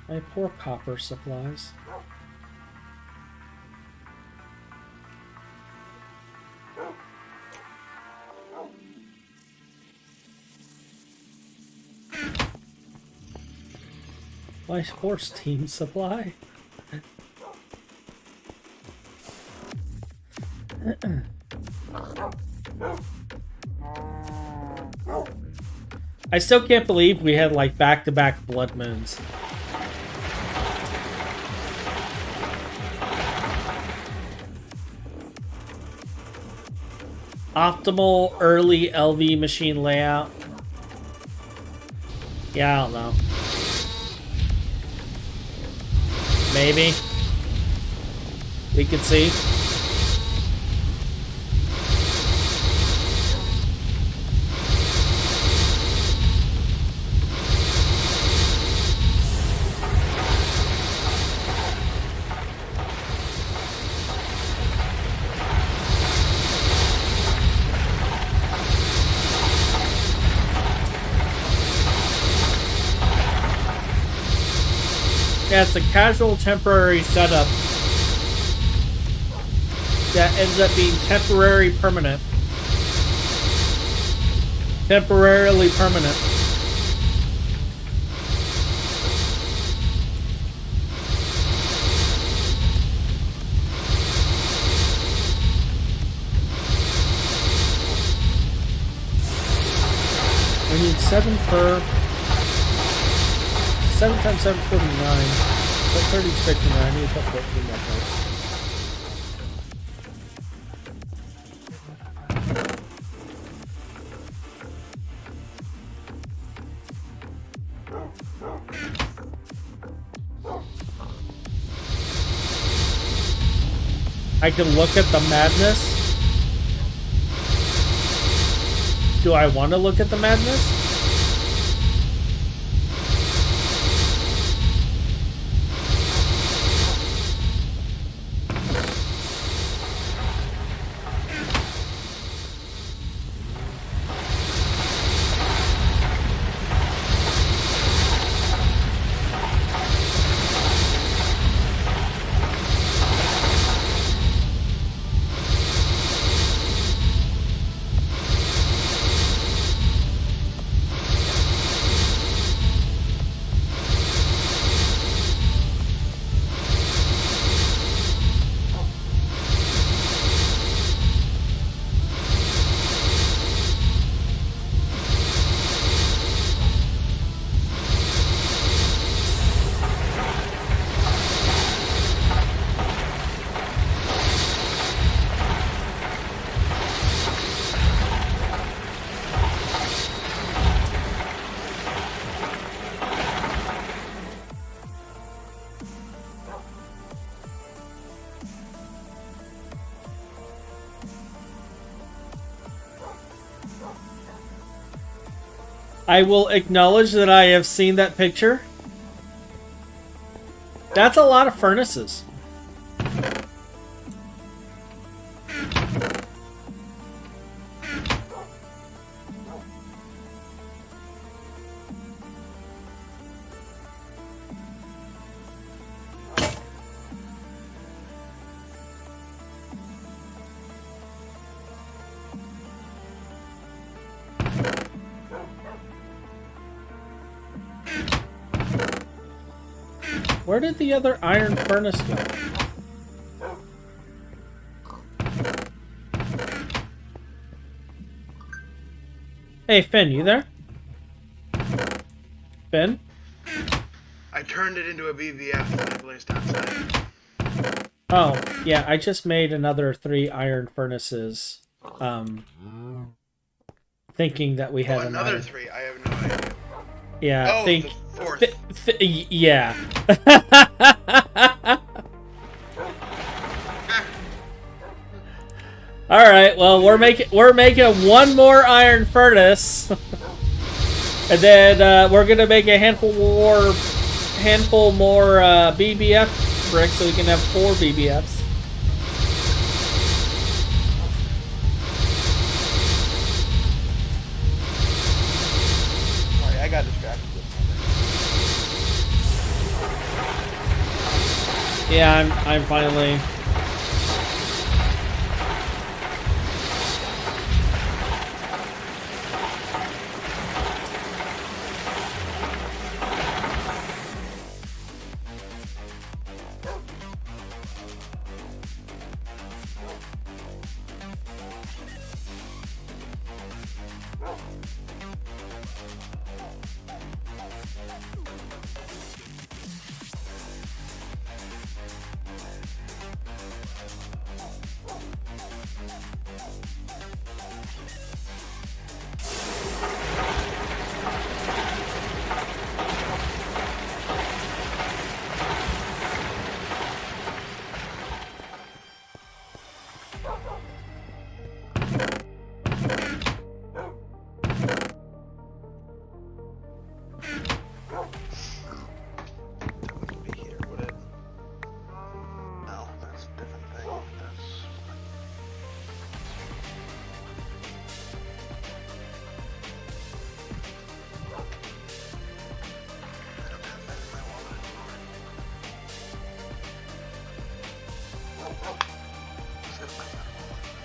My poor copper supplies. My horse team supply. I still can't believe we had like back-to-back blood moons. Optimal early LV machine layout. Yeah, I don't know. Maybe. We could see. Yeah, it's a casual temporary setup that ends up being temporary permanent. Temporarily permanent. We need 7 per 7 times 7, 49. But 36 and I need a couple of clean up notes. I can look at the madness. Do I want to look at the madness? I will acknowledge that I have seen that picture. That's a lot of furnaces. Where did the other iron furnace go? Hey, Phin, you there? Phin? I turned it into a BVF and I blazed outside. Oh, yeah, I just made another 3 iron furnaces. Thinking that we had another 3? I have no idea. Yeah, oh, the 4th. Yeah. All right. Well, we're making 1 more iron furnace, and then we're gonna make a handful more BBF bricks, so we can have 4 BBFs. Sorry, I got distracted. Yeah, I'm finally.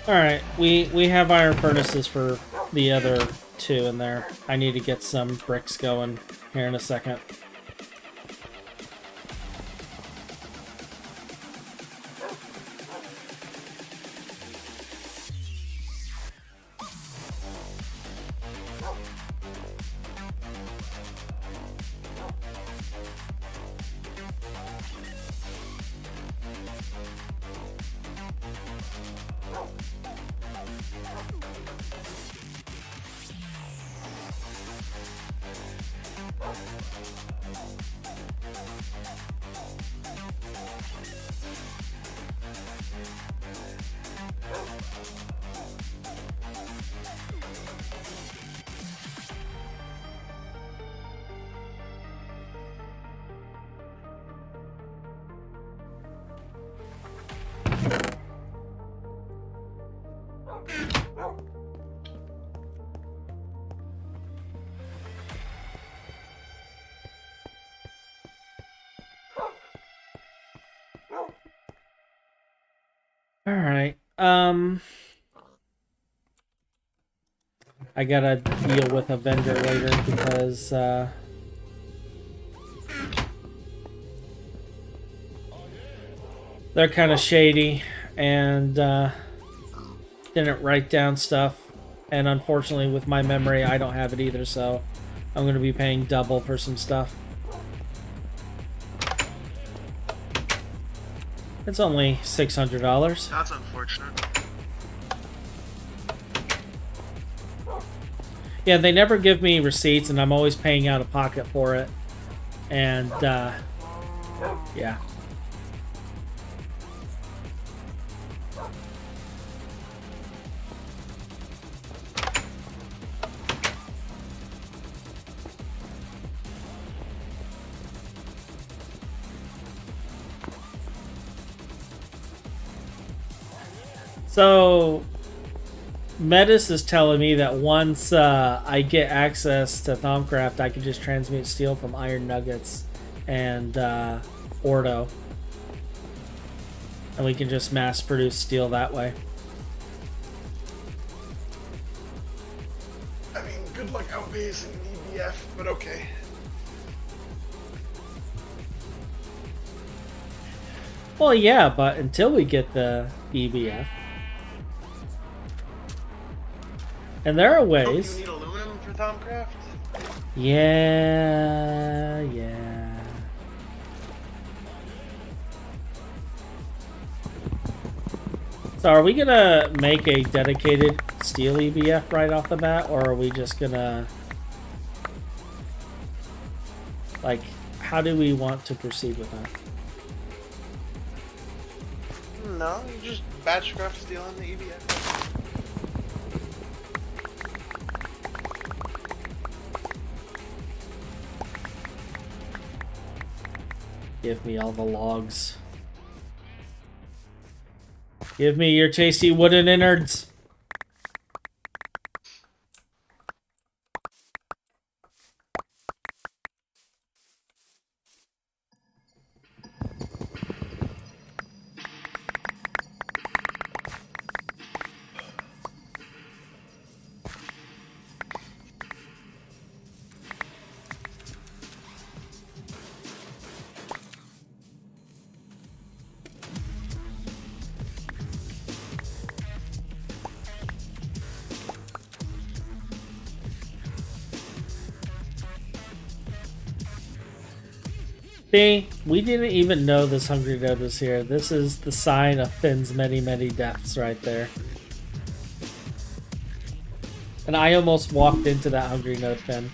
Alright, we have iron furnaces for the other two in there. I need to get some bricks going here in a second. Alright, I gotta deal with a vendor later because, they're kind of shady and, didn't write down stuff. And unfortunately, with my memory, I don't have it either, so I'm gonna be paying double for some stuff. It's only $600. That's unfortunate. Yeah, they never give me receipts, and I'm always paying out of pocket for it. And, yeah. So, Metis is telling me that once I get access to Thaumcraft, I can just transmute steel from iron nuggets and ordo. And we can just mass produce steel that way. I mean, good luck outpacing EBF, but okay. Well, yeah, but until we get the EBF. And there are ways. You need aluminum for Thaumcraft? Yeah. So are we gonna make a dedicated steel EBF right off the bat, or are we just gonna... Like, how do we want to proceed with that? No, you just batch craft steel in the EBF. Give me all the logs. Give me your tasty wooden innards. See, we didn't even know this hungry node was here. This is the sign of Phin's many, many deaths right there. And I almost walked into that hungry node, Phin.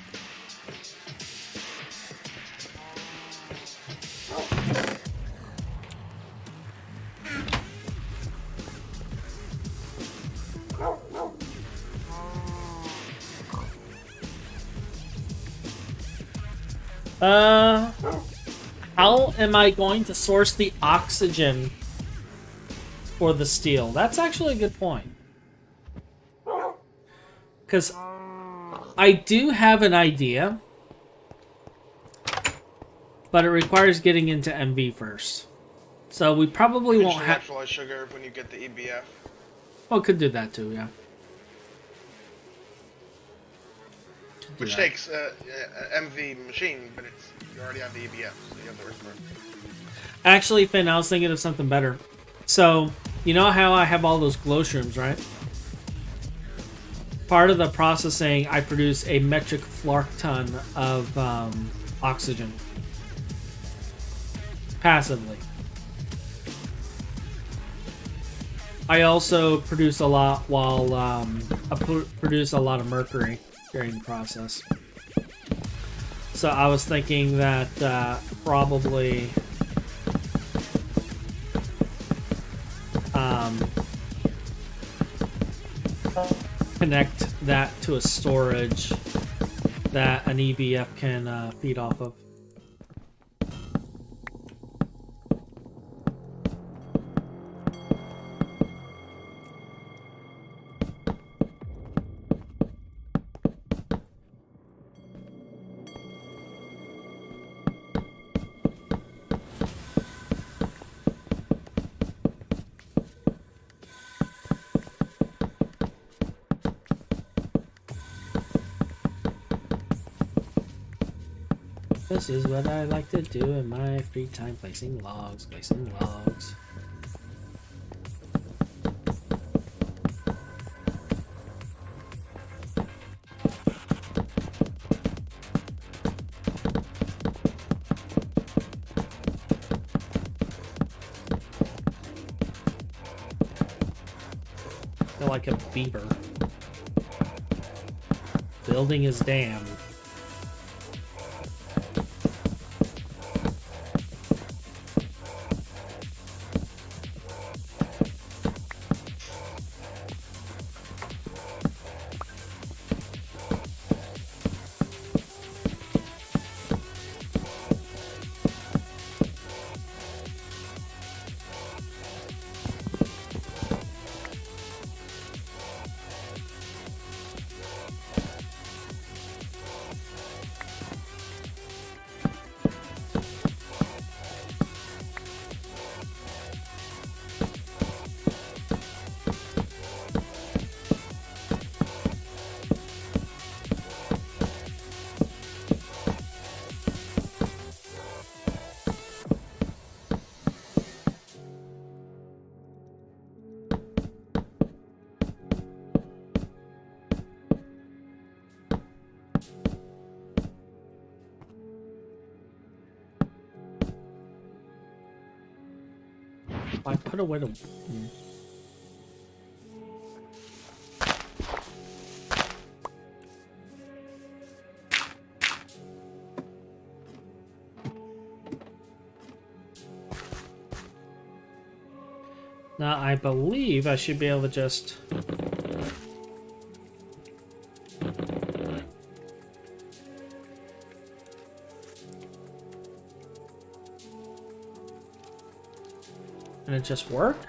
How am I going to source the oxygen for the steel? That's actually a good point. Because I do have an idea, but it requires getting into MV first. So we probably won't have... Naturalized sugar when you get the EBF. Oh, could do that too, yeah. Could do Which that. takes MV machine, but it's you already have the EBF, so you have the rest of it. Actually, Finn, I was thinking of something better. So, you know how I have all those glow shrooms, right? Part of the processing, I produce a metric flark ton of oxygen. Passively. I also produce a lot while produce a lot of mercury during the process. So I was thinking that probably connect that to a storage that an EBF can feed off of. This is what I like to do in my free time, placing logs, placing logs. Feel like a beaver. Building his dam. I put away the... Now, I believe I should be able to just... And it just worked?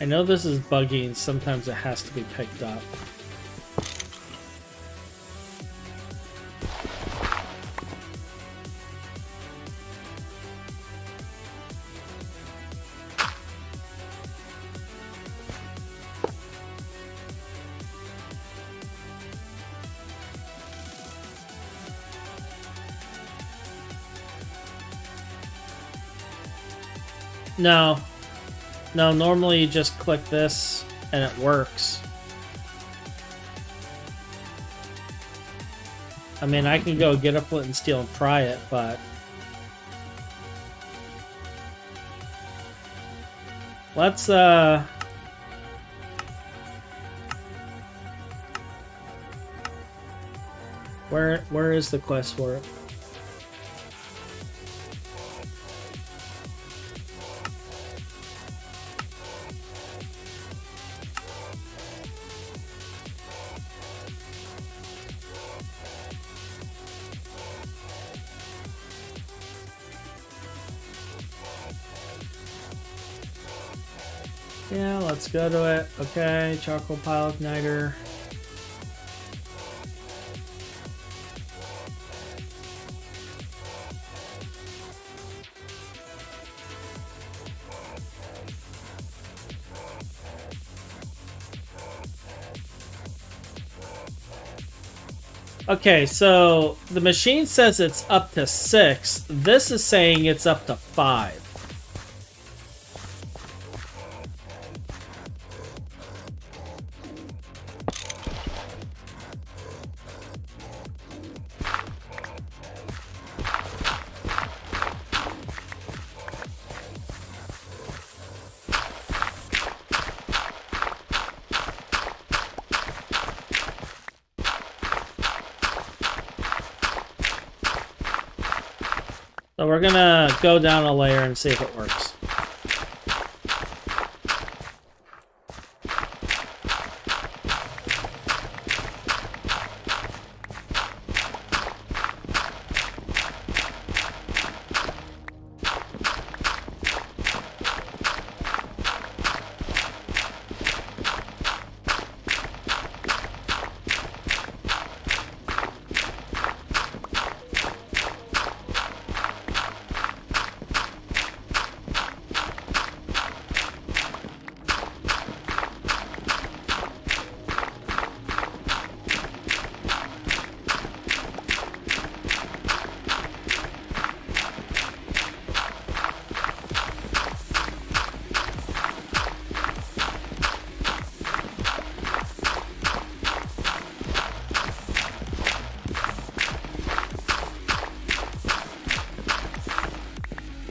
I know this is buggy and sometimes it has to be picked up. No. No, normally you just click this and it works. I mean, I can go get a flint and steel and try it, but... Let's, Where is the quest for it? Yeah, let's go to it. Okay, charcoal pile igniter. Okay, so the machine says it's up to 6. This is saying it's up to 5. So we're gonna go down a layer and see if it works.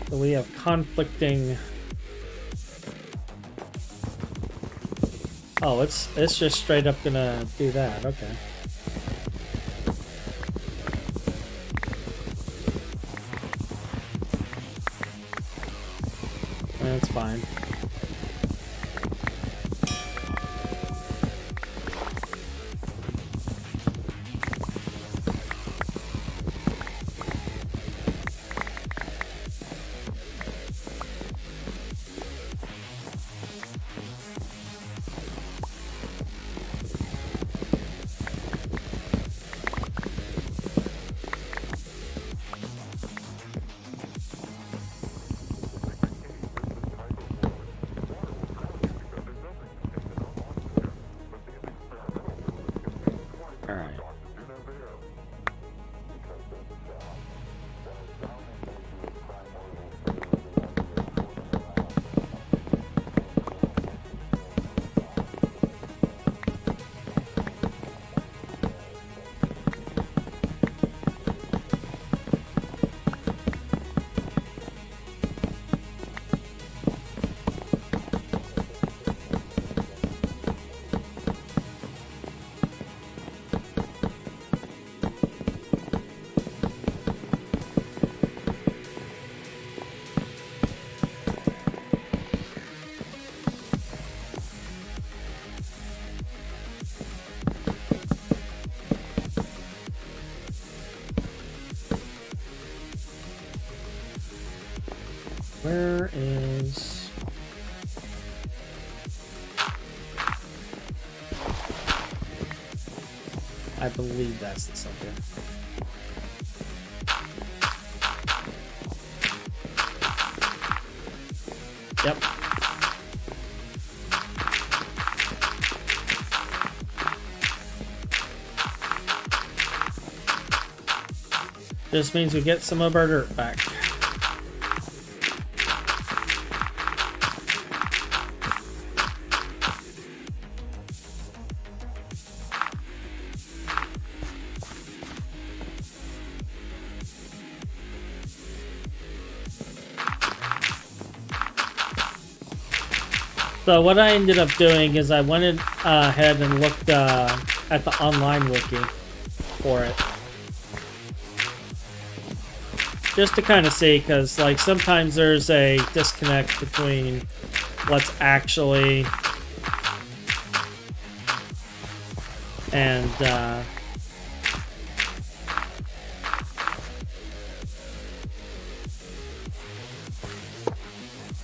So we have conflicting. Oh, it's just straight up gonna do that. Okay. That's fine. Where is... I believe that's the subject. Yep. This means we get some of our dirt back. So what I ended up doing is I went ahead and looked at the online wiki for it. Just to kind of see, because like sometimes there's a disconnect between what's actually and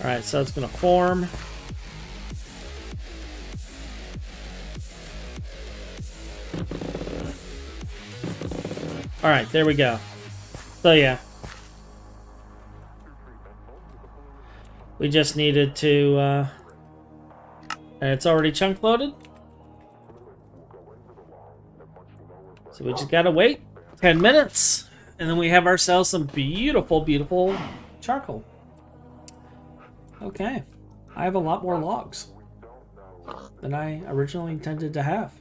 alright, so it's gonna form. Alright, there we go. So yeah. We just needed to, and it's already chunk loaded. So we just gotta wait 10 minutes, and then we have ourselves some beautiful, beautiful charcoal. Okay. I have a lot more logs than I originally intended to have.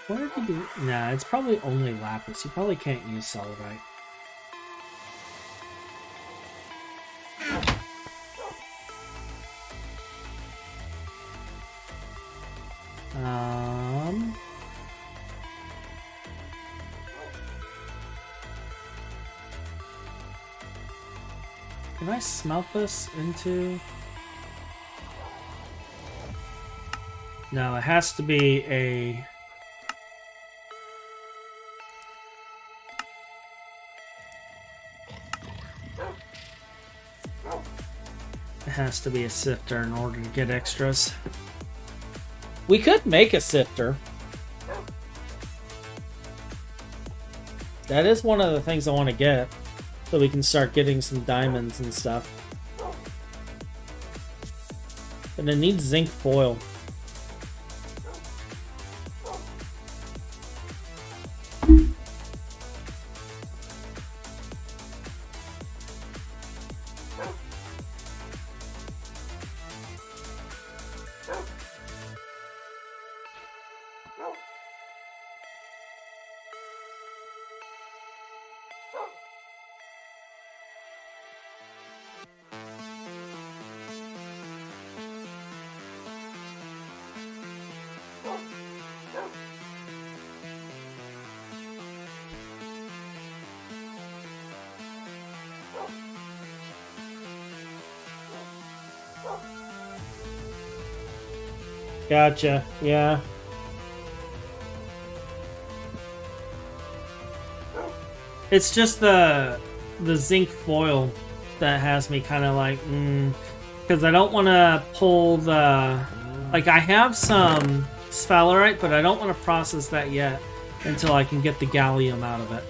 What did he do? Nah, it's probably only lapis. You probably can't use celluloid. Can I smelt this into... No, it has to be a... It has to be a sifter in order to get extras. We could make a sifter. That is one of the things I want to get. So we can start getting some diamonds and stuff. But it needs zinc foil. Gotcha, yeah. It's just the zinc foil that has me kind of like, because I don't want to pull the, like I have some sphalerite, but I don't want to process that yet until I can get the gallium out of it.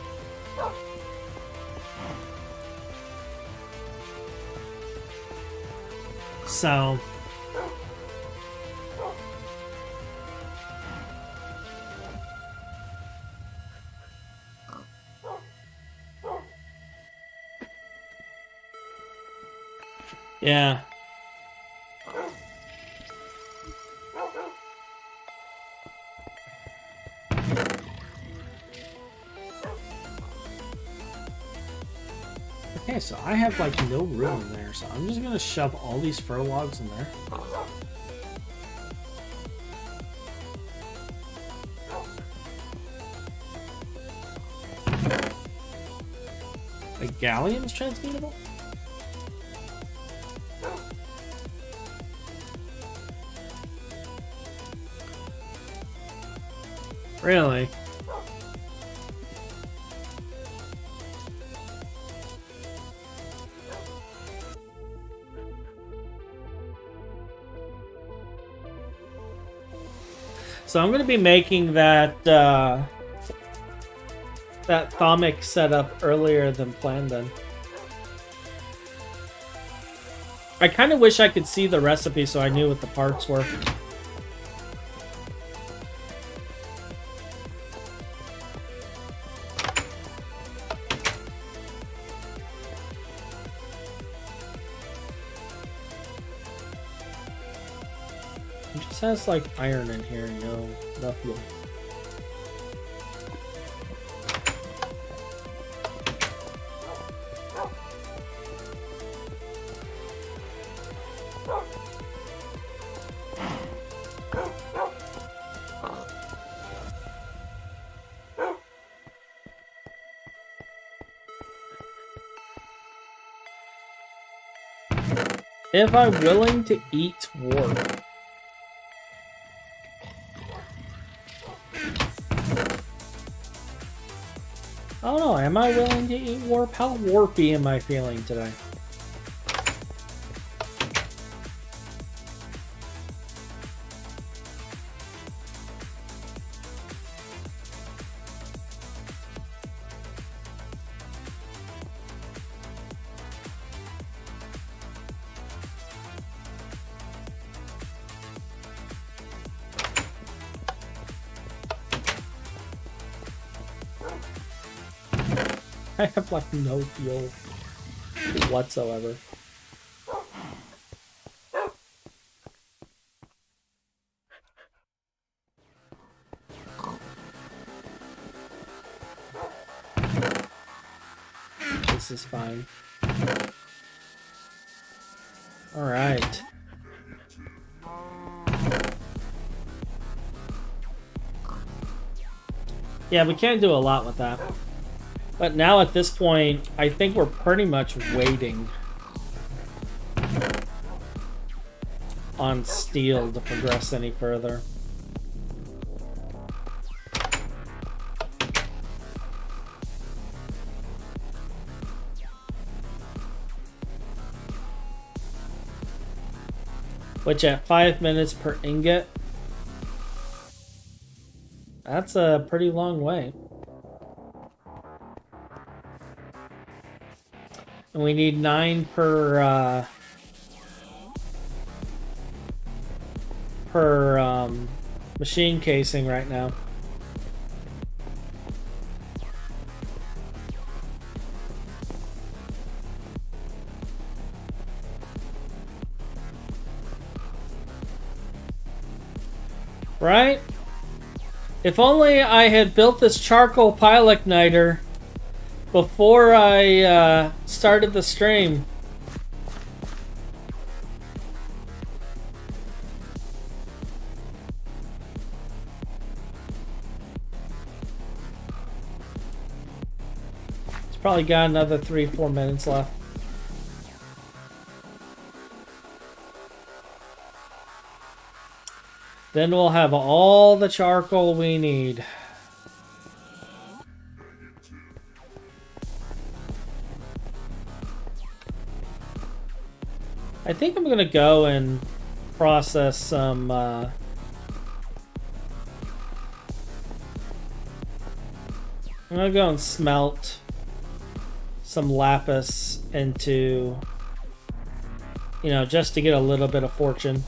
So... yeah. Okay, so I have like no room in there, so I'm just gonna shove all these fur logs in there. Like gallium's transmutable? Really? So I'm going to be making that that thermic setup earlier than planned then. I kind of wish I could see the recipe so I knew what the parts were. It just has like iron in here, no fuel. If I'm willing to eat warp. I don't know, am I willing to eat warp? How warpy am I feeling today? I have like no fuel whatsoever. This is fine. All right. Yeah, we can't do a lot with that. But now at this point, I think we're pretty much waiting on steel to progress any further. Which at 5 minutes per ingot, that's a pretty long way. And we need 9 per machine casing right now. Right? If only I had built this charcoal pile igniter before I started the stream. It's probably got another 3-4 minutes left. Then we'll have all the charcoal we need. I think I'm gonna go and process some I'm gonna go and smelt some lapis into, you know, just to get a little bit of fortune.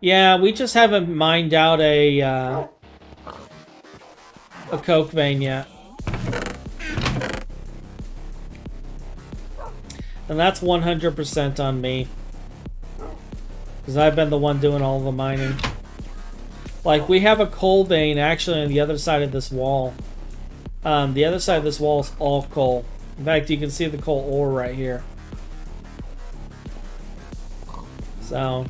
Yeah, we just haven't mined out a coke vein yet. And that's 100% on me. Because I've been the one doing all the mining. Like, we have a coal vein actually on the other side of this wall. The other side of this wall is all coal. In fact, you can see the coal ore right here. So...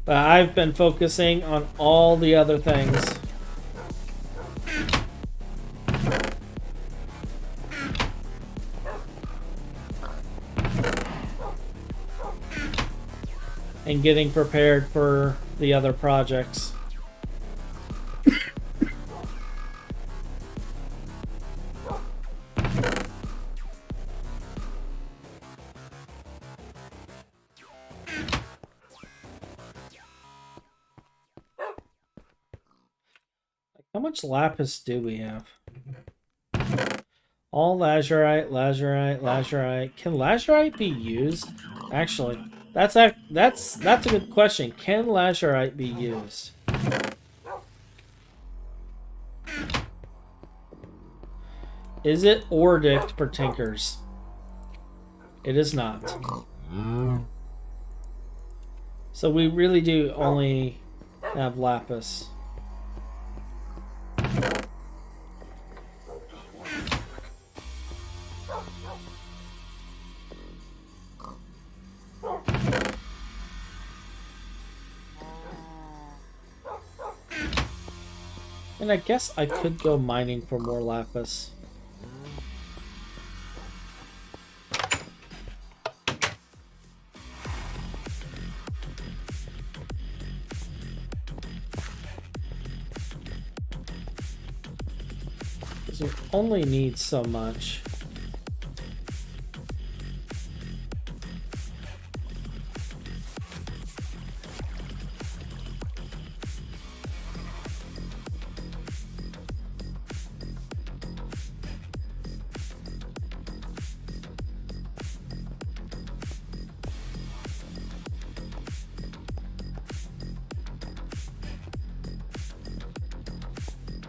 but I've been focusing on all the other things. And getting prepared for the other projects. How much lapis do we have? All lazurite, lazurite, lazurite. Can lazurite be used? Actually, that's a good question. Can lazurite be used? Is it oredict for tinkers? It is not. So we really do only have lapis. And I guess I could go mining for more lapis. Because we only need so much.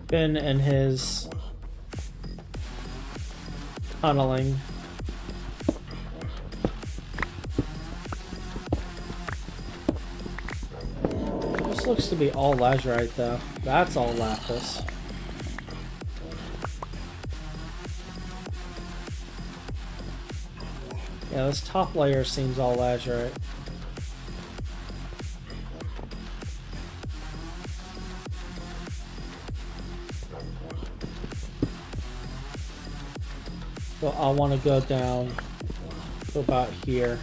Phin and his tunneling. This looks to be all lazurite though. That's all lapis. Yeah, this top layer seems all lazurite. So I want to go down to about here.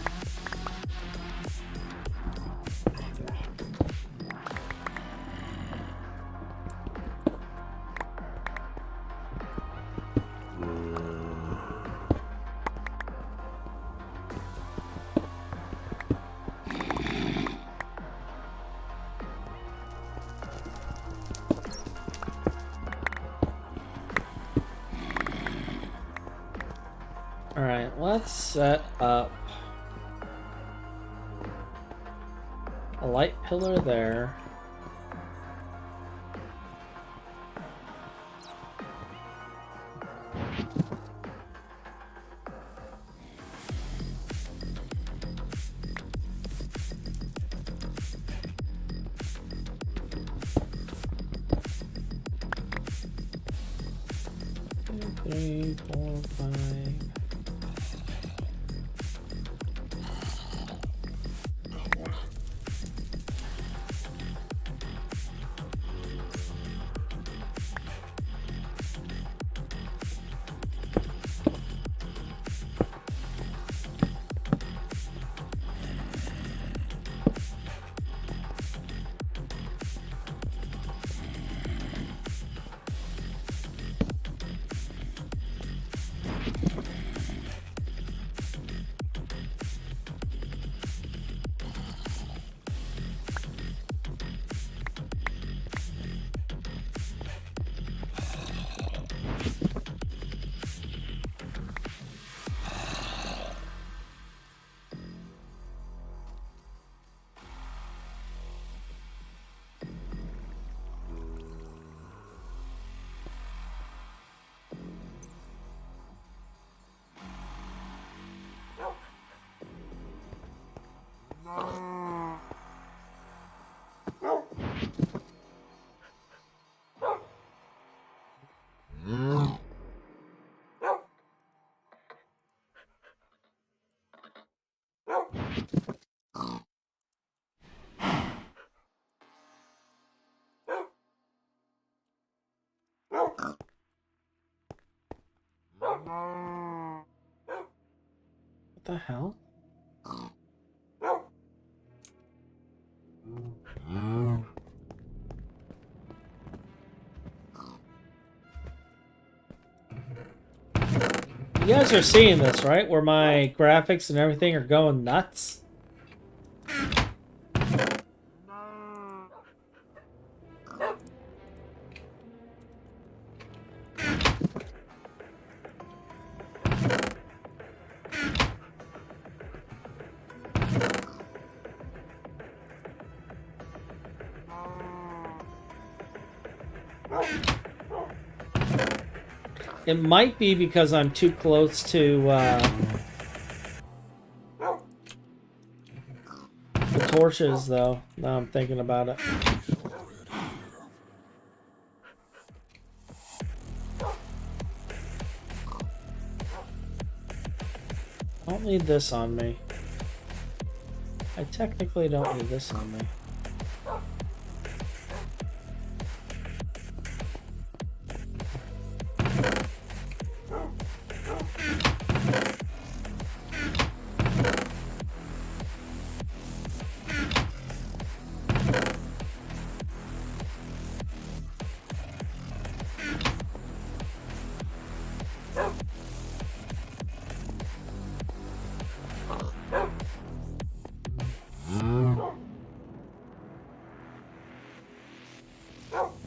Alright, let's set up a light pillar there. Two, 3, 4, 5. What the hell? You guys are seeing this, right? Where my graphics and everything are going nuts? It might be because I'm too close to the torches, though. Now I'm thinking about it. I don't need this on me. I technically don't need this on me.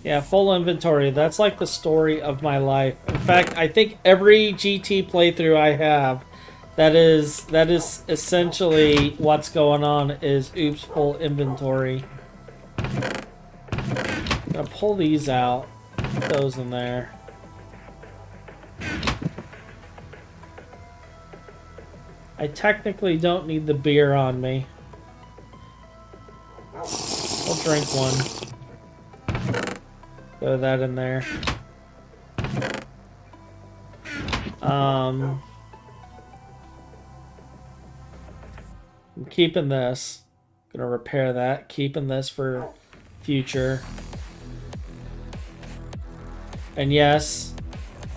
Yeah, full inventory. That's like the story of my life. In fact, I think every GT playthrough I have, that is essentially what's going on is oops, full inventory. I'm gonna pull these out. Put those in there. I technically don't need the beer on me. I'll drink one. Throw that in there. I'm keeping this. Gonna repair that. Keeping this for future. And yes,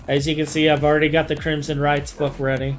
as you can see, I've already got the Crimson Rights book ready.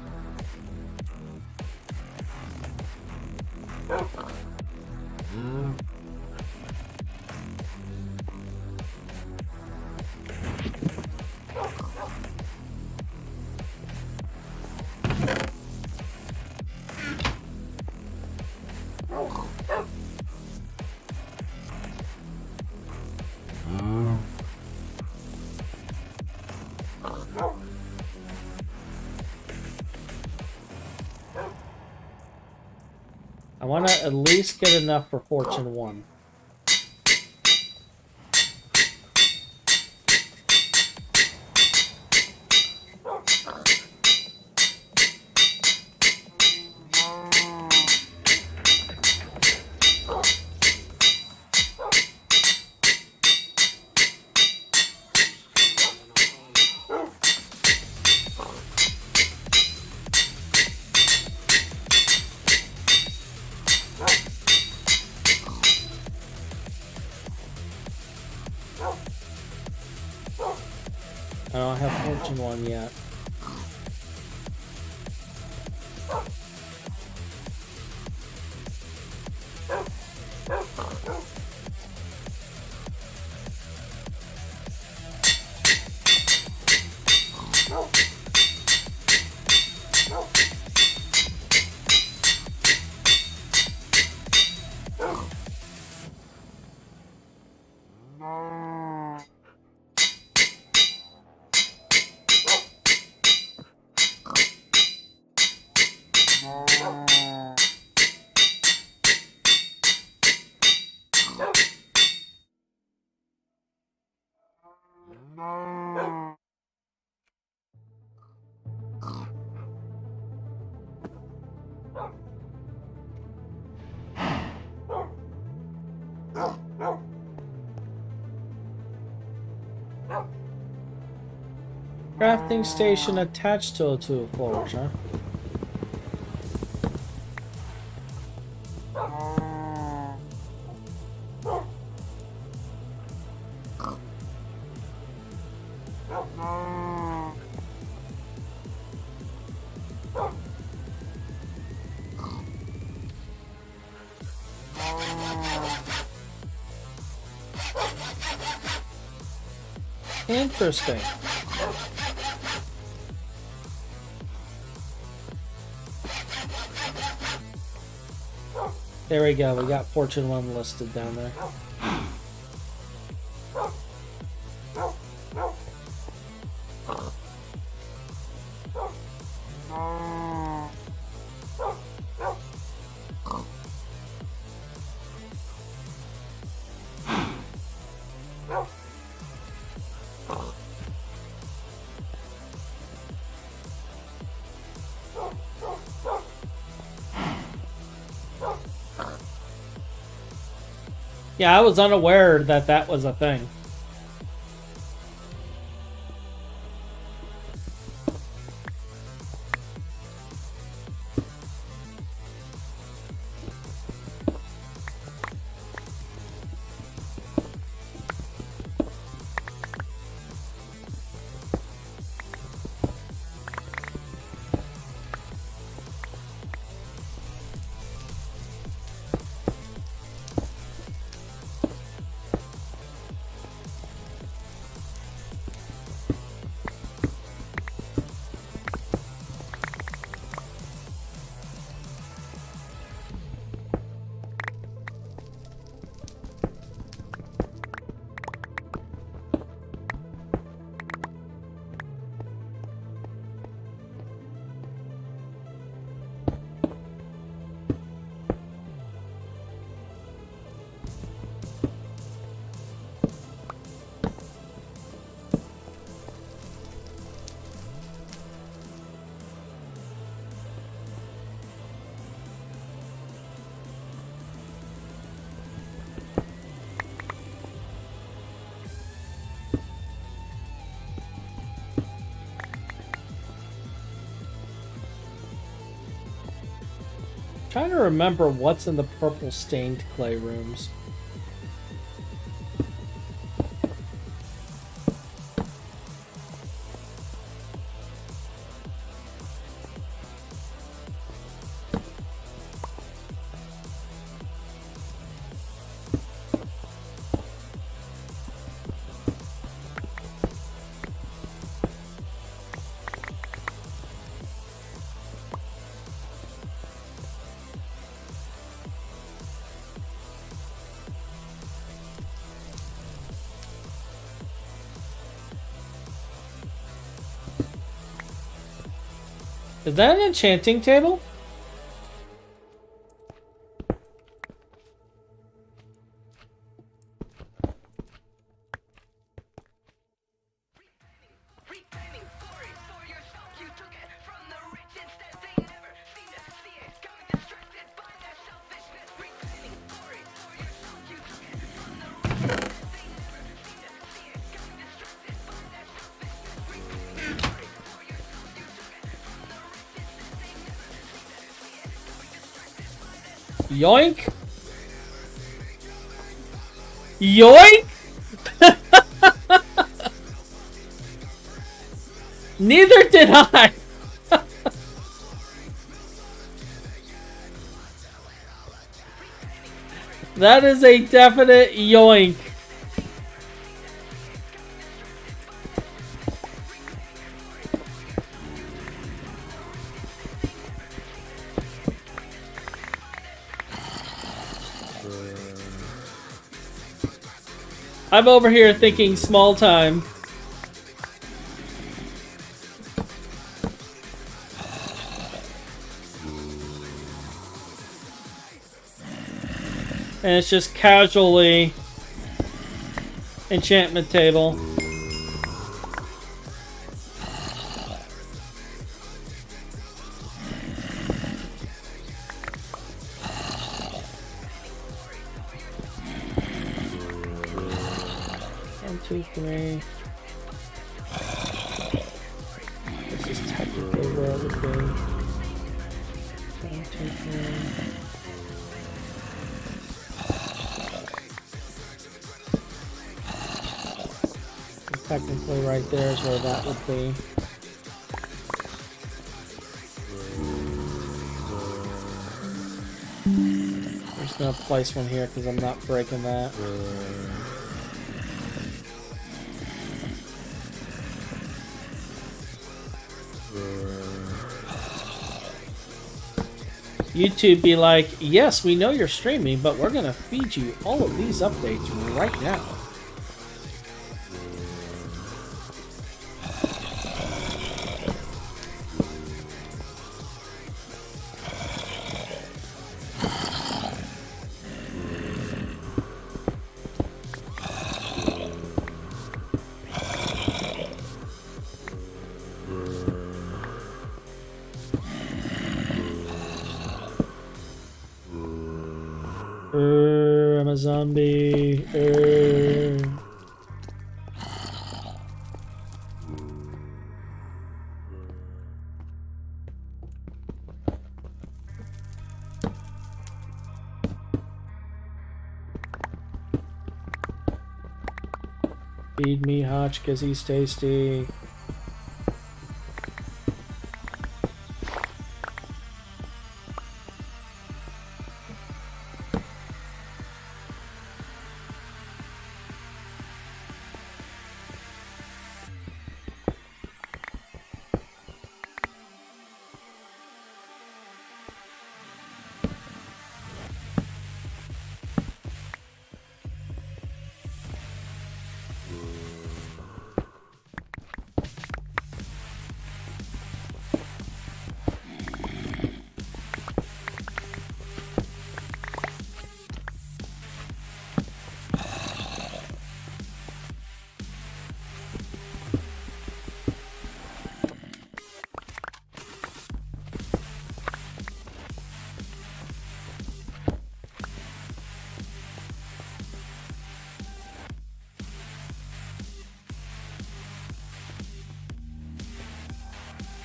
I want to at least get enough for Fortune 1. I don't have Fortune 1 yet. Crafting station attached to a tool forge, huh? Interesting. There we go. We got Fortune 1 listed down there. Yeah, I was unaware that that was a thing. trying to remember what's in the purple stained clay rooms. Is that an enchanting table? Yoink! Yoink! Neither did I! That is a definite yoink. I'm over here thinking small time. And it's just casually enchantment table. One, two, three. This is technically where it would be. One, two, three. Technically right there is where that would be. There's no place one here because I'm not breaking that. YouTube be like, yes, we know you're streaming, but we're gonna feed you all of these updates right now. I'm a zombie. Feed me Hotch because he's tasty.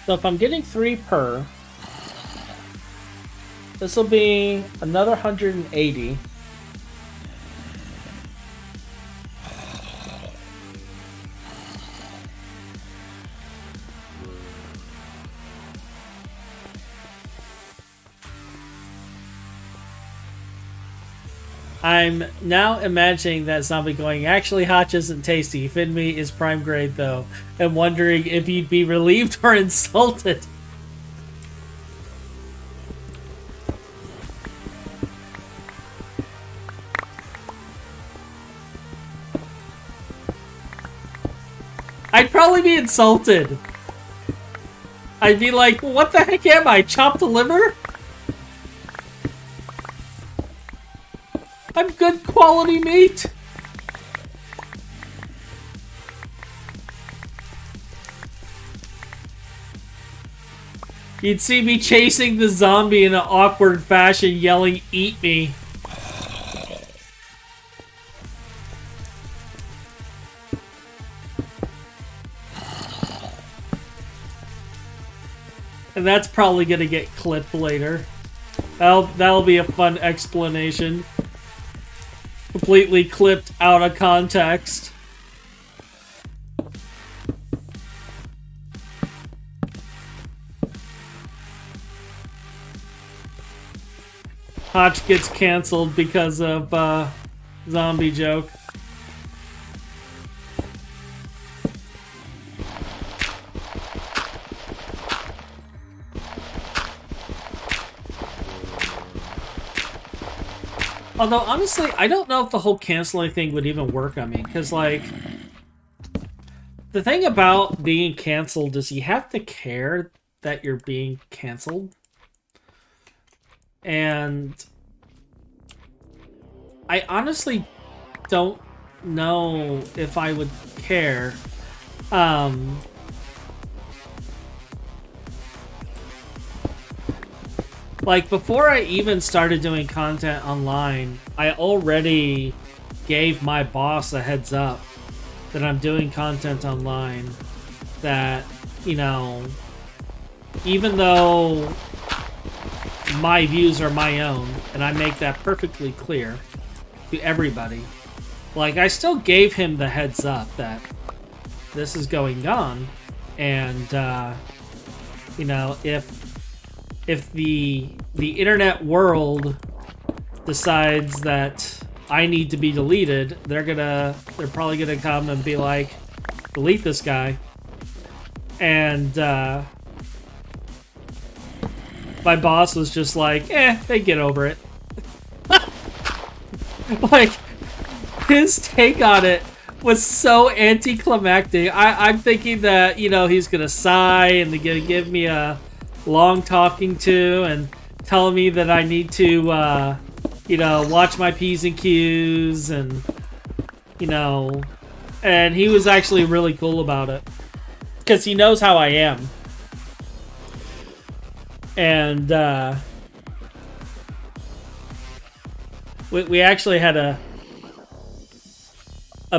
So if I'm getting 3 per, this will be another 180. I'm now imagining that zombie going, actually, Hotch isn't tasty. Phin meat is prime grade, though. And wondering if he'd be relieved or insulted. I'd probably be insulted. I'd be like, what the heck am I? Chopped liver? I'm good quality meat. You'd see me chasing the zombie in an awkward fashion, yelling, "Eat me." And that's probably gonna get clipped later. That'll be a fun explanation. Completely clipped out of context. Hotch gets canceled because of zombie joke. Although, honestly, I don't know if the whole canceling thing would even work on me. Because, like, the thing about being canceled is you have to care that you're being canceled. And I honestly don't know if I would care. Like, before I even started doing content online, I already gave my boss a heads up that I'm doing content online. That, you know, even though my views are my own, and I make that perfectly clear to everybody, like, I still gave him the heads up that this is going on, and, you know, if the internet world decides that I need to be deleted, they're probably gonna come and be like, delete this guy. And my boss was just like, they get over it. Like, his take on it was so anticlimactic. I'm thinking that, you know, he's gonna sigh and they're gonna give me a long talking to and tell me that I need to, you know, watch my P's and Q's and, you know, and he was actually really cool about it because he knows how I am. And, we actually had a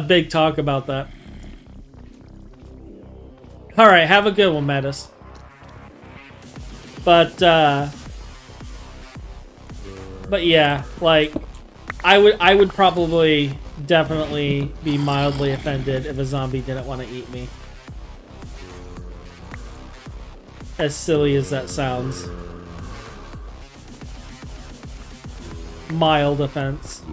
big talk about that. Alright, have a good one, Mattis. But yeah, like, I would probably definitely be mildly offended if a zombie didn't want to eat me. As silly as that sounds. Mild offense.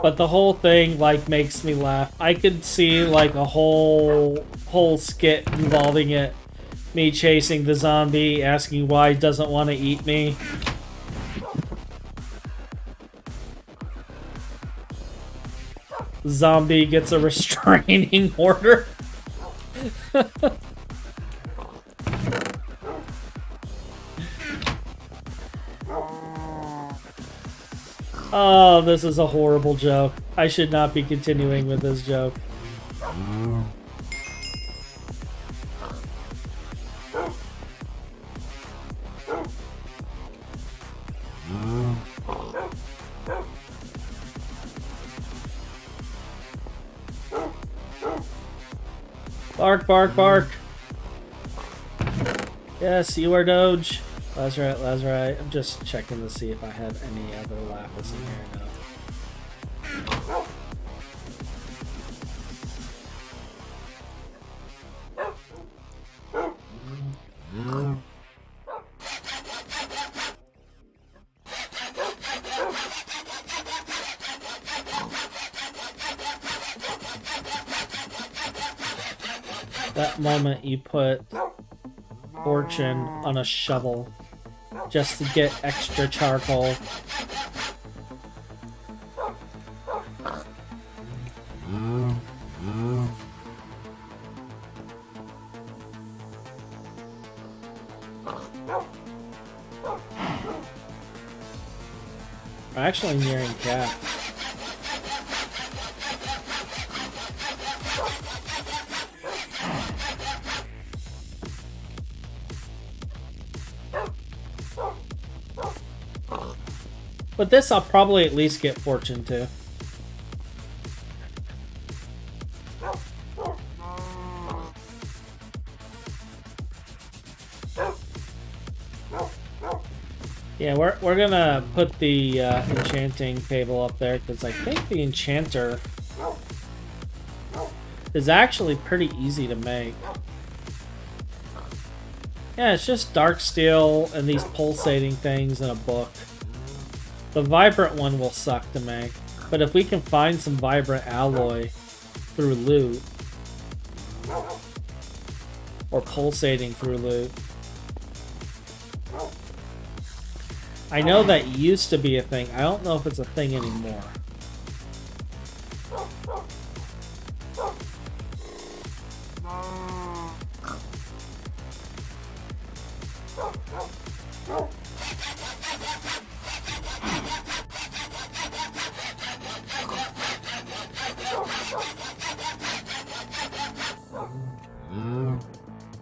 But the whole thing, like, makes me laugh. I could see, like, a whole skit involving it. Me chasing the zombie, asking why he doesn't want to eat me. zombie gets a restraining order. Oh, this is a horrible joke. I should not be continuing with this joke. Bark, bark, bark. Yes, you are Doge. That's right, that's right. I'm just checking to see if I have any other lapis in here now. That moment you put Fortune on a shovel just to get extra charcoal. I'm actually nearing Cat. But this I'll probably at least get Fortune too. Yeah, we're gonna put the enchanting table up there because I think the enchanter is actually pretty easy to make. Yeah, it's just dark steel and these pulsating things and a book. The vibrant one will suck to make, but if we can find some vibrant alloy through loot, or pulsating through loot. I know that used to be a thing. I don't know if it's a thing anymore.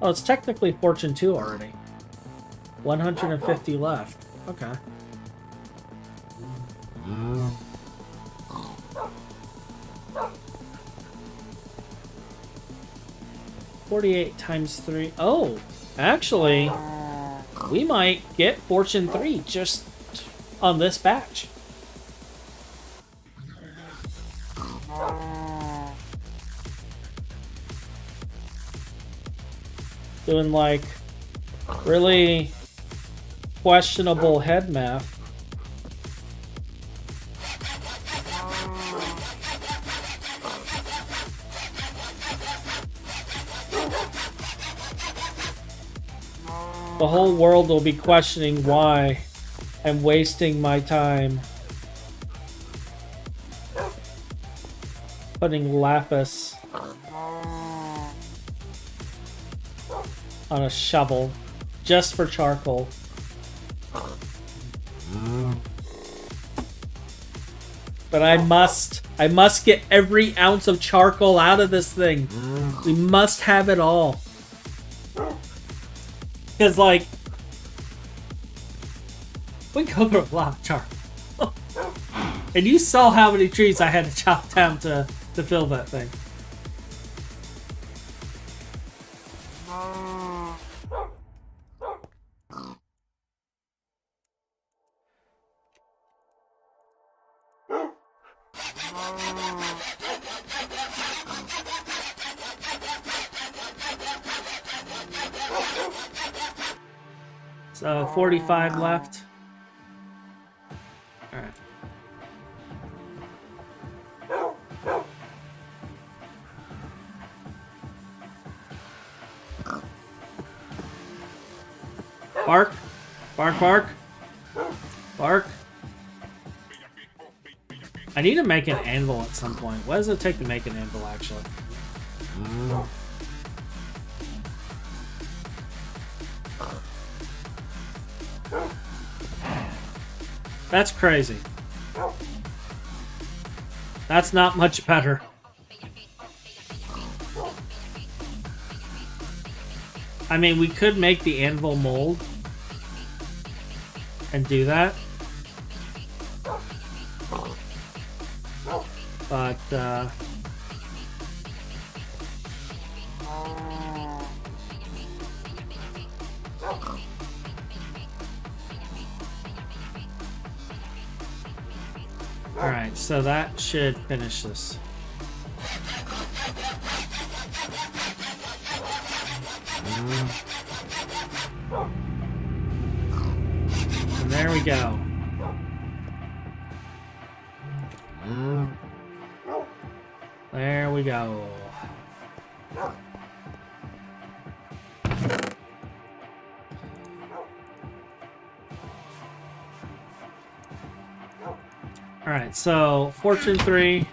Oh, it's technically Fortune 2 already. 150 left. Okay. $48 times 3. Oh, actually, we might get Fortune 3 just on this batch. Doing like really questionable head math. The whole world will be questioning why I'm wasting my time putting lapis on a shovel just for charcoal. But I must get every ounce of charcoal out of this thing. We must have it all. Because, like, we go through a lot of charcoal. And you saw how many trees I had to chop down to fill that thing. So 45 left. All right. Bark. Bark, bark. Bark. I need to make an anvil at some point. What does it take to make an anvil, actually? That's crazy. That's not much better. I mean, we could make the anvil mold and do that. But, alright, so that should finish this. And there we go. There we go. Alright, so Fortune 3.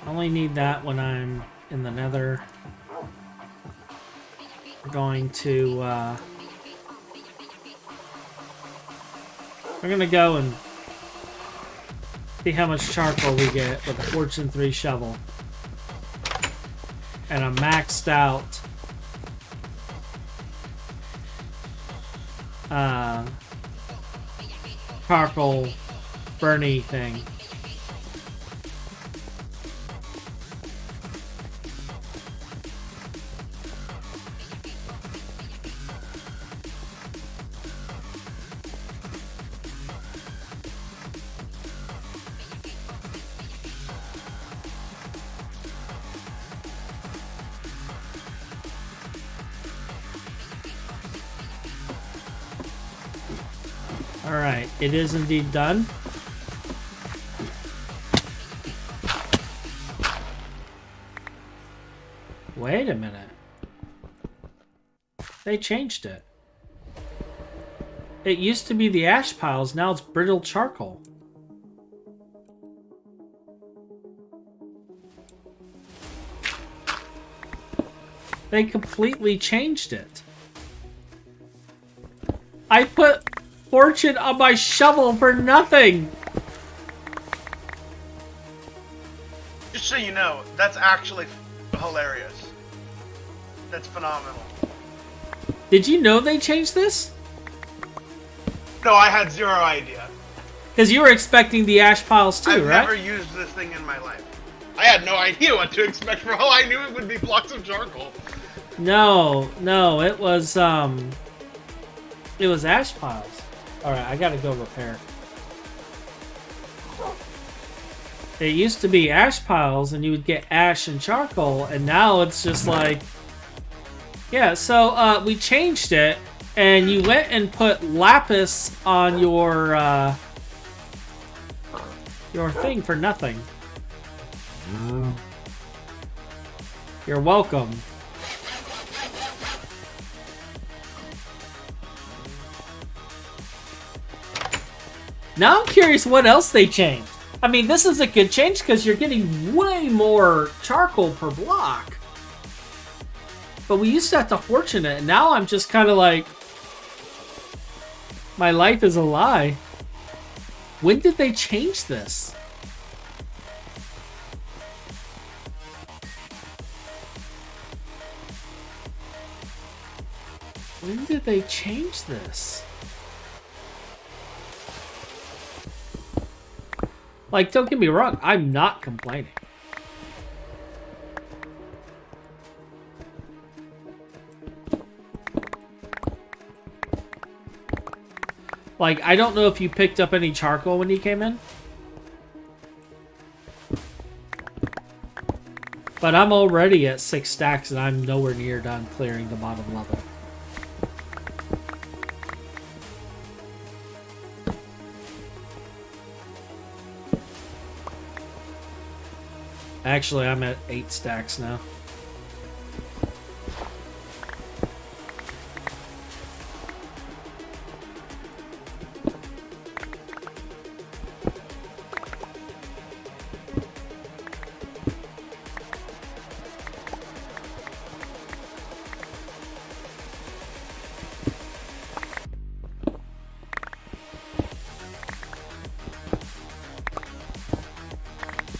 Only need that when I'm in the Nether. We're going to we're gonna go and see how much charcoal we get with a Fortune 3 shovel. And a maxed out charcoal burny thing. Alright, it is indeed done. Wait a minute. They changed it. It used to be the ash piles, now it's brittle charcoal. They completely changed it. I put Fortune on my shovel for nothing. Just so you know, that's actually hilarious. That's phenomenal. Did you know they changed this? No, I had zero idea. Because you were expecting the ash piles too, I've right? never used this thing in my life. I had no idea what to expect. For all I knew, it would be blocks of charcoal. No, it was ash piles. Alright, I gotta go repair. It used to be ash piles and you would get ash and charcoal, and now it's just like... Yeah, so we changed it, and you went and put lapis on your thing for nothing. You're welcome. Now I'm curious what else they changed. I mean, this is a good change because you're getting way more charcoal per block. But we used to have to fortune it, and now I'm just kind of like... My life is a lie. When did they change this? When did they change this? Like, don't get me wrong, I'm not complaining. Like, I don't know if you picked up any charcoal when you came in. But I'm already at 6 stacks and I'm nowhere near done clearing the bottom level. Actually, I'm at 8 stacks now.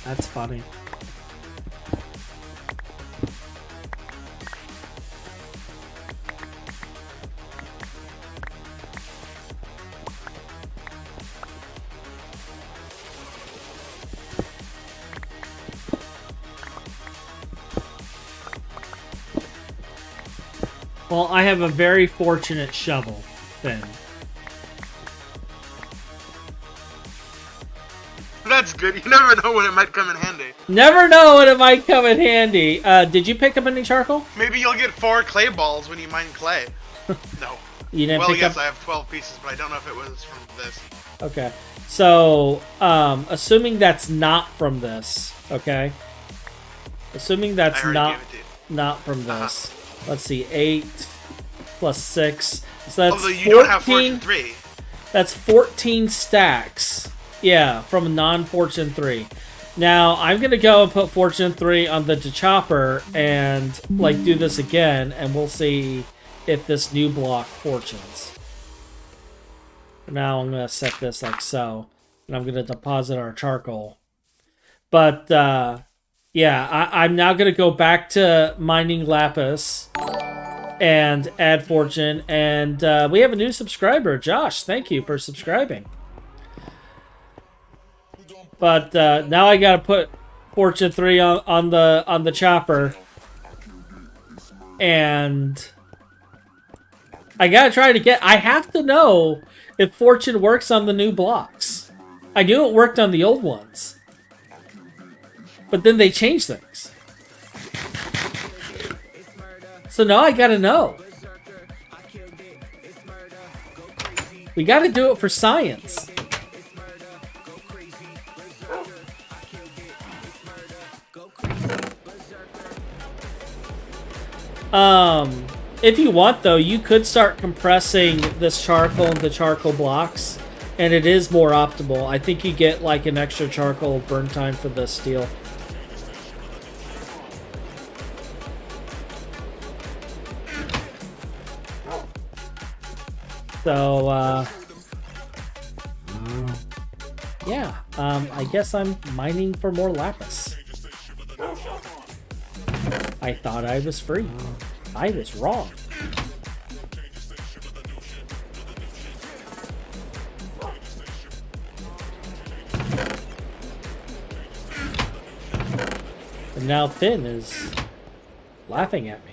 That's funny. Well, I have a very fortunate shovel, then. That's good. You never know when it might come in handy. Never know when it might come in handy. Did you pick up any charcoal? Maybe you'll get 4 clay balls when you mine clay. No. You didn't Well, pick yes, up... I have 12 pieces, but I don't know if it was from this. Okay. So, assuming that's not from this, okay? Assuming that's I already gave it to you. not from this. Let's see, 8 plus 6. So that's Although you 14, don't have Fortune 3. That's 14 stacks. Yeah, from non-Fortune 3. Now, I'm going to go and put Fortune 3 on the chopper and, like, do this again, and we'll see if this new block fortunes. Now I'm going to set this like so, and I'm going to deposit our charcoal. But, yeah, I'm now going to go back to mining lapis and add fortune, and we have a new subscriber, Josh. Thank you for subscribing. But now I gotta put Fortune 3 on the chopper, and I gotta try to get. I have to know if Fortune works on the new blocks. I knew it worked on the old ones, but then they changed things. So now I gotta know. We gotta do it for science. If you want, though, you could start compressing this charcoal into charcoal blocks, and it is more optimal. I think you get like an extra charcoal burn time for the steel. So, yeah, I guess I'm mining for more lapis. I thought I was free. I was wrong. And now Phin is laughing at me.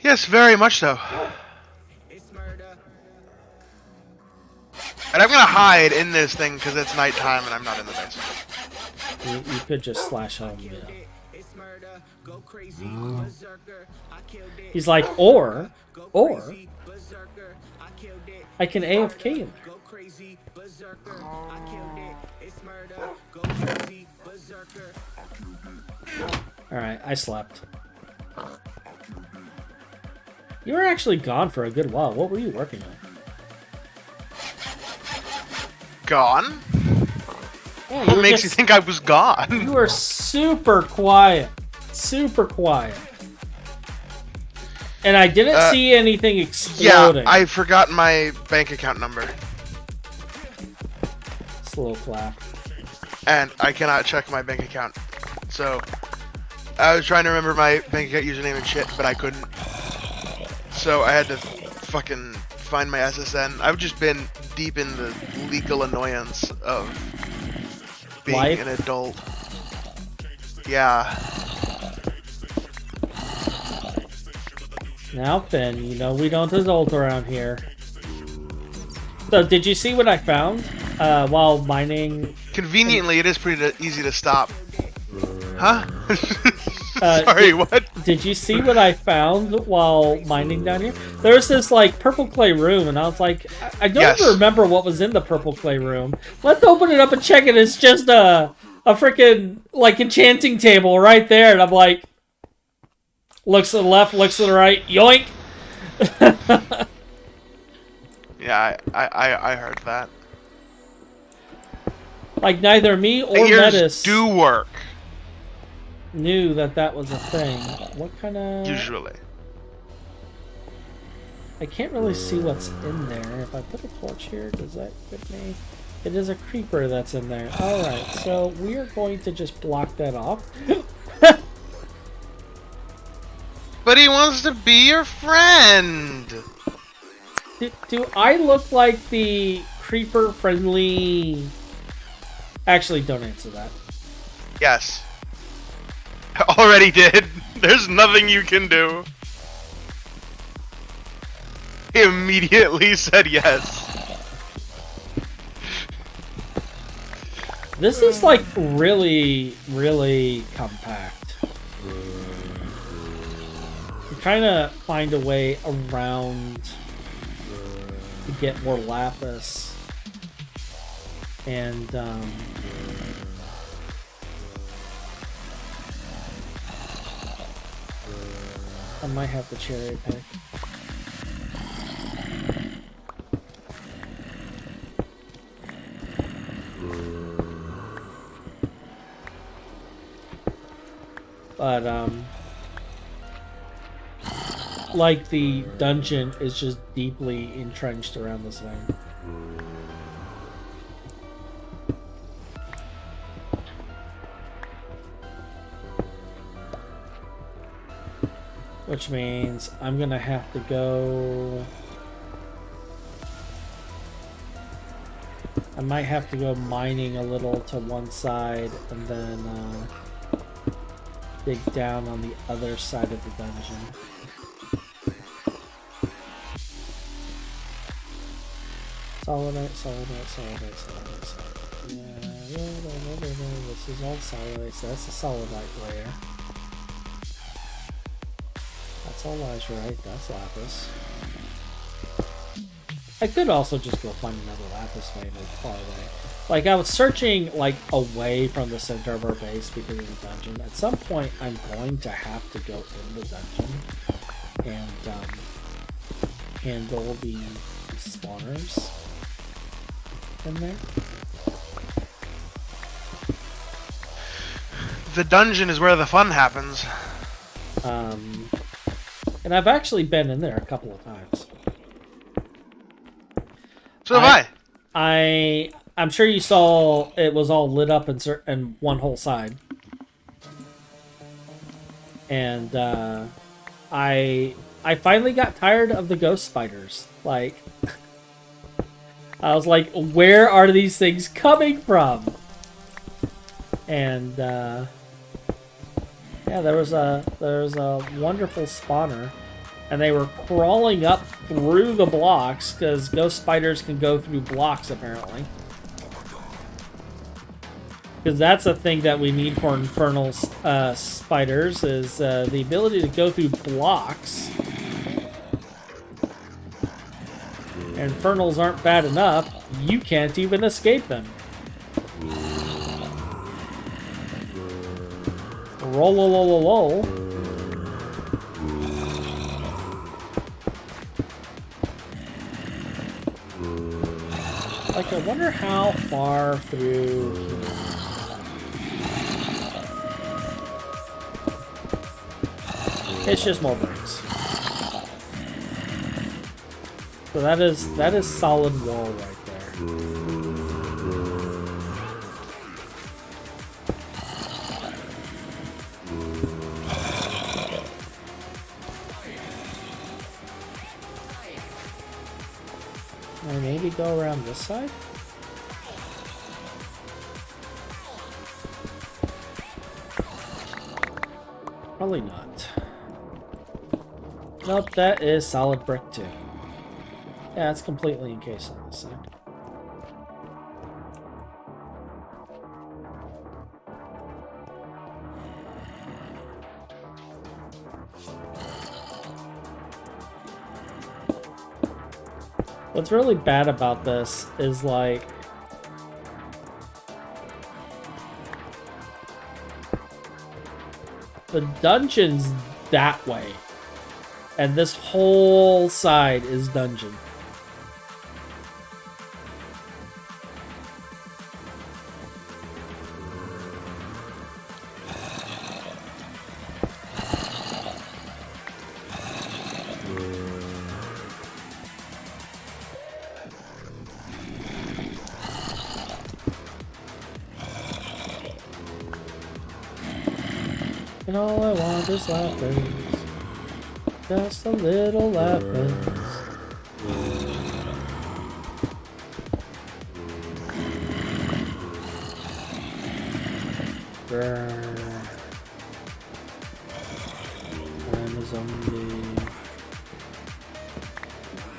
Yes, very much so. And I'm gonna hide in this thing because it's nighttime and I'm not in the basement. You could just slash home, you know. He's like, or I can AFK him. Alright, I slept. You were actually gone for a good while. What were you working on? Gone? Yeah, What makes you think I was gone? You were super quiet. Super quiet. And I didn't see anything exploding. Yeah, I forgot my bank account number. Slow clap. And I cannot check my bank account. So, I was trying to remember my bank account username and shit, but I couldn't. So I had to fucking find my SSN. I've just been deep in the legal annoyance of being Life? an adult. Yeah. Now, Phin, you know we don't adult around here. So, did you see what I found while mining? Conveniently, it is pretty easy to stop. Huh? Sorry, what? Did you see what I found while mining down here? There's this, like, purple clay room, and I was like, I don't even remember what was in the purple clay room. Let's open it up and check it. It's just a freaking, like, enchanting table right there, and I'm like, looks to the left, looks to the right, yoink! Yeah, I heard that. Like, neither me or Ears Metis do work. knew that was a thing. What kind of... Usually. I can't really see what's in there. If I put a torch here, does that fit me? It is a creeper that's in there. Alright, so we are going to just block that off. But he wants to be your friend! Do I look like the creeper-friendly... Actually, don't answer that. Yes. I already did. There's nothing you can do. He immediately said yes. This is like really, really compact. I'm trying to find a way around to get more lapis. And, I might have to cherry pick. But, like the dungeon is just deeply entrenched around this thing. Which means I'm gonna have to go... I might have to go mining a little to one side and then dig down on the other side of the dungeon. Solidite, solidite, solidite, solidite, solidite. Yeah, this is all solidite, so that's the solidite layer. That's all lazurite, that's lapis. I could also just go find another lapis vein far away. Like, I was searching, like, away from the center of our base because of the dungeon. At some point, I'm going to have to go in the dungeon and, handle the spawners in there. The dungeon is where the fun happens. And I've actually been in there a couple of times. So have I'm sure you saw it was all lit up in one whole side. And I finally got tired of the ghost spiders. Like, I was like, where are these things coming from? And yeah, there was a wonderful spawner, and they were crawling up through the blocks because ghost spiders can go through blocks apparently. Because that's a thing that we need for infernal spiders is the ability to go through blocks. Infernals aren't bad enough; you can't even escape them. Roll, roll, roll, roll. Like, I wonder how far through here. It's just more bricks. So that is solid wall right there. Maybe go around this side? Probably not. Nope, that is solid brick too. Yeah, it's completely encased on this side. What's really bad about this is, like, the dungeon's that way, and this whole side is dungeon. all I want is lappins. Just a little lappins. I'm a zombie.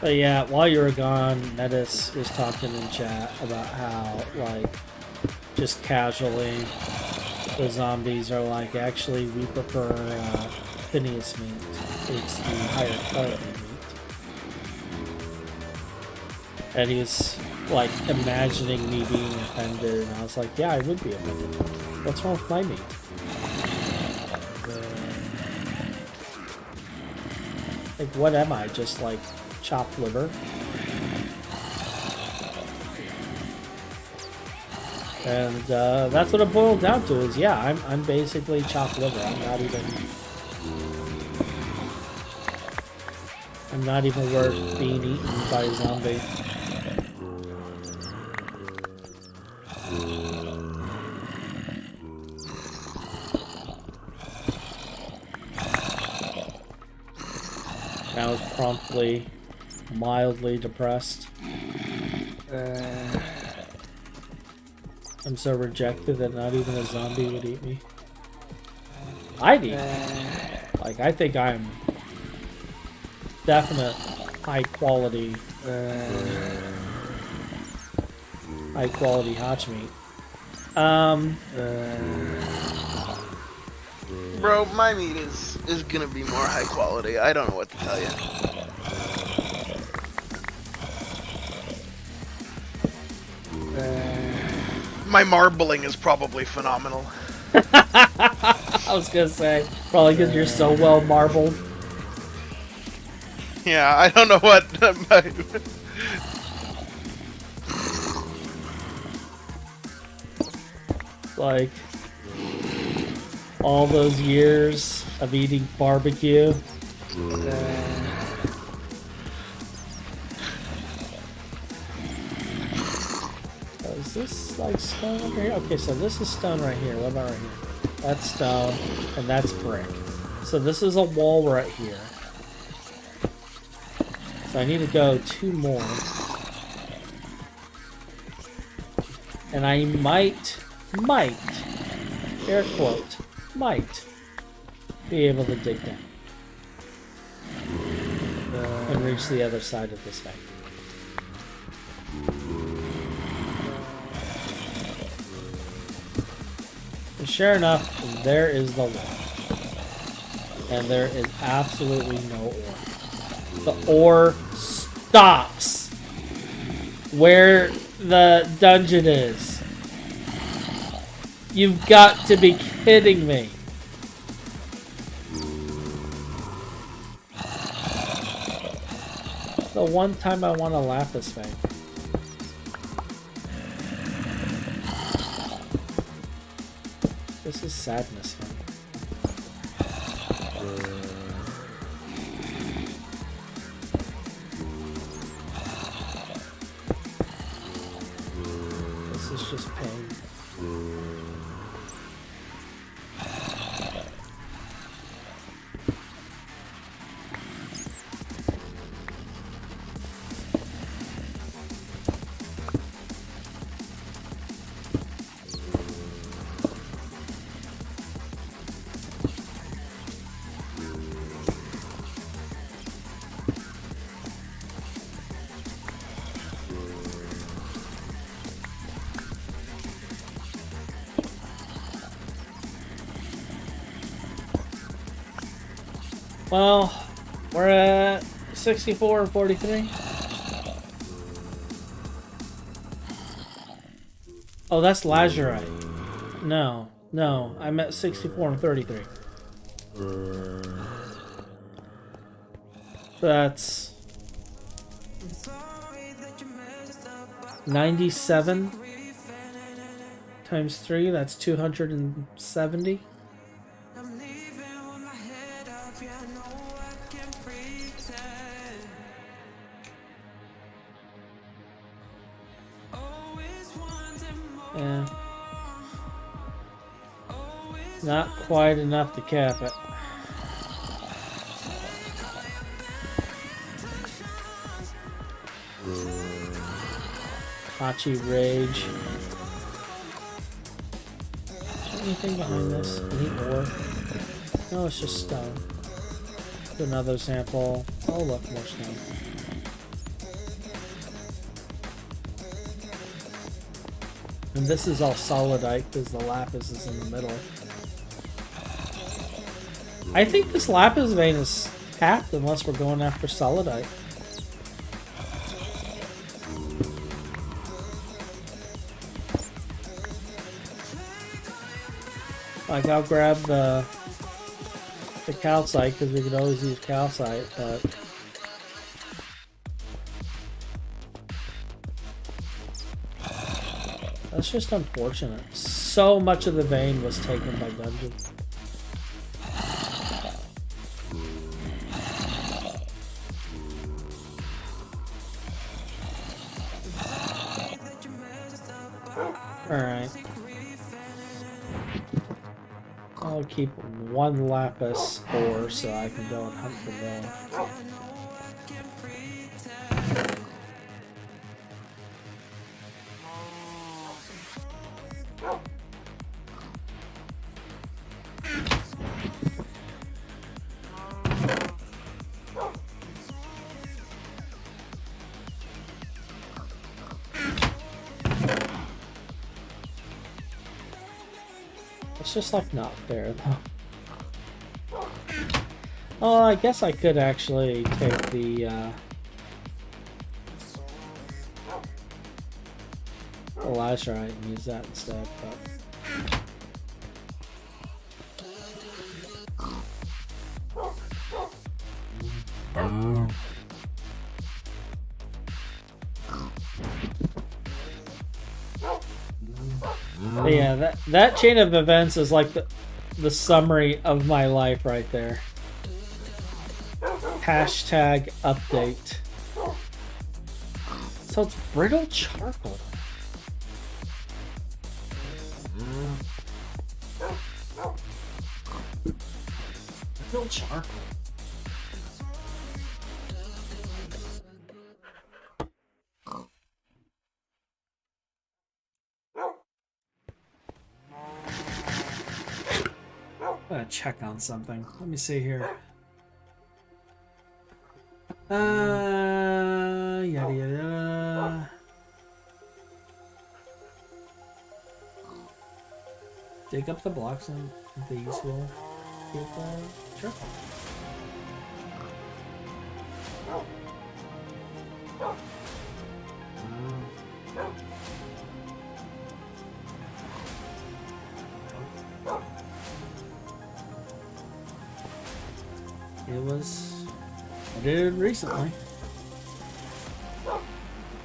But yeah, while you were gone, Metis was talking in chat about how, like, just casually, the zombies are like, actually, we prefer Phineas meat. It's the higher quality meat. And he was, like, imagining me being offended, and I was like, yeah, I would be offended. What's wrong with my meat? Like, what am I? Just, like, chopped liver? And that's what it boiled down to, is yeah, I'm basically chopped liver. I'm not even worth being eaten by a zombie. I was promptly, mildly depressed. I'm so rejected that not even a zombie would eat me. I'd eat me. Like, I think I'm definite high quality Hach meat. Bro, my meat is gonna be more high quality. I don't know what to tell you. My marbling is probably phenomenal. I was gonna say, probably because you're so well marbled. Yeah, I don't know what. Like, all those years of eating barbecue. Is this like stone over here? Okay, so this is stone right here. What about right here? That's stone, and that's brick. So this is a wall right here. So I need to go 2 more. And I might, air quote, might be able to dig down. And reach the other side of this thing. And sure enough, there is the wall. And there is absolutely no ore. The ore stops where the dungeon is. You've got to be kidding me. The one time I want to laugh this thing. This is sadness, man. This is just pain. Well, we're at 64 and 43. Oh, that's lazurite. No, I'm at 64 and 33. That's 97 times 3, that's 270. Yeah. Not quite enough to cap it. Hachy Rage. Is there anything behind this? Any ore? No, it's just stone. Another sample. Oh look, more stone. And this is all solidite because the lapis is in the middle. I think this lapis vein is capped unless we're going after solidite. Like, I'll grab the calcite because we could always use calcite, but that's just unfortunate. So much of the vein was taken by dungeon. Alright. I'll keep one lapis ore so I can go and hunt for more. It's just like not there though. Oh, I guess I could actually take the lazurite and use that instead, but yeah, that chain of events is like the summary of my life right there. Hashtag update. So it's brittle charcoal. Brittle charcoal. I'm gonna check on something. Let me see here. Yada yada. Dig up the blocks and these will give charcoal. It was edited recently.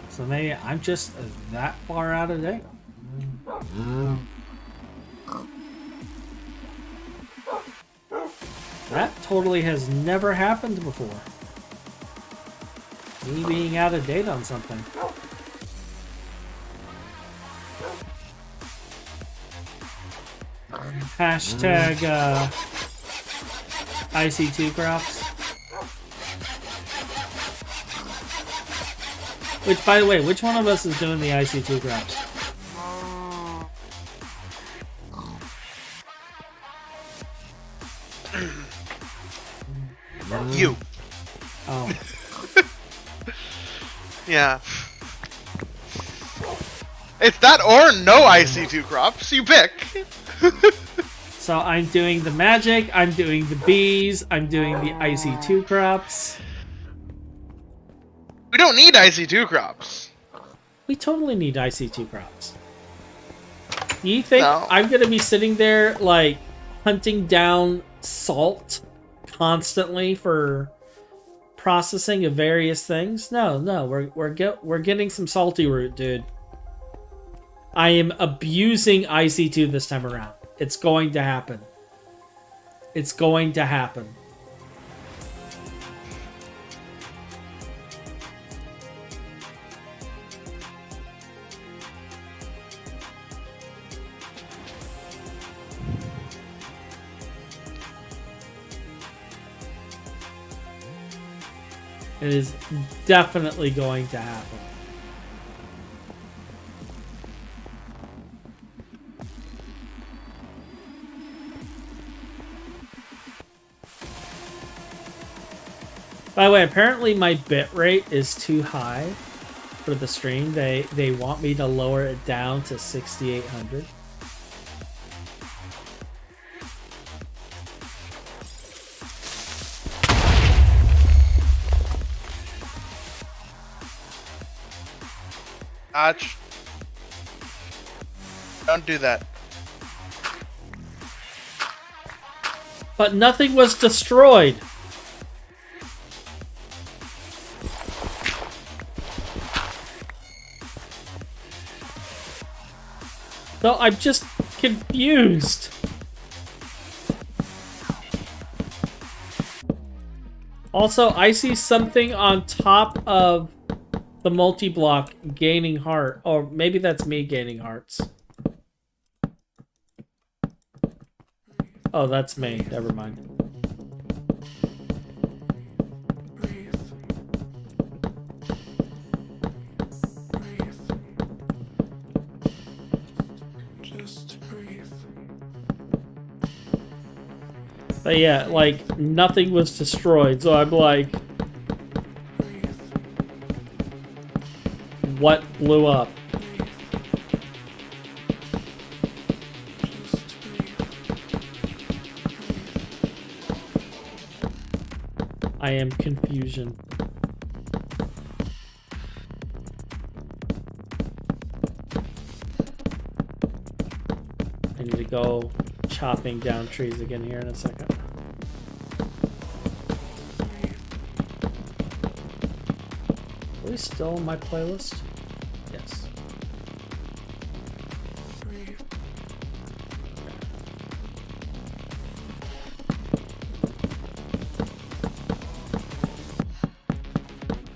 So maybe I'm just that far out of date. That totally has never happened before. Me being out of date on something. Hashtag IC2 crops. Which, by the way, which one of us is doing the IC2 crops? You. Oh. Yeah. It's that or no IC2 crops. You pick. So I'm doing the magic, I'm doing the bees, I'm doing the IC2 crops. We don't need IC2 crops. We totally need IC2 crops. You think No. I'm gonna be sitting there like hunting down salt constantly for processing of various things? No, we're getting some salty root, dude. I am abusing IC2 this time around. It's going to happen. It's going to happen. It is definitely going to happen. By the way, apparently my bitrate is too high for the stream. They want me to lower it down to 6,800. Hach. Don't do that. But nothing was destroyed. So I'm just confused. Also, I see something on top of the multi-block gaining heart. Or maybe that's me gaining hearts. Oh, that's me. Never mind. But yeah, like, nothing was destroyed, so I'm like... What blew up? I am confusion. I need to go chopping down trees again here in a second. Are we still on my playlist? Yes.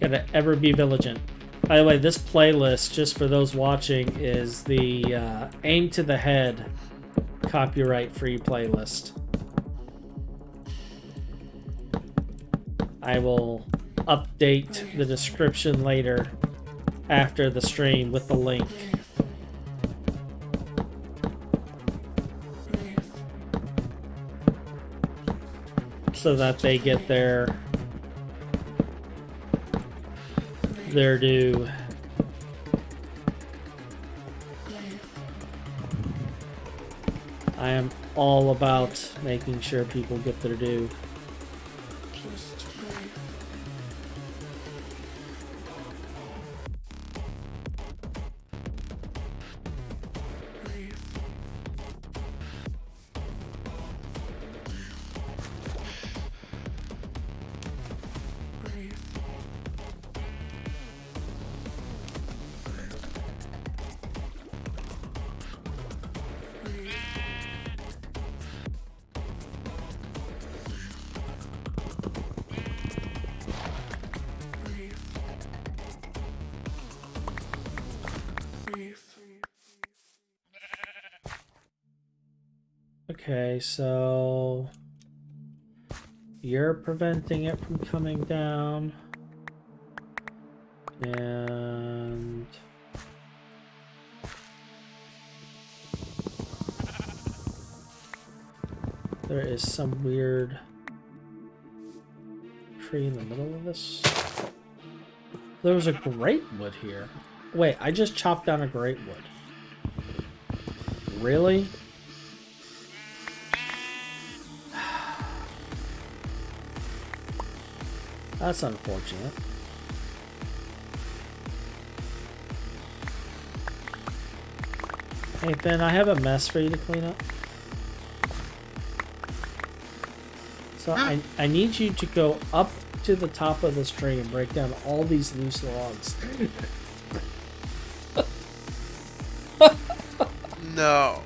Gotta ever be vigilant. By the way, this playlist, just for those watching, is the Aim to the Head copyright-free playlist. I will update the description later after the stream with the link. So that they get their due. I am all about making sure people get their due. Okay, so you're preventing it from coming down, and there is some weird tree in the middle of this. There was a great wood here. Wait, I just chopped down a great wood. Really? That's unfortunate. Hey Phin, I have a mess for you to clean up. So I need you to go up to the top of this tree and break down all these loose logs. No.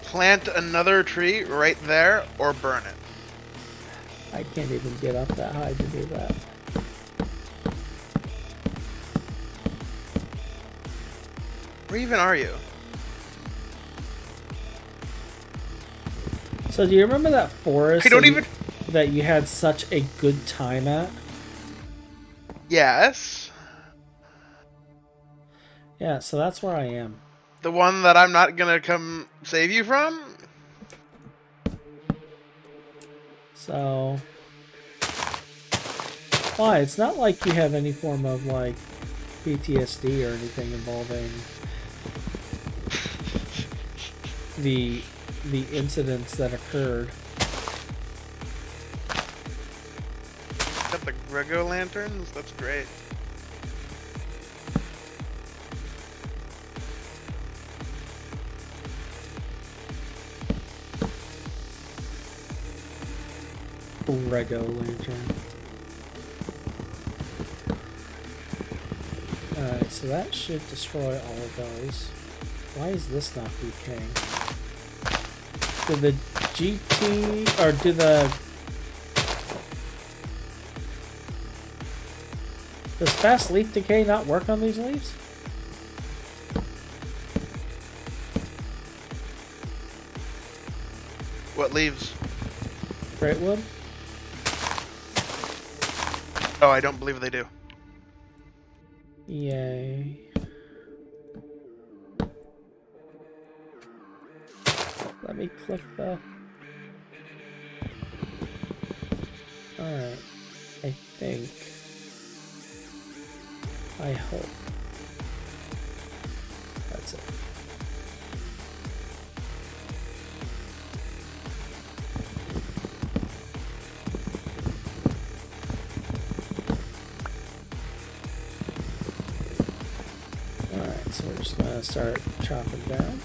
Plant another tree right there or burn it. I can't even get up that high to do that. Where even are you? So do you remember that forest? I don't even... that you had such a good time at? Yes. Yeah, so that's where I am. The one that I'm not gonna come save you from? So... Why? It's not like you have any form of, like, PTSD or anything involving the incidents that occurred. Got the Grego lanterns? That's great. Grego lantern. Alright, so that should destroy all of those. Why is this not decaying? Do the GT... or do the... Does fast leaf decay not work on these leaves? What leaves? Great wood? Oh, I don't believe they do. Yay. Let me click the... Alright. I think... I hope. That's it. Alright, so we're just gonna start chopping down.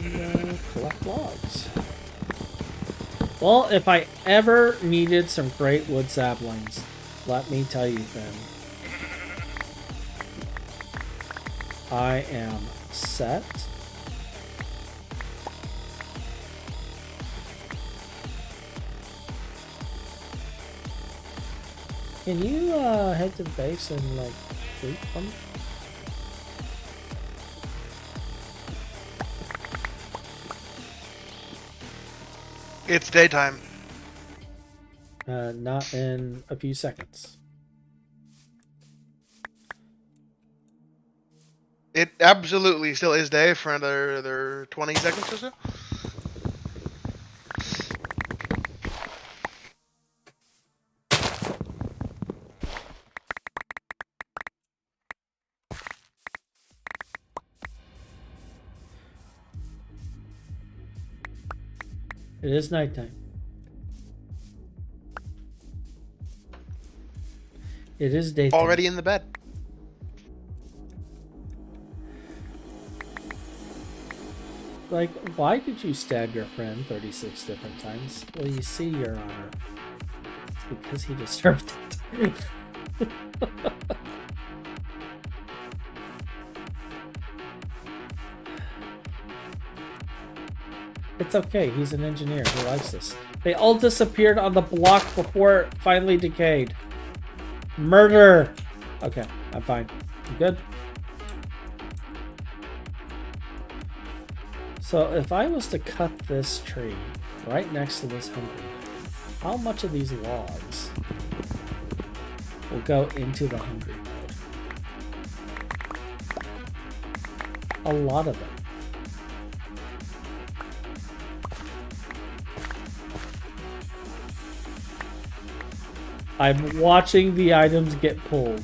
And collect logs. Well, if I ever needed some great wood saplings, let me tell you, Phin. I am set. Can you head to the base and like sleep for me? It's daytime. Not in a few seconds. It absolutely still is day for another 20 seconds or so. It is nighttime. It is daytime. Already in the bed. Like, why did you stab your friend 36 different times? Well, you see, Your Honor. It's because he deserved it. It's okay, he's an engineer. He likes this. They all disappeared on the block before it finally decayed. Murder! Okay, I'm fine. You good? So if I was to cut this tree right next to this hungry, how much of these logs will go into the hungry mode? A lot of them. I'm watching the items get pulled.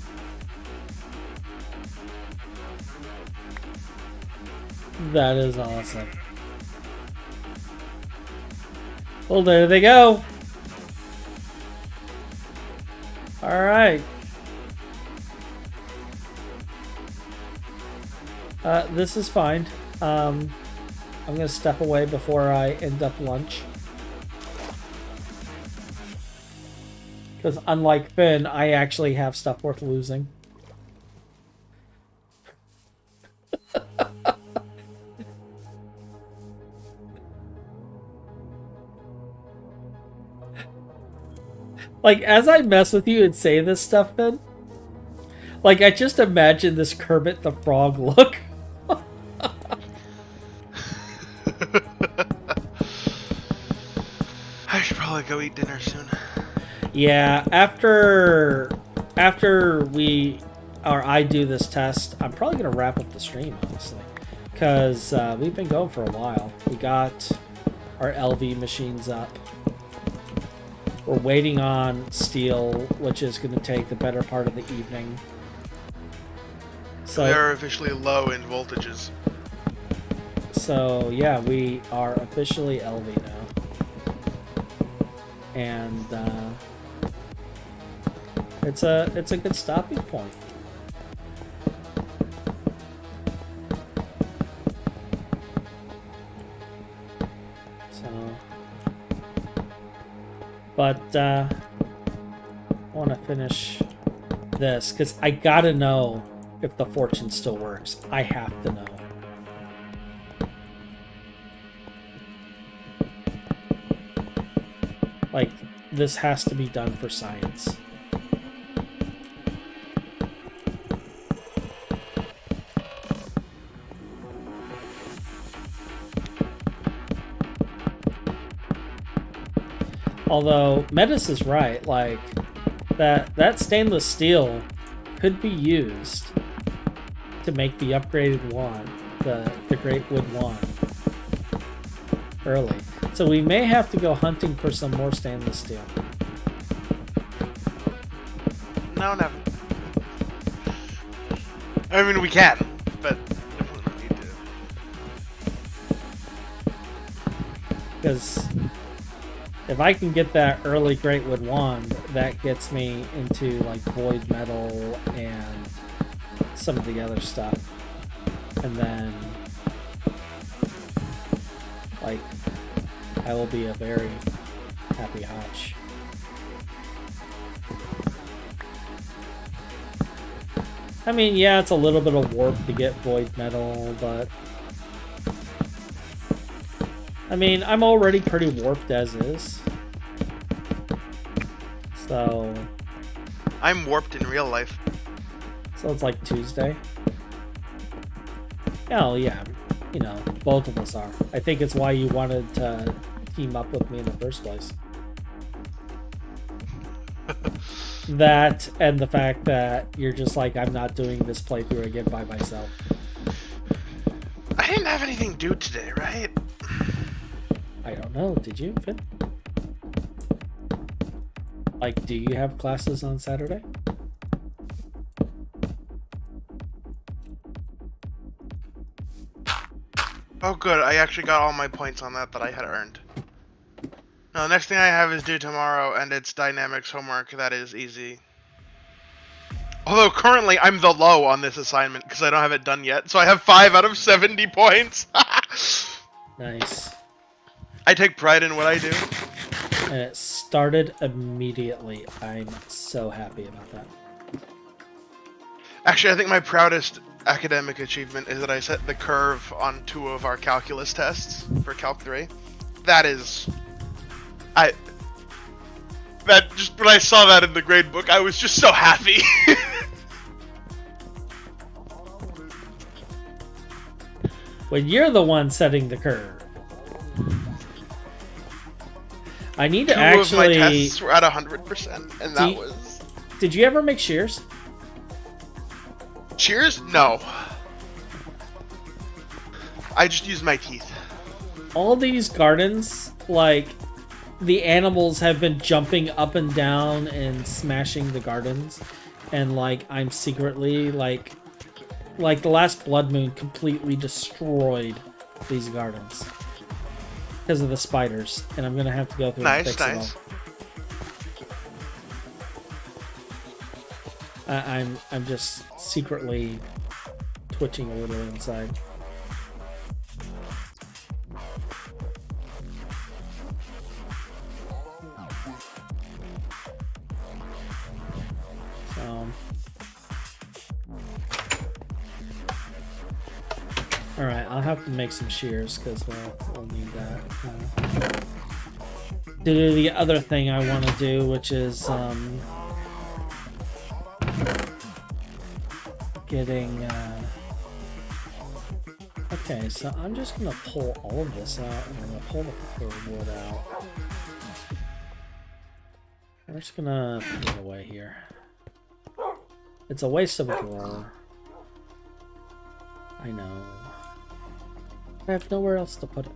That is awesome. Well, there they go. All right. This is fine. I'm gonna step away before I end up lunch. Because unlike Phin, I actually have stuff worth losing. Like, as I mess with you and say this stuff, Phin, like, I just imagine this Kermit the Frog look. gonna go eat dinner soon. Yeah, after I do this test, I'm probably gonna wrap up the stream, honestly, because we've been going for a while. We got our LV machines up. We're waiting on steel, which is going to take the better part of the evening. So we are officially low in voltages. So yeah, we are officially LV now, and it's a good stopping point. So, but I want to finish this because I gotta know if the fortune still works. I have to know. Like, this has to be done for science. Although, Metis is right, like, that stainless steel could be used to make the upgraded wand, the Great Wood Wand, early. So we may have to go hunting for some more stainless steel. No, never. I mean, we can, but definitely need to. Because if I can get that early Great Wood Wand, that gets me into like void metal and some of the other stuff. And then, like, I will be a very happy Hotch. I mean, yeah, it's a little bit of warp to get void metal, but I mean, I'm already pretty warped as is. So I'm warped in real life. So it's like Tuesday. Oh yeah, you know, both of us are. I think it's why you wanted to team up with me in the first place. That and the fact that you're just like, I'm not doing this playthrough again by myself. I didn't have anything due today, right? I don't know. Did you, Phin? Like, do you have classes on Saturday? Oh good, I actually got all my points on that I had earned. Now, the next thing I have is due tomorrow, and it's dynamics homework. That is easy. Although currently I'm the low on this assignment because I don't have it done yet, so I have 5 out of 70 points. Nice. I take pride in what I do. And it started immediately. I'm so happy about that. Actually, I think my proudest academic achievement is that I set the curve on 2 of our calculus tests for Calc 3. That is... just when I saw that in the grade book, I was just so happy. When you're the one setting the curve. I need to 2 actually... of my tests were at 100%, and that was... Did you ever make shears? Cheers? No. I just used my teeth. All these gardens, like, the animals have been jumping up and down and smashing the gardens. And, like, I'm secretly, like the last blood moon completely destroyed these gardens. Because of the spiders. And I'm going to have to go through and fix it all. I'm just secretly twitching a little inside. So, all right, I'll have to make some shears because we'll need that. To do the other thing I want to do, which is getting okay, so I'm just gonna pull all of this out and I'm gonna pull the wood out We're just gonna put it away here. It's a waste of a drawer. I know. I have nowhere else to put it.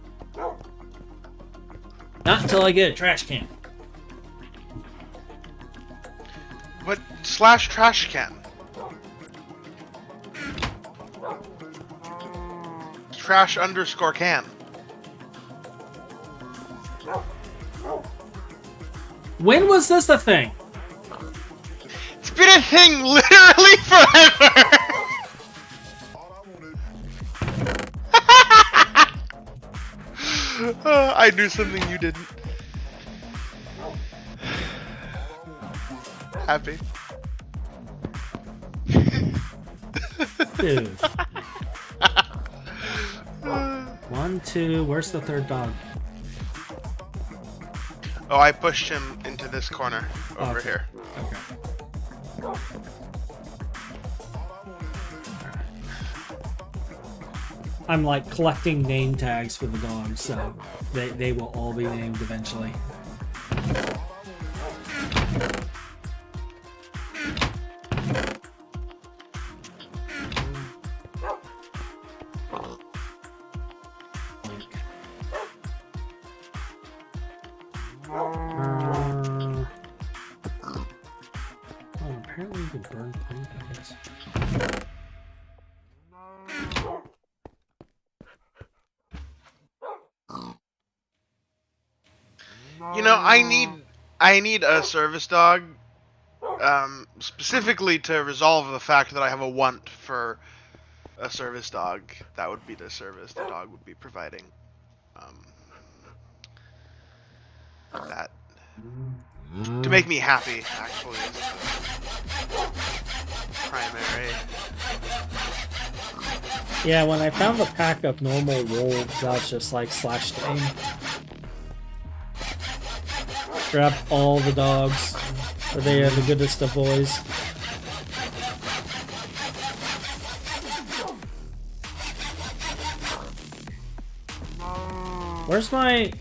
Not until I get a trash can. What slash trash can? Trash underscore can. When was this a thing? It's been a thing literally forever. I knew something you didn't. Happy. Dude. 1, 2. Where's the third dog? Oh, I pushed him into this corner over Okay. here. Okay. I'm like collecting name tags for the dogs, so they will all be named eventually. Oh, apparently you can burn pine cones. You know, I need a service dog, specifically to resolve the fact that I have a want for a service dog. That would be the service the dog would be providing. That to make me happy, actually, is the primary. Yeah, when I found the pack of normal wolves, I was just like /game. Grab all the dogs, for they are the goodest of boys. Where's my...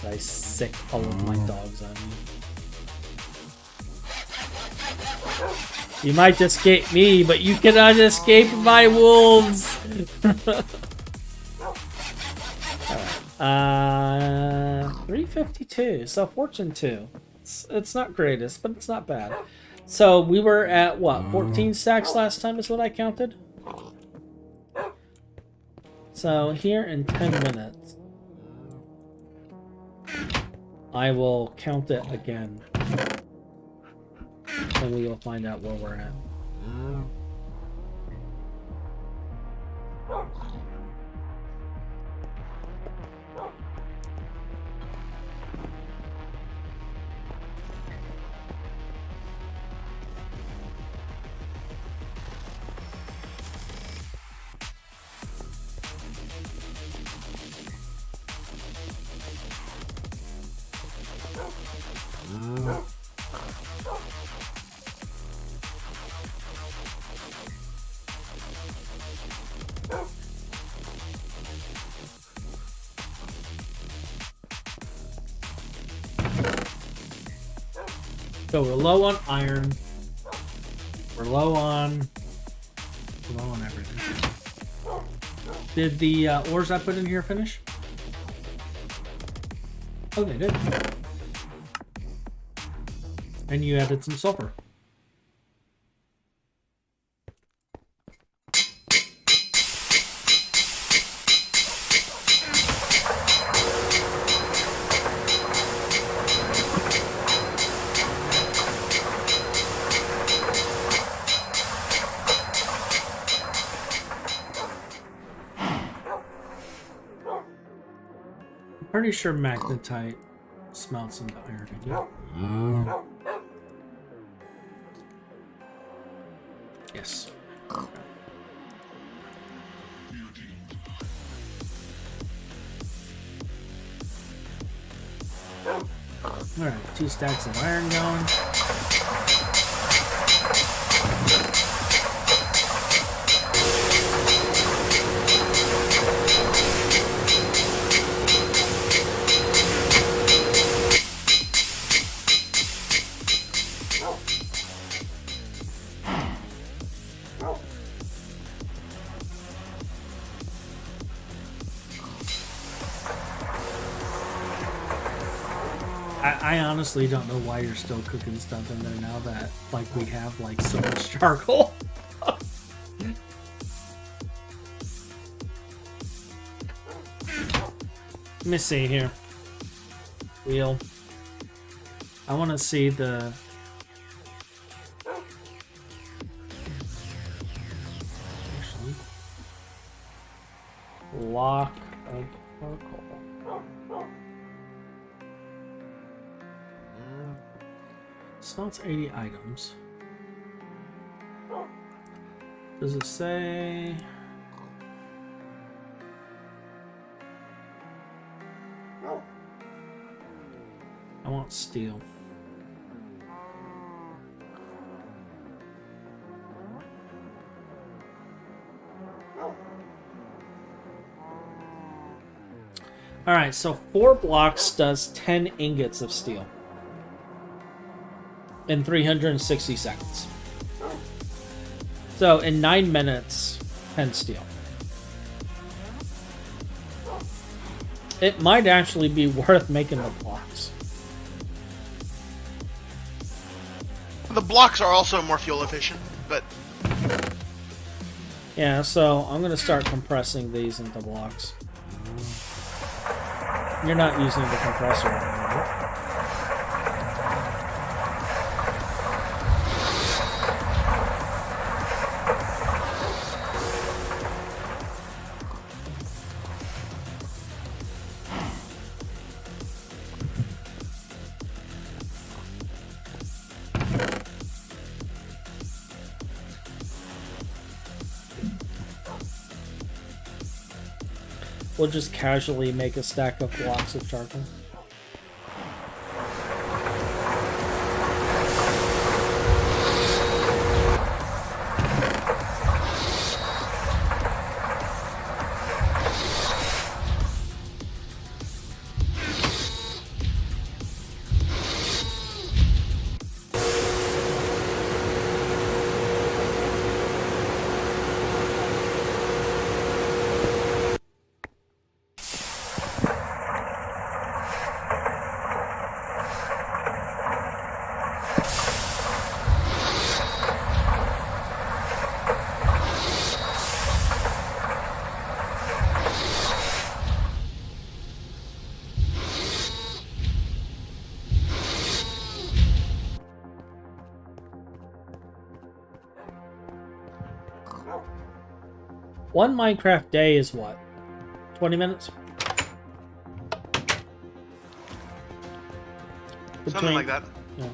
I sick all of my dogs on me. You might escape me, but you cannot escape my wolves! Alright. 352. So fortune 2. It's not greatest, but it's not bad. So we were at what? 14 stacks last time is what I counted? So here in 10 minutes, I will count it again. And we will find out where we're at. So we're low on iron. We're low on everything. Did the ores I put in here finish? Oh, they did. And you added some sulfur. Pretty sure magnetite smelts into iron again. Yes. Alright, 2 stacks of iron going. I honestly don't know why you're still cooking stuff in there now that like we have like so much charcoal. Let me see here. Wheel. I want to see the. Actually, block of charcoal. Slots 80 items. Does it say? I want steel. Alright, so 4 blocks does 10 ingots of steel. In 360 seconds. So in 9 minutes, 10 steel. It might actually be worth making the blocks. The blocks are also more fuel efficient, but Yeah, so I'm gonna start compressing these into blocks. You're not using the compressor anymore. We'll just casually make a stack of blocks of charcoal. One Minecraft day is what? 20 minutes? something like that. Yeah.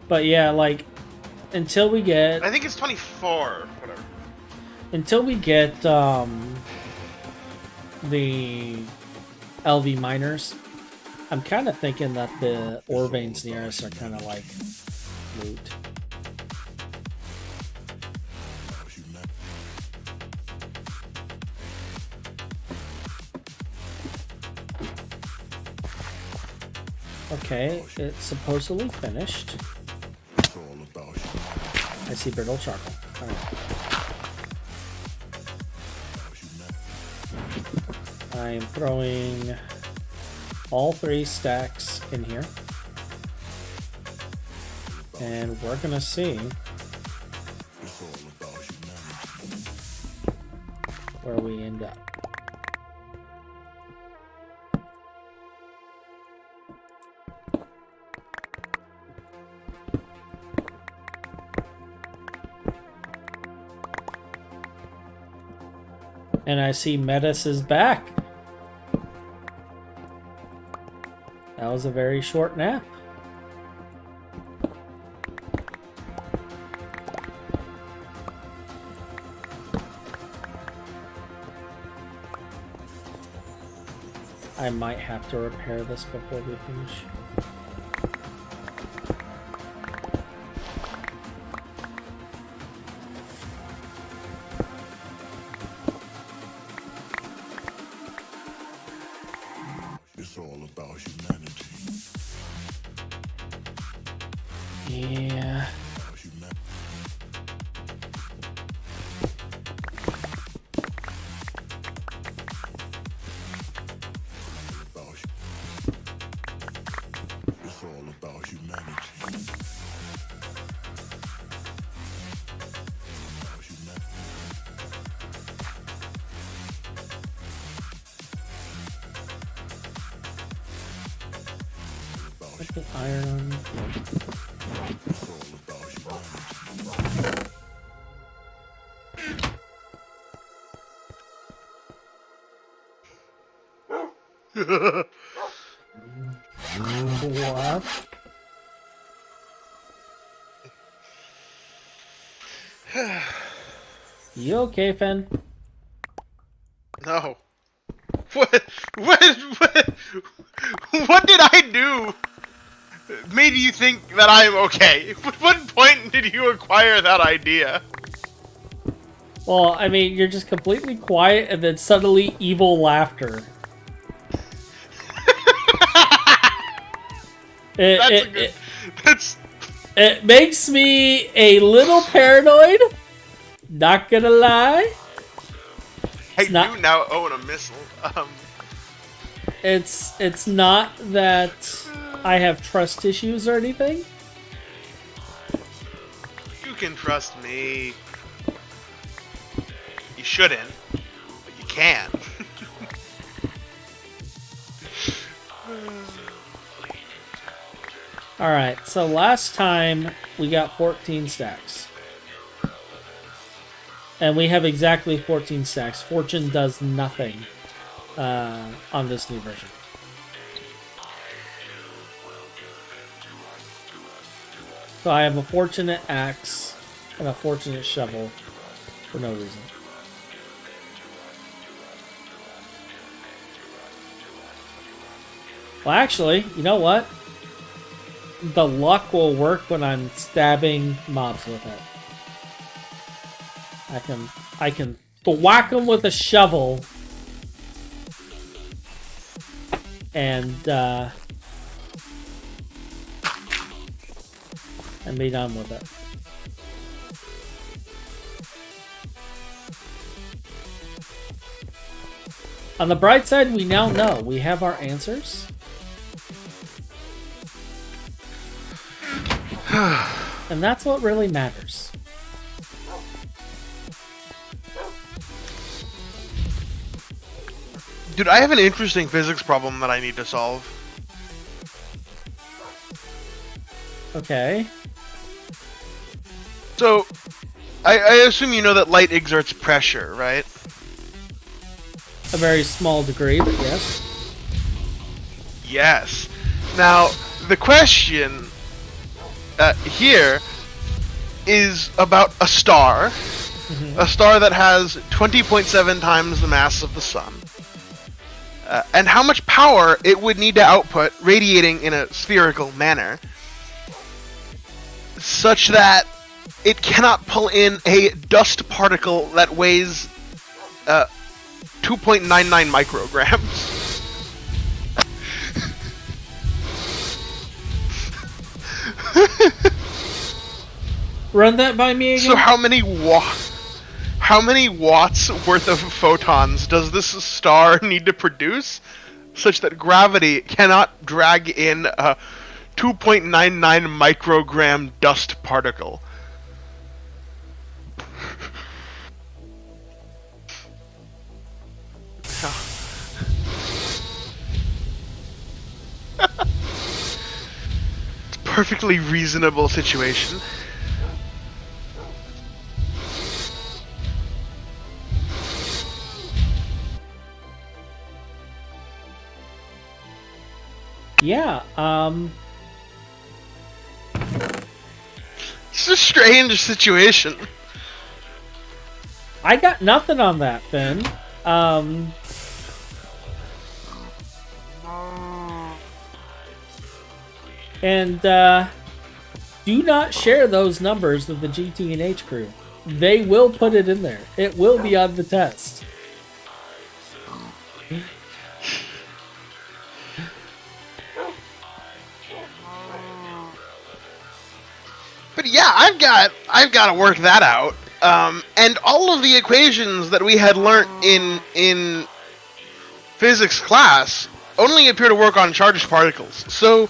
But yeah, like, until we get... I think it's 24, whatever. Until we get, the LV miners, I'm kind of thinking that the ore veins near us are kind of like loot. Okay, it's supposedly finished. I see brittle charcoal. All right. I'm throwing all 3 stacks in here. And we're gonna see where we end up. And I see Metis is back. That was a very short nap. I might have to repair this before we finish. It's all about humanity. Yeah. It's all about humanity. Put the iron. It's all about humanity. What? You okay, Phin? No. What did I do? Made you think that I'm okay? At what point did you acquire that idea? Well, I mean, you're just completely quiet and then suddenly evil laughter. It makes me a little paranoid. Not gonna lie. I It's not- do now own a missile. It's not that I have trust issues or anything. You can trust me. You shouldn't, but you can. Alright, so last time we got 14 stacks. And we have exactly 14 stacks. Fortune does nothing on this new version. So I have a fortunate axe and a fortunate shovel for no reason. Well, actually, you know what? The luck will work when I'm stabbing mobs with it. I can whack them with a shovel and be done with it. On the bright side, we now know we have our answers. And that's what really matters. Dude, I have an interesting physics problem that I need to solve. Okay. So, I assume you know that light exerts pressure, right? A very small degree, but yes. Yes. Now, the question here is about a star. A star that has 20.7 times the mass of the sun. And how much power it would need to output, radiating in a spherical manner, such that it cannot pull in a dust particle that weighs 2.99 micrograms. Run that by me again. So how many watts worth of photons does this star need to produce such that gravity cannot drag in a 2.99 microgram dust particle? It's a perfectly reasonable situation. Yeah, It's a strange situation. I got nothing on that, Phin. And do not share those numbers with the GTNH crew. They will put it in there. It will be on the test. But yeah, I've got to work that out. And all of the equations that we had learnt in physics class only appear to work on charged particles. So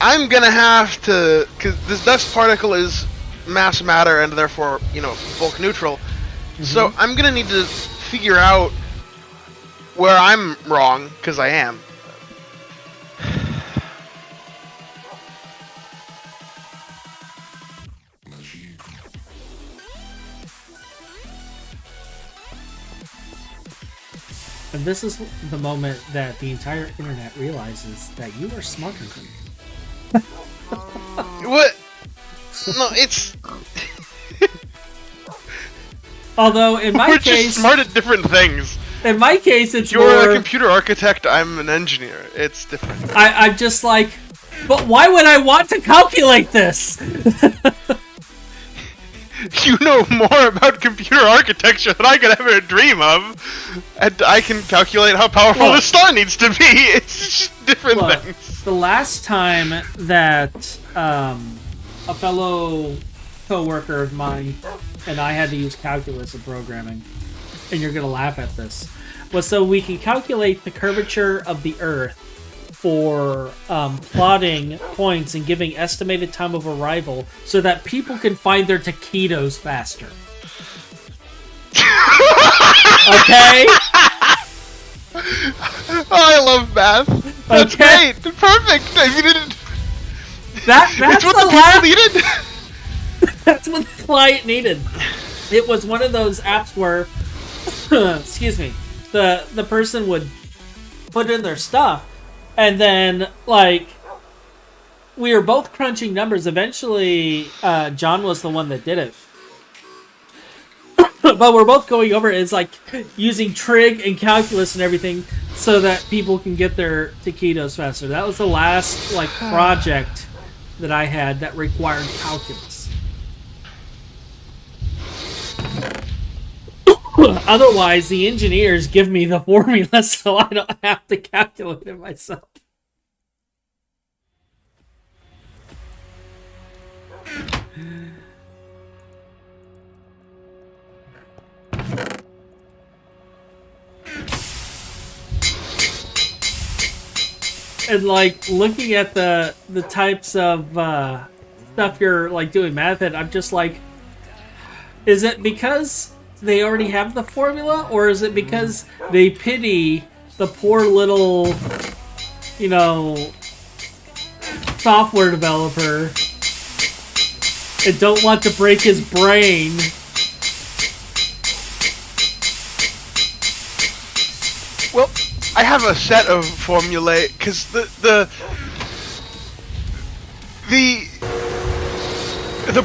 I'm gonna have to, because this dust particle is mass matter and therefore, bulk neutral. So I'm gonna need to figure out where I'm wrong, because I am. And this is the moment that the entire internet realizes that you are smarter than me. What? No, it's... Although, in my We're case... just smart at different things. In my case, it's You're more... a computer architect, I'm an engineer. It's different. I'm just like, but why would I want to calculate this? You know more about computer architecture than I could ever dream of, and I can calculate how powerful the star needs to be. It's just different things. The last time that a fellow co-worker of mine and I had to use calculus in programming, and you're gonna laugh at this, was so we can calculate the curvature of the Earth for plotting points and giving estimated time of arrival so that people can find their taquitos faster. Okay? Oh, I love math. That's Okay. great. Perfect. I mean, That's it's what the the last... people needed. That's what the client needed. It was one of those apps where, excuse me, the person would put in their stuff, and then, like, we were both crunching numbers. Eventually, John was the one that did it. But we're both going over it. It's like using trig and calculus and everything so that people can get their taquitos faster. That was the last, like, project that I had that required calculus. Otherwise, the engineers give me the formula so I don't have to calculate it myself. And, like, looking at the types of stuff you're, like, doing math at, I'm just like, is it because they already have the formula, or is it because they pity the poor little, software developer and don't want to break his brain? Well, I have a set of formulae because the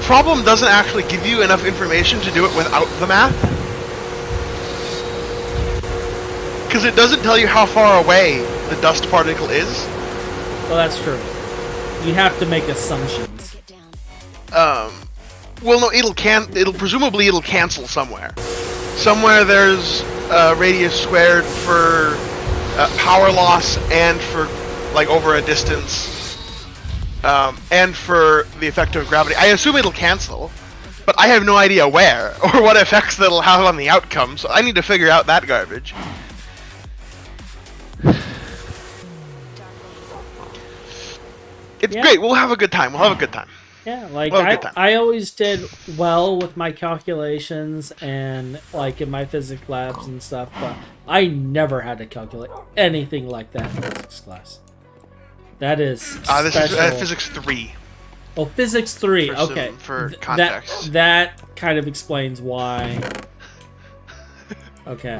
problem doesn't actually give you enough information to do it without the math. Because it doesn't tell you how far away the dust particle is. Well, that's true. You have to make assumptions. Well, no, it'll presumably cancel somewhere. Somewhere there's radius squared for power loss and for, like, over a distance. And for the effect of gravity. I assume it'll cancel, but I have no idea where, or what effects that'll have on the outcome, so I need to figure out that garbage. It's great, we'll have a good time, Yeah, like, I always did well with my calculations and, like, in my physics labs and stuff, but I never had to calculate anything like that in physics class. That is special. This is Physics 3. Oh, Physics 3, okay. For context. That kind of explains why. Okay.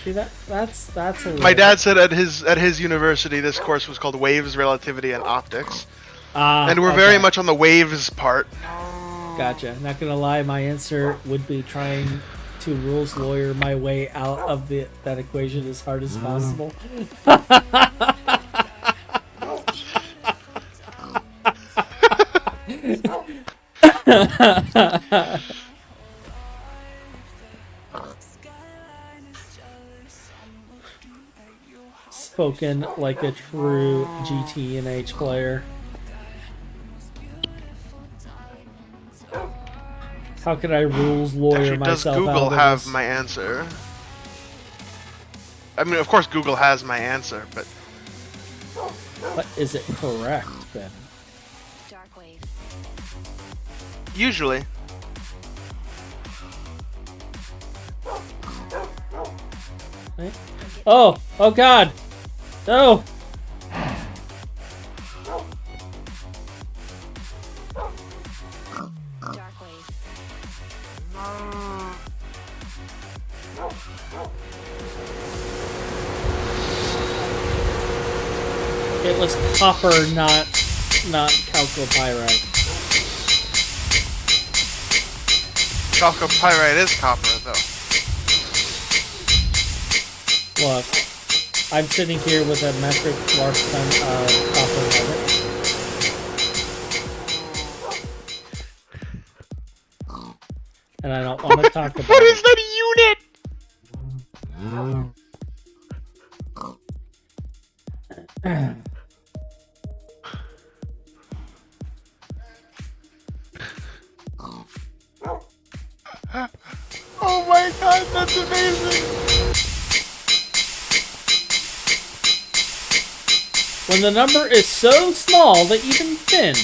See, that's a little... My dad said at his university this course was called Waves, Relativity, and Optics. And we're very much on the waves part. Gotcha. Not gonna lie, my answer would be trying to rules lawyer my way out of that equation as hard as possible. Spoken like a true GTNH player. How could I rules lawyer Actually, does myself out Google of have this? my answer? I mean, of course Google has my answer, but But is it correct, then? Dark wave. usually. Right? Oh! Oh God! No! Dark wave. It was copper, not chalcopyrite. Chalcopyrite is copper, though. Look, I'm sitting here with a metric large ton of copper nugget. And I don't want to talk about What is it. that unit? Oh my god, that's amazing! When the number is so small that even Phin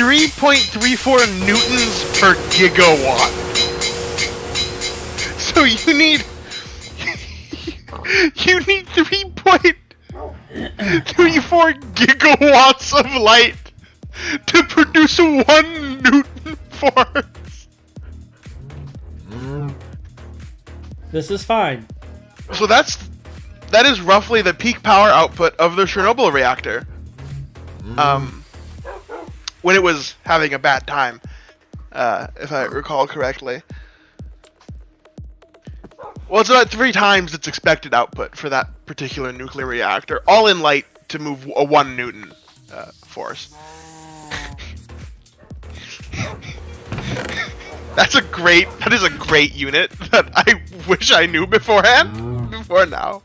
3.34 newtons per gigawatt. So you need 3.34 gigawatts of light to produce 1 newton force. this is fine. So that is roughly the peak power output of the Chernobyl reactor. When it was having a bad time, if I recall correctly. Well, it's about 3 times its expected output for that particular nuclear reactor, all in light to move a 1 newton force. That is a great unit that I wish I knew beforehand, before now.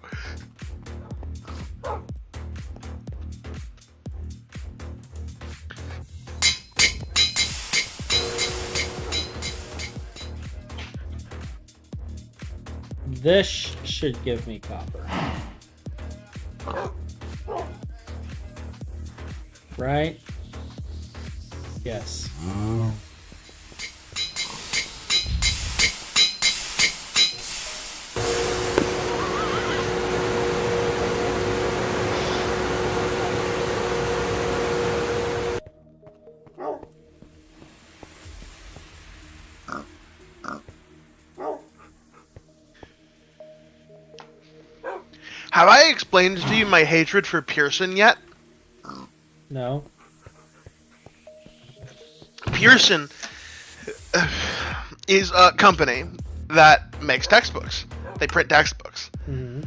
This should give me copper. Right? Yes. Have I explained to you my hatred for Pearson yet? No. Pearson is a company that makes textbooks. They print textbooks. Mhm.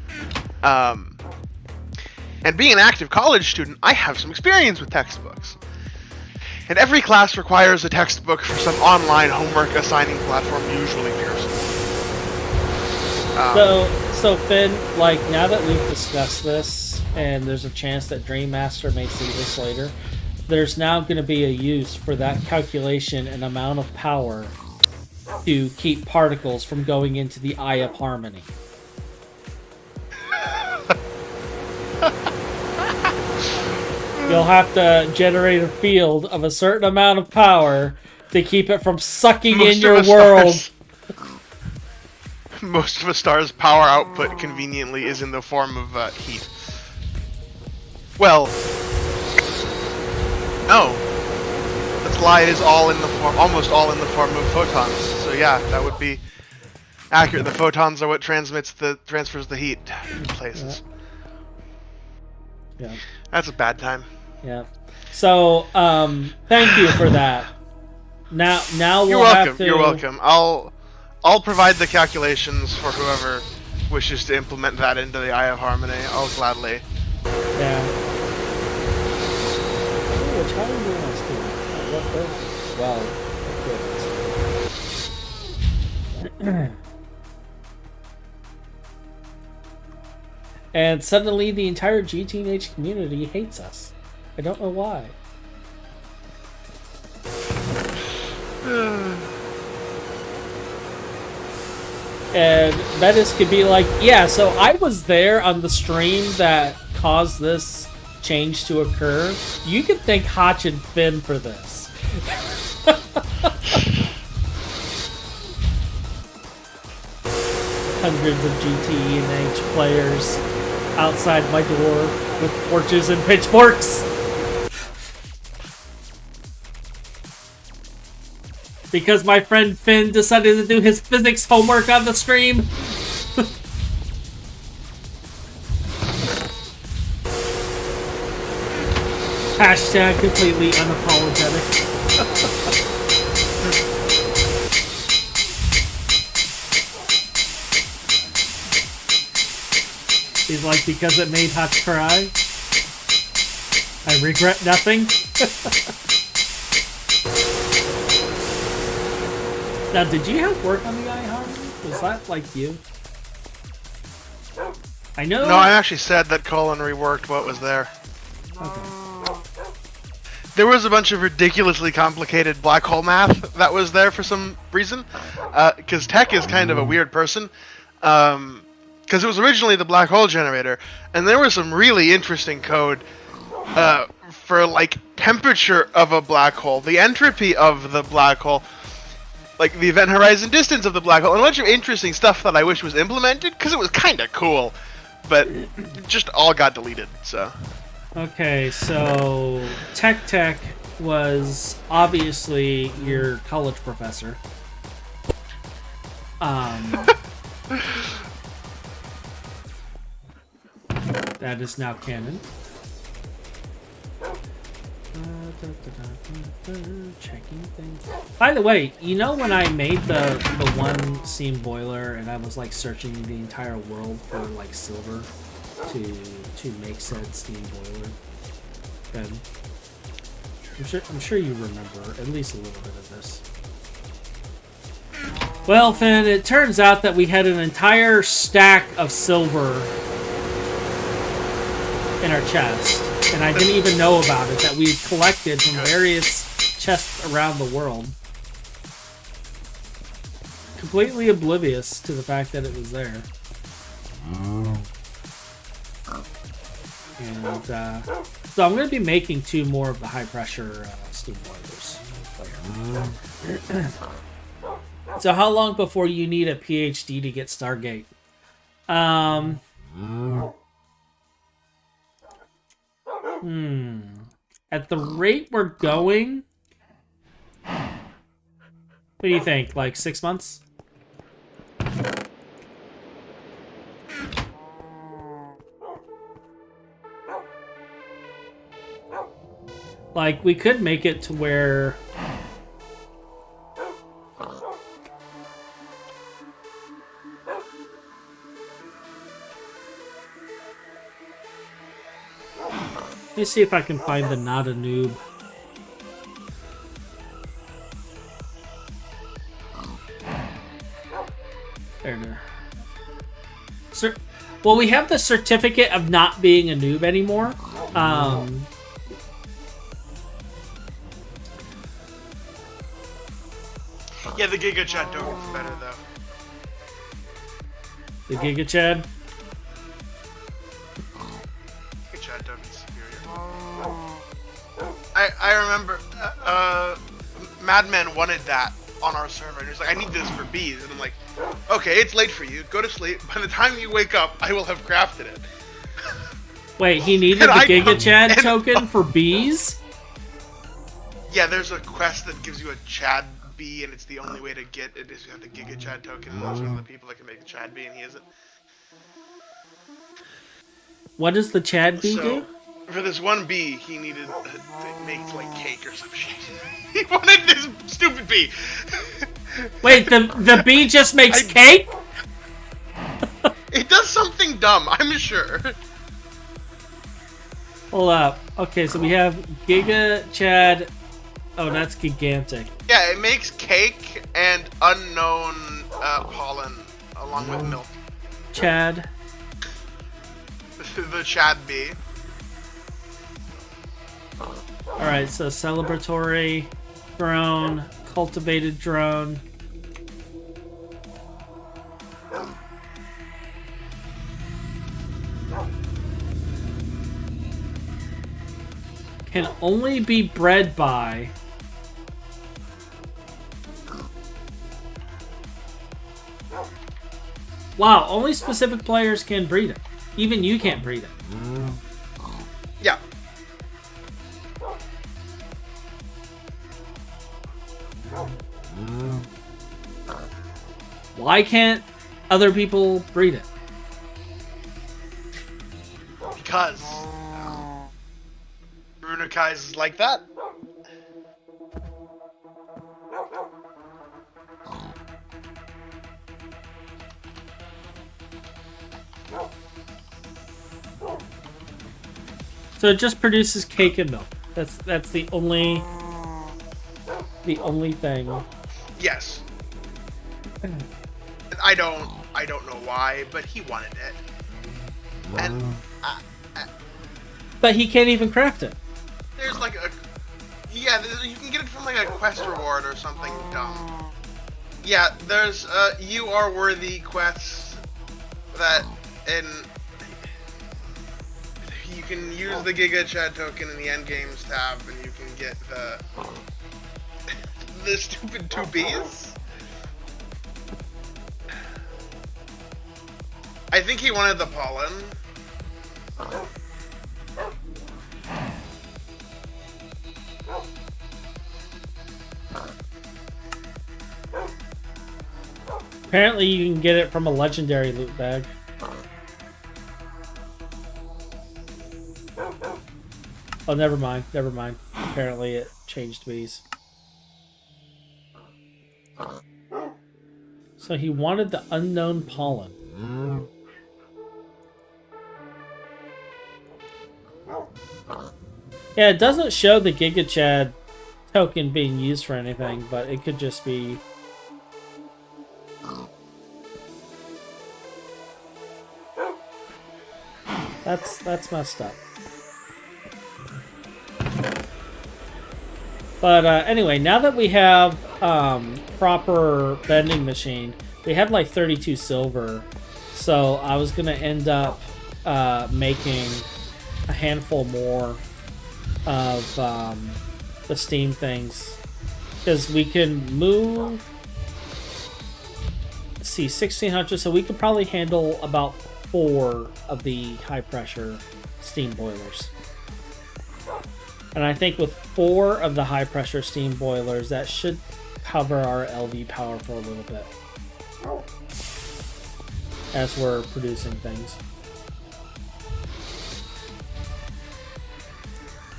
And being an active college student, I have some experience with textbooks. And every class requires a textbook for some online homework assigning platform, usually Pearson. So Phin, like, now that we've discussed this, and there's a chance that Dream Master may see this later, there's now going to be a use for that calculation and amount of power to keep particles from going into the Eye of Harmony. You'll have to generate a field of a certain amount of power to keep it from sucking in your world. Most of a star's power output conveniently is in the form of heat. Well, no. That's a lie. It is all in the form, almost all in the form of photons. So yeah, that would be accurate. The photons are what transfers the heat in places. Yeah. That's a bad time. Yeah. So, thank you for that. Now we'll You're welcome. have to... You're welcome. I'll provide the calculations for whoever wishes to implement that into the Eye of Harmony. I'll gladly. Yeah. GTNH, how are you doing on Steam? What the? Well, okay. And suddenly the entire GTNH community hates us. I don't know why. And Metis could be like, yeah, so I was there on the stream that caused this change to occur. You can thank Hach and Phin for this. Hundreds of GTNH players outside my door with torches and pitchforks. Because my friend Phin decided to do his physics homework on the stream. Hashtag completely unapologetic. He's like, because it made Hach cry, I regret nothing. Now, did you have work on the iHarmony? Was that like you? I know. No, I actually said that Colin reworked what was there. Okay. There was a bunch of ridiculously complicated black hole math that was there for some reason. Because Tech is kind of a weird person. Because it was originally the black hole generator, and there was some really interesting code for like temperature of a black hole, the entropy of the black hole, like the event horizon distance of the black hole, and a bunch of interesting stuff that I wish was implemented because it was kind of cool, but it just all got deleted. So Okay, so Tech was obviously your college professor. That is now canon. Checking things. By the way, you know when I made the one steam boiler and I was like searching the entire world for like silver to make said steam boiler? Then I'm sure you remember at least a little bit of this. Well, Phin, it turns out that we had an entire stack of silver in our chest, and I didn't even know about it, that we had collected from various chests around the world. Completely oblivious to the fact that it was there. And, so I'm going to be making 2 more of the high-pressure steam boilers. So how long before you need a PhD to get Stargate? At the rate we're going, what do you think? Like 6 months? Like, we could make it to where... Let me see if I can find the not a noob. There. Well, we have the certificate of not being a noob anymore. yeah, the Giga Chat token's better though. The Giga Chad. Giga Chat token's superior. I remember Madman wanted that on our server, and he was like, I need this for bees, and I'm like, okay, it's late for you, go to sleep, by the time you wake up, I will have crafted it. Wait, he needed the Giga Chad token for bees? Yeah, there's a quest that gives you a Chad bee, and it's the only way to get it is you have the Giga Chad token, and those are the people that can make the Chad bee, and he isn't. What does the Chad bee do? For this one bee, he needed to make like cake or some shit. He wanted this stupid bee. Wait, the bee just makes cake? It does something dumb, I'm sure. Hold up. Okay, so we have Giga Chad. Oh, that's gigantic. Yeah, it makes cake and unknown pollen along with milk. Chad. The Chad bee. Alright, so celebratory drone, cultivated drone. Can only be bred by. Wow, only specific players can breed it. Even you can't breed it. Yeah. Why can't other people breed it? Because Runakais is like that. So it just produces cake and milk. That's the only thing. Yes. I don't know why, but he wanted it. And But he can't even craft it. there's like a you can get it from like a quest reward or something dumb. Yeah, there's you are worthy quests that you can use the Giga Chad token in the end games tab, and you can get the stupid 2Bs. I think he wanted the pollen. Apparently you can get it from a legendary loot bag. Oh, never mind. Apparently it changed bees. So he wanted the unknown pollen. Yeah, it doesn't show the Giga Chad token being used for anything, but it could just be... That's messed up. But anyway, now that we have proper vending machine, we have like 32 silver. So I was gonna end up making a handful more of the steam things, because we can move. Let's see, 1600. So we could probably handle about 4 of the high pressure steam boilers. And I think with 4 of the high pressure steam boilers, that should cover our LV power for a little bit as we're producing things.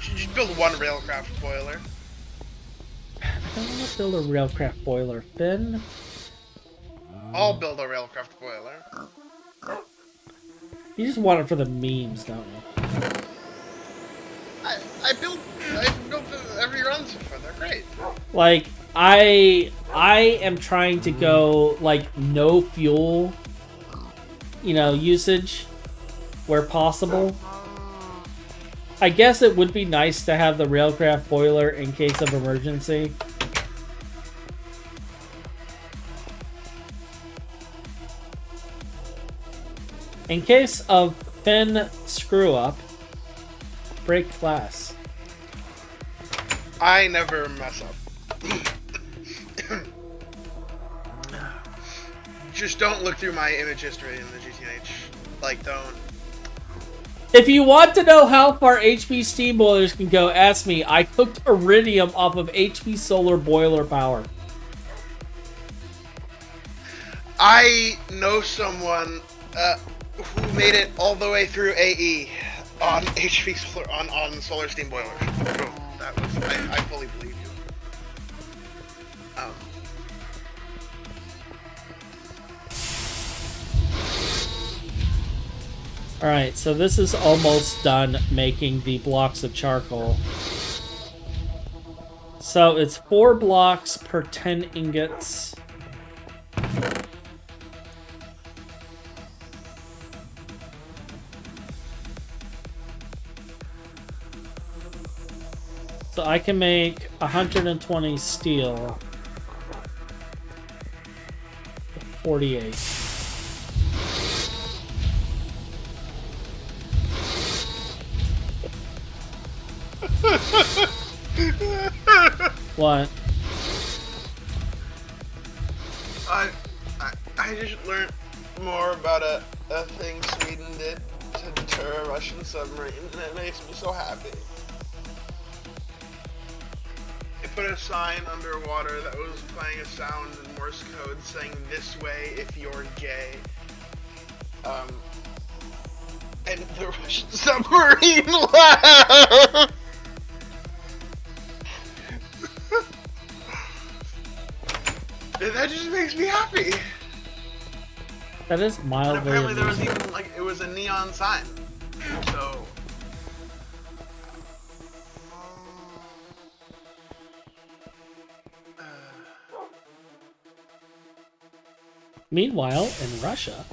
Should just build one railcraft boiler. I don't want to build a railcraft boiler, Phin. I'll build a railcraft boiler. You just want it for the memes, don't you? I built every run so far. They're great. Like, I am trying to go like no fuel, usage where possible. I guess it would be nice to have the railcraft boiler in case of emergency. In case of Phin screw up, break glass. I never mess up. Just don't look through my image history in the GTNH. Like, don't. If you want to know how far HP steam boilers can go, ask me. I cooked iridium off of HP solar boiler power. I know someone who made it all the way through AE on HP solar on solar steam boilers. So that was I fully believe you. Alright, so this is almost done making the blocks of charcoal. So it's 4 blocks per 10 ingots. So I can make 120 steel. 48. What? I just learned more about a thing Sweden did to deter a Russian submarine, and it makes me so happy. They put a sign underwater that was playing a sound in Morse code saying "this way if you're gay." And the Russian submarine laughed. That just makes me happy. That is And mildly apparently there was amusing. even like it was a neon sign. So Meanwhile, in Russia,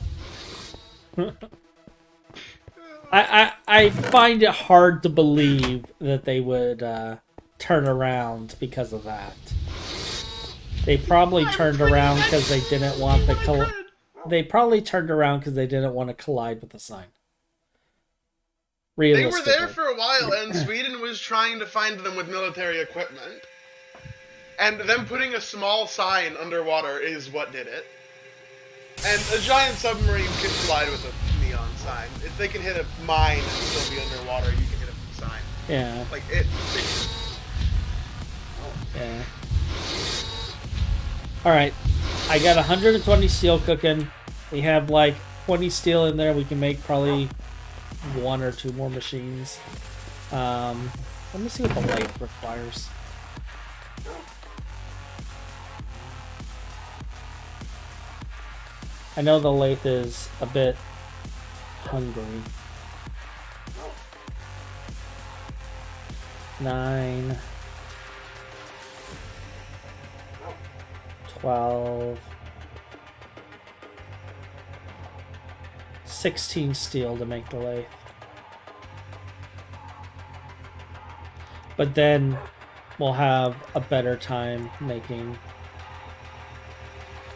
I find it hard to believe that they would turn around because of that. They probably turned around because they didn't want the They probably turned around because they didn't want to collide with the sign. they were Realistically, there for a while, and Sweden was trying to find them with military equipment. And them putting a small sign underwater is what did it. And a giant submarine can collide with a neon sign. If they can hit a mine and still be underwater, you can hit a sign. yeah, Like it. yeah. All right, I got 120 steel cooking. We have like 20 steel in there. We can make probably 1 or 2 more machines. Let me see what the lathe requires. I know the lathe is a bit hungry. 9, 12, 16 steel to make the lathe. But then we'll have a better time making...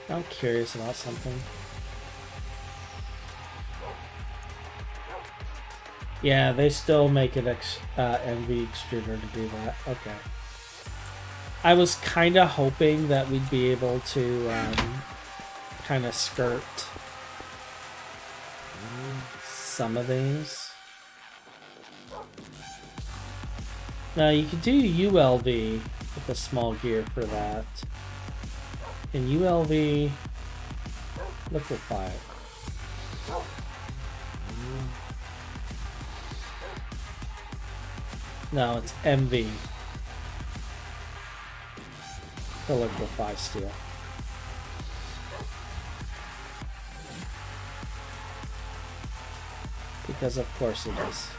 I'm curious about something. Yeah, they still make an MV extruder to do that. Okay. I was kind of hoping that we'd be able to kind of skirt some of these. Now you could do ULV with a small gear for that. And ULV liquefy. No, it's MV. To liquefy steel. Because of course it is.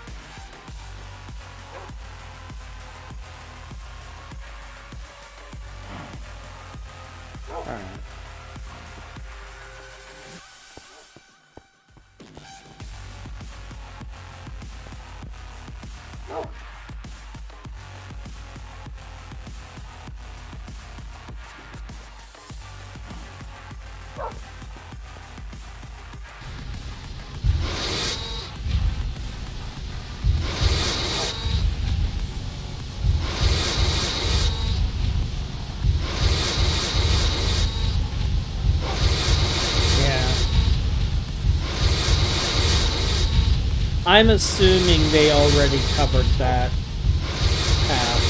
Alright. I'm assuming they already covered that path.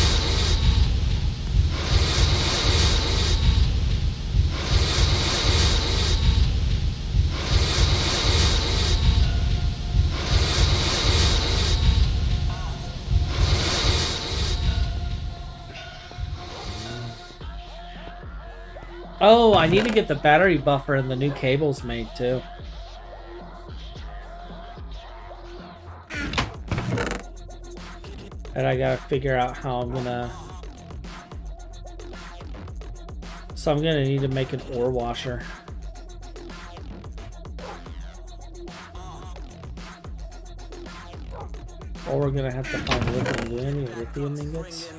Oh, I need to get the battery buffer and the new cables made too. But I gotta figure out how I'm gonna... So I'm gonna need to make an ore washer. Or we're gonna have to find lithium ingots.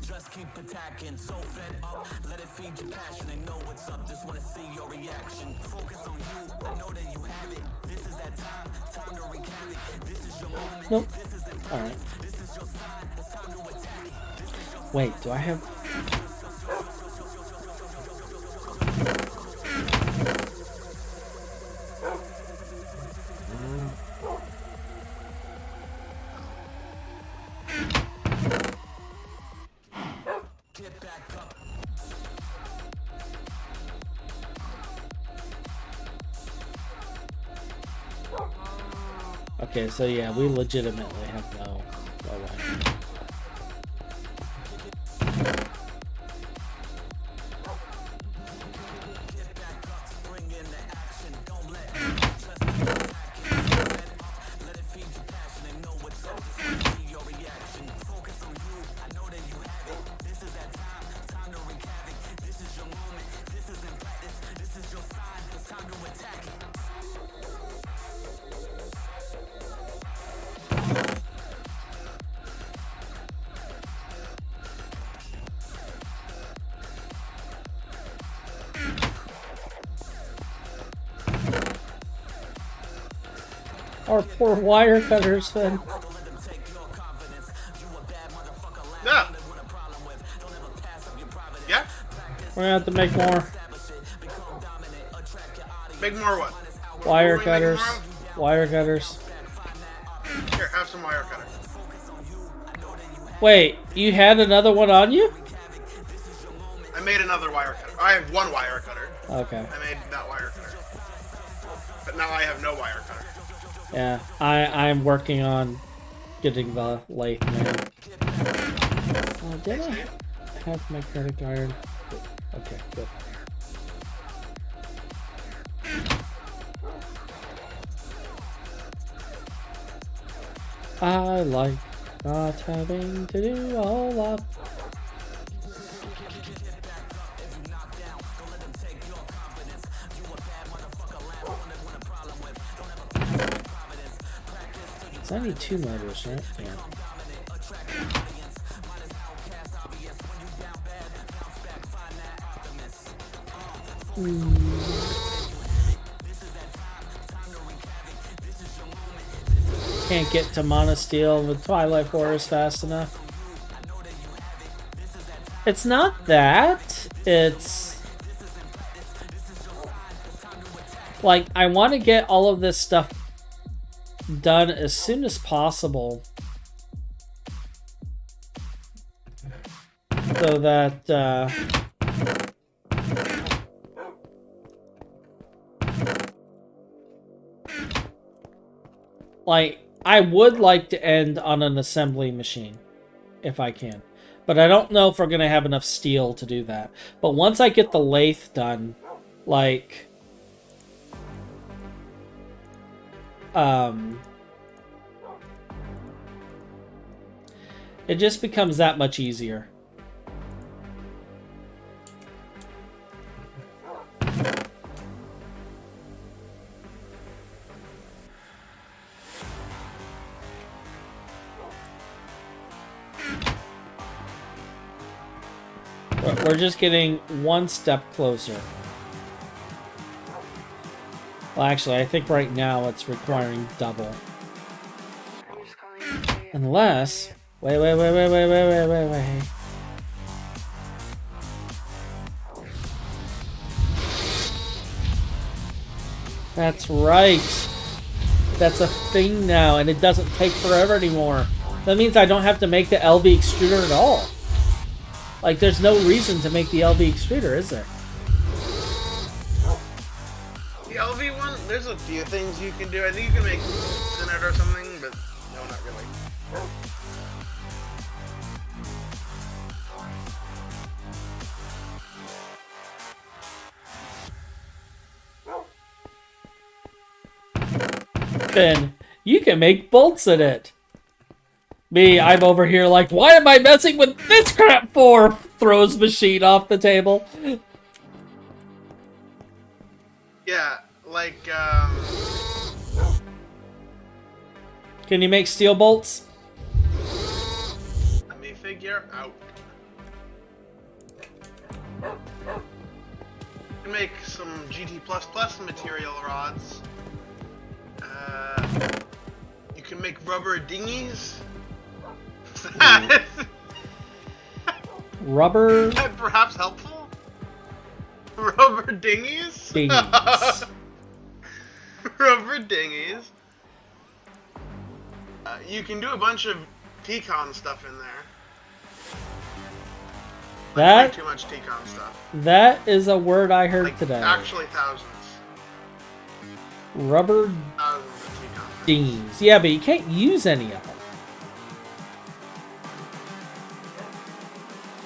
Just keep attacking, so fed up. Let it feed your passion and know what's up. Just wanna see your reaction. Focus on you. I know that you have it. This is that time. Time to wreak havoc. This is your moment. Nope. This is it. Alright. This is your sign. It's time to attack. Wait, do I have... Get back up. Okay, so yeah, we legitimately have no way. Our poor wire cutters, Phin. Yeah. Yeah? We're gonna have to make more Make more what? wire What are we making cutters. more of? Wire cutters. Here, have some wire cutter. Wait, you had another one on you? I made another wire cutter. I have one wire cutter. Okay. I made that wire cutter. But now I have no wire cutter. Yeah, I'm working on getting the lathe made. Did I have my credit iron? Okay, good. I like not having to do all that. So I need 2 motors, right? Yeah. Can't get to Monosteel with Twilight Forest fast enough. It's not that. It's... like, I want to get all of this stuff done as soon as possible. So that, like, I would like to end on an assembly machine, if I can. But I don't know if we're going to have enough steel to do that. But once I get the lathe done, like... it just becomes that much easier. We're just getting one step closer. Well, actually, I think right now it's requiring double. Unless... Wait. That's right. That's a thing now, and it doesn't take forever anymore. That means I don't have to make the LV extruder at all. Like, there's no reason to make the LV extruder, is there? The LV one, there's a few things you can do. I think you can make in it or something, but no, not really. Then you can make bolts in it. Me, I'm over here like, why am I messing with this crap for? Throws machine off the table. Yeah, like, Can you make steel bolts? let me figure out. You can make some GT++ material rods. You can make rubber dinghies. Rubber Is that perhaps helpful? Rubber dinghies? dinghies. Rubber dinghies. You can do a bunch of T-con stuff in there. Way That too much T-con stuff. that is a word I heard Like, today. actually thousands. Rubber Thousands of T-con. dinghies. Yeah, but you can't use any of them.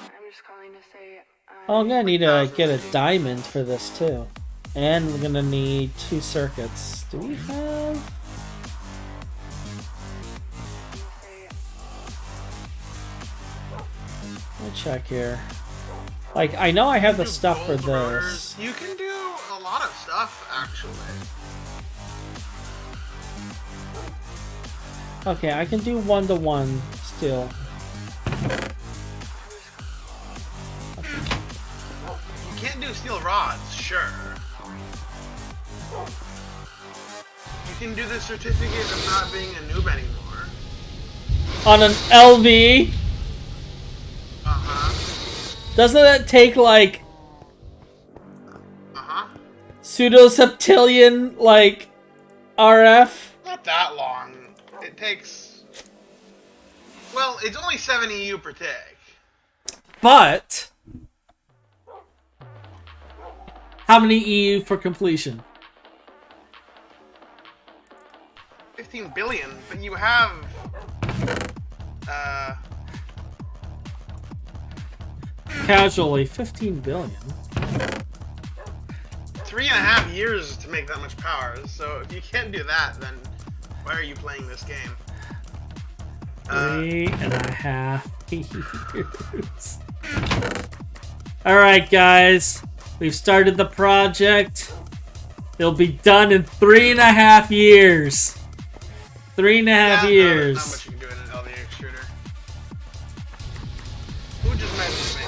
I'm just calling to say. Oh, I'm gonna need to get a diamond for this too. And we're gonna need 2 circuits. Do we have... Let me check here. Like, I know I have the stuff for Gold rotors. this. You can do a lot of stuff, actually. Okay, I can do 1-to-1 still. You can't do steel rods, sure. You can do the certificate of not being a noob anymore. On an LV, Uh-huh. doesn't that take like Uh-huh. pseudo-septillion, like, RF? Not that long. It takes... Well, it's only 7 EU per tick. But how many EU for completion? 15 billion, but you have... Casually, 15 billion. 3.5 years to make that much power, so if you can't do that, then why are you playing this game? 3.5 years. Alright, guys. We've started the project. It'll be done in 3.5 years. 3.5 years. Not much you can do in an LV extruder. Who just messaged me?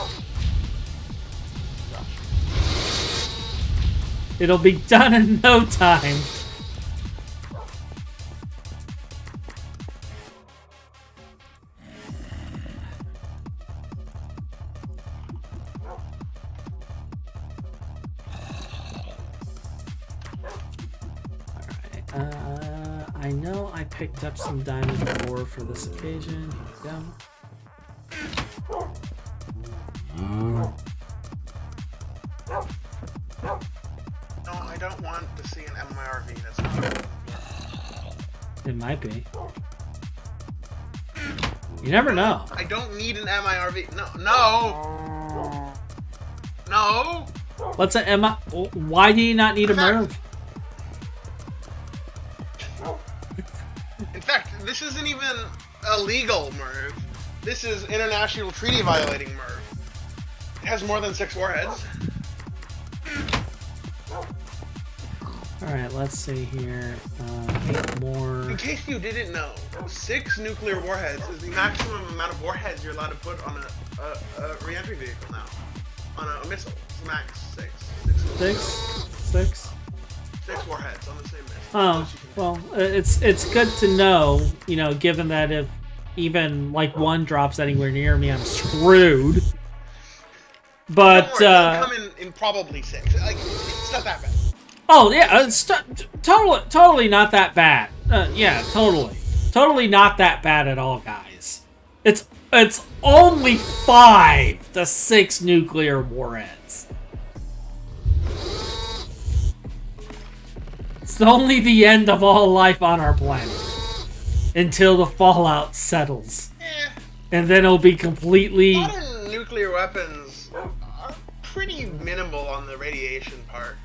It'll be done in no time. I know I picked up some diamond ore for this occasion. Here we go. No, I don't want to see an MIRV. That's not. It might be. You never know. I don't need an MIRV. No. No. What's an MI? Why do you not need a Merv? In fact, this isn't even a legal MERV. This is international treaty violating MERV. It has more than 6 warheads. Alright, let's see here. 8 more. In case you didn't know, 6 nuclear warheads is the maximum amount of warheads you're allowed to put on a re-entry vehicle now. On a missile. It's max 6. 6? 6 warheads on the same missile. Oh, well, it's good to know, you know, given that if even like one drops anywhere near me, I'm screwed. But Don't worry, they'll come in probably 6. Like, it's not that bad. Oh yeah, it's totally not that bad. Yeah, totally not that bad at all, guys. It's only 5 to 6 nuclear warheads. It's only the end of all life on our planet until the fallout settles, and then it'll be completely. Modern nuclear weapons are pretty minimal on the radiation part.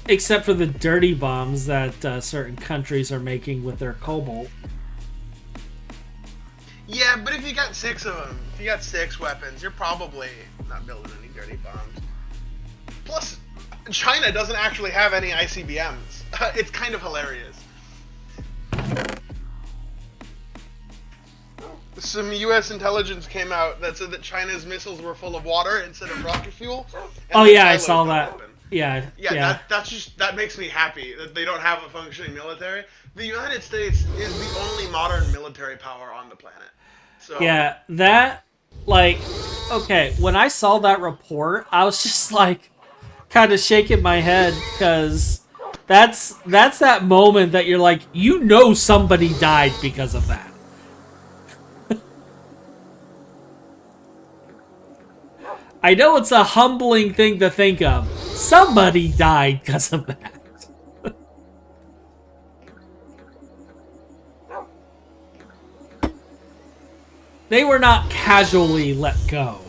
Except for the dirty bombs that certain countries are making with their cobalt. Yeah, but if you got 6 of them, if you got 6 weapons, you're probably not building any dirty bombs. Plus, China doesn't actually have any ICBMs. It's kind of hilarious. Some U.S. intelligence came out that said that China's missiles were full of water instead of rocket fuel. Oh yeah, I saw that. Yeah, Yeah, that makes me happy that they don't have a functioning military. The United States is the only modern military power on the planet. So yeah, that, like, okay, when I saw that report, I was just like, kind of shaking my head, because that's that moment that you're like, you know somebody died because of that. I know it's a humbling thing to think of. Somebody died because of that. They were not casually let go.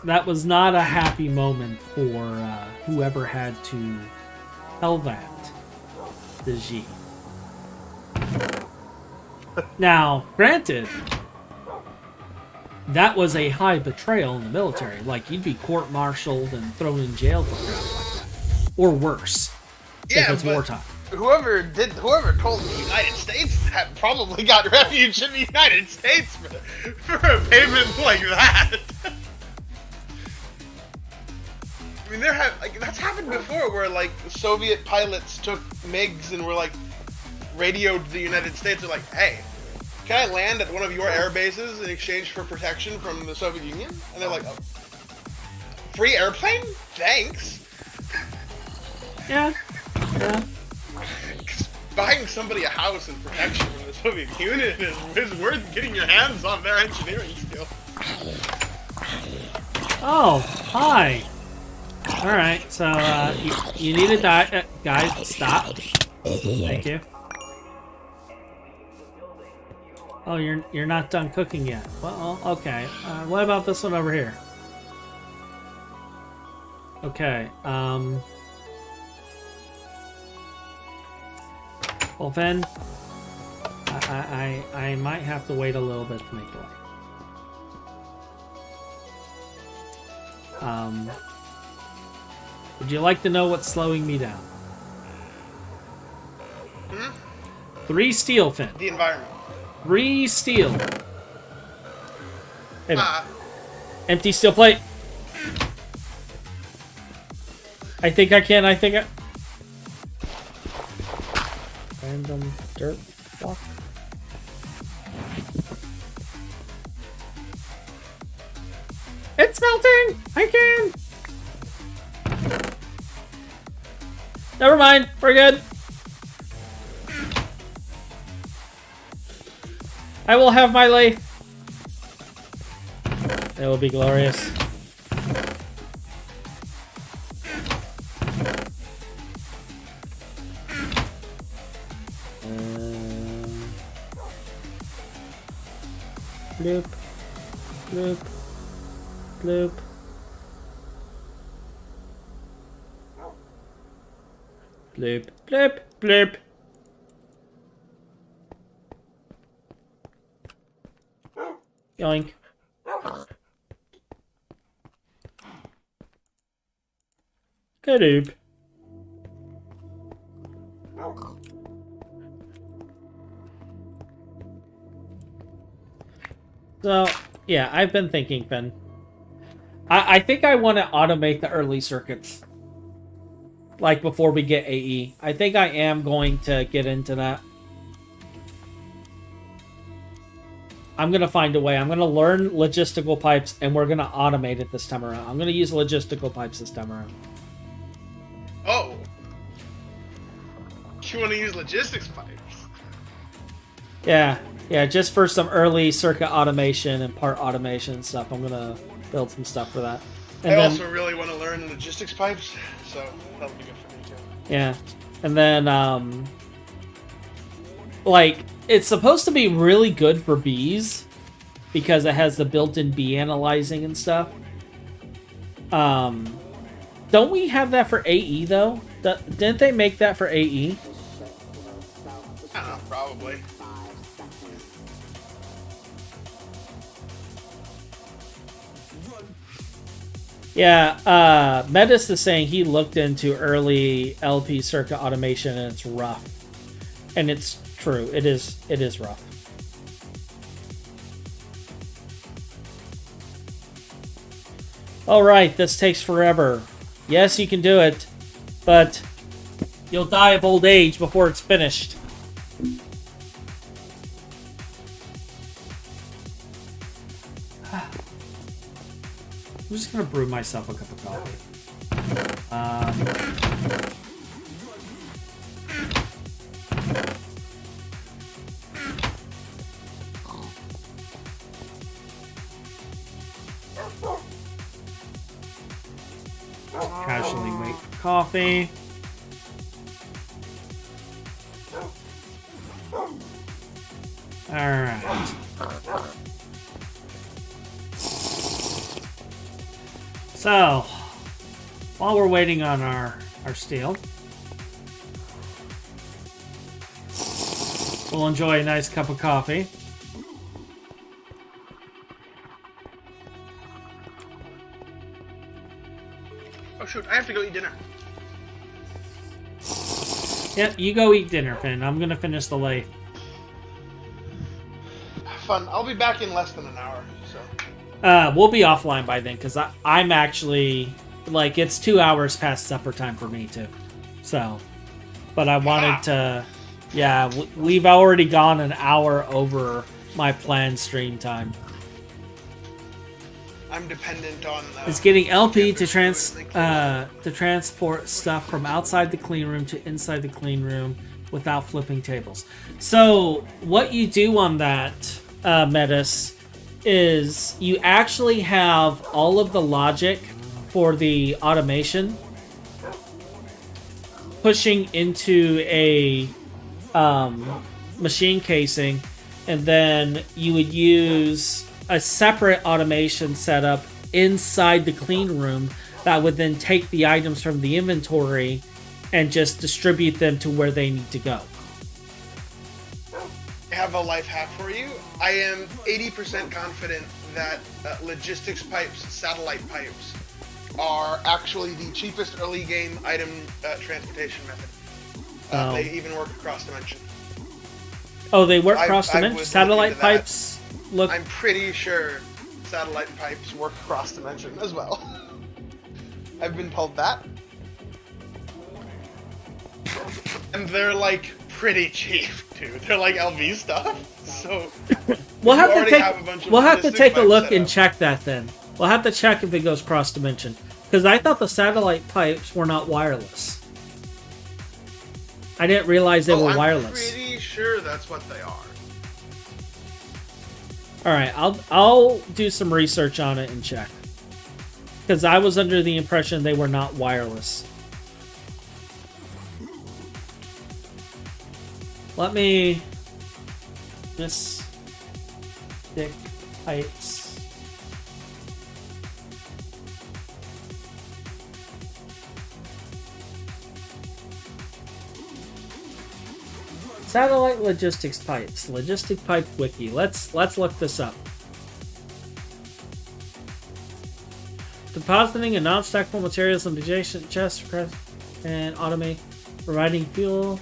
That was not a happy moment for whoever had to tell that to Xi. Now, granted, that was a high betrayal in the military. Like, you'd be court-martialed and thrown in jail for crap like that, or worse, if it's wartime. Whoever told the United States that probably got refuge in the United States for a payment like that. I mean, that's happened before, where like Soviet pilots took MiGs and were like radioed to the United States. They're like, "Hey, can I land at one of your air bases in exchange for protection from the Soviet Union?" And they're like, "Oh, free airplane? Thanks." Yeah. Buying somebody a house and protection from the Soviet Union is worth getting your hands on their engineering skill. Oh, hi. Alright, so, you need to die. Guys, stop. Thank you. Oh, you're not done cooking yet. Well, okay. What about this one over here? Okay, well, Phin, I might have to wait a little bit to make the way. Would you like to know what's slowing me down? 3 steel, Phin. The environment. 3 steel. Hey, empty steel plate. I think I can. Random dirt block. It's melting! I can! Never mind, we're good. I will have my lathe. It will be glorious. Bloop, bloop, bloop. Bloop, bloop, bloop. Yoink. Kadoop. So, yeah, I've been thinking, Phin. I think I want to automate the early circuits. Like, before we get AE. I think I am going to get into that. I'm going to find a way. I'm going to learn logistical pipes, and we're going to automate it this time around. I'm going to use logistical pipes this time around. Oh. You want to use logistics pipes? Yeah, just for some early circuit automation and part automation and stuff. I'm going to build some stuff for that. And I then, also really want to learn logistics pipes, so that'll be good for me too. yeah. And then, like, it's supposed to be really good for bees because it has the built-in bee analyzing and stuff. Don't we have that for AE though? Didn't they make that for AE? I don't know, probably. Yeah, Metis is saying he looked into early LP circuit automation and it's rough. And it's true, it is rough. Alright, this takes forever. Yes, you can do it, but you'll die of old age before it's finished. I'm just gonna brew myself a cup of coffee. Casually wait for coffee. Alright. So, while we're waiting on our steel, we'll enjoy a nice cup of coffee. Oh shoot, I have to go eat dinner. Yep, you go eat dinner, Phin. I'm gonna finish the lathe. Fun. I'll be back in less than an hour, so. We'll be offline by then, because I'm actually, like, it's 2 hours past supper time for me, too. So, but I wanted to, yeah, we've already gone an hour over my planned stream time. I'm dependent on. It's getting LP to transport stuff from outside the clean room to inside the clean room without flipping tables. So what you do on that, Metis, is you actually have all of the logic for the automation pushing into a machine casing, and then you would use a separate automation setup inside the clean room that would then take the items from the inventory and just distribute them to where they need to go. I have a life hack for you. I am 80% confident that logistics pipes, satellite pipes, are actually the cheapest early game item transportation method. They even work across dimension. Oh, they work cross dimension? Satellite pipes look... I'm pretty sure satellite pipes work cross dimension as well. I've been told that. And they're like pretty cheap too. They're like LV stuff. So we'll have to take a look and up. check that then. We'll have to check if it goes cross dimension. Because I thought the satellite pipes were not wireless. I didn't realize they were wireless. I'm pretty sure that's what they are. Alright, I'll do some research on it and check. Because I was under the impression they were not wireless. Let me... This... Stick pipes... Satellite logistics pipes. Logistic pipe wiki. Let's look this up. Depositing and non-stackable materials in adjacent chests and automate. Providing fuel.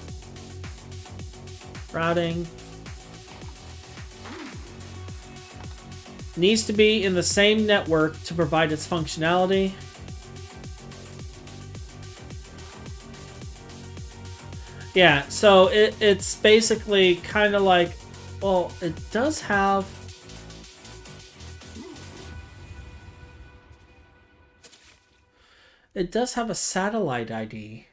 Routing. Needs to be in the same network to provide its functionality. Yeah, so it's basically kind of like, well, it does have... It does have a satellite ID.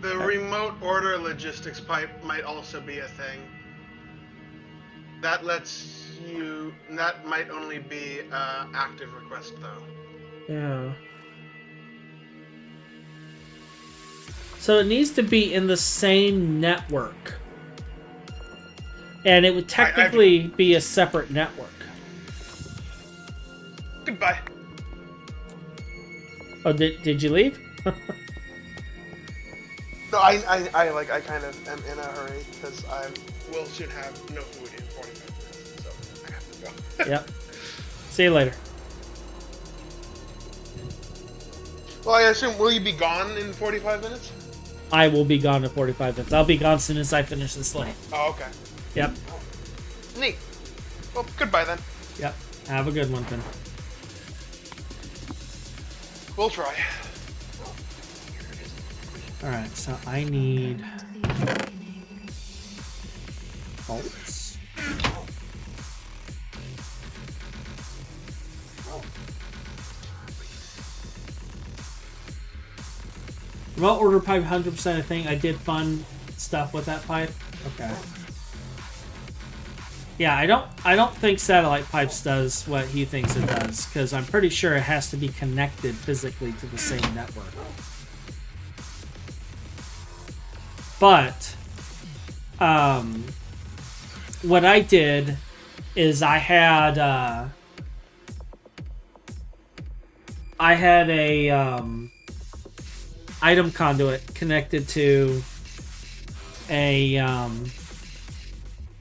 The remote order logistics pipe might also be a thing. That lets you... That might only be active request, though. Yeah. So it needs to be in the same network. And it would technically be a separate network. Goodbye. Oh, did you leave? No, I kind of am in a hurry because I will soon have no food in 45 minutes, so I have to go. Yep. See you later. Well, I assume, will you be gone in 45 minutes? I will be gone in 45 minutes. I'll be gone as soon as I finish this lane. Oh, okay. Yep. Neat. Well, goodbye then. Yep. Have a good one, Phin. We'll try. Alright, so I need bolts. Remote order pipe 100%. I think I did fun stuff with that pipe. Okay. Yeah, I don't think satellite pipes does what he thinks it does, because I'm pretty sure it has to be connected physically to the same network. But what I did is I had a item conduit connected to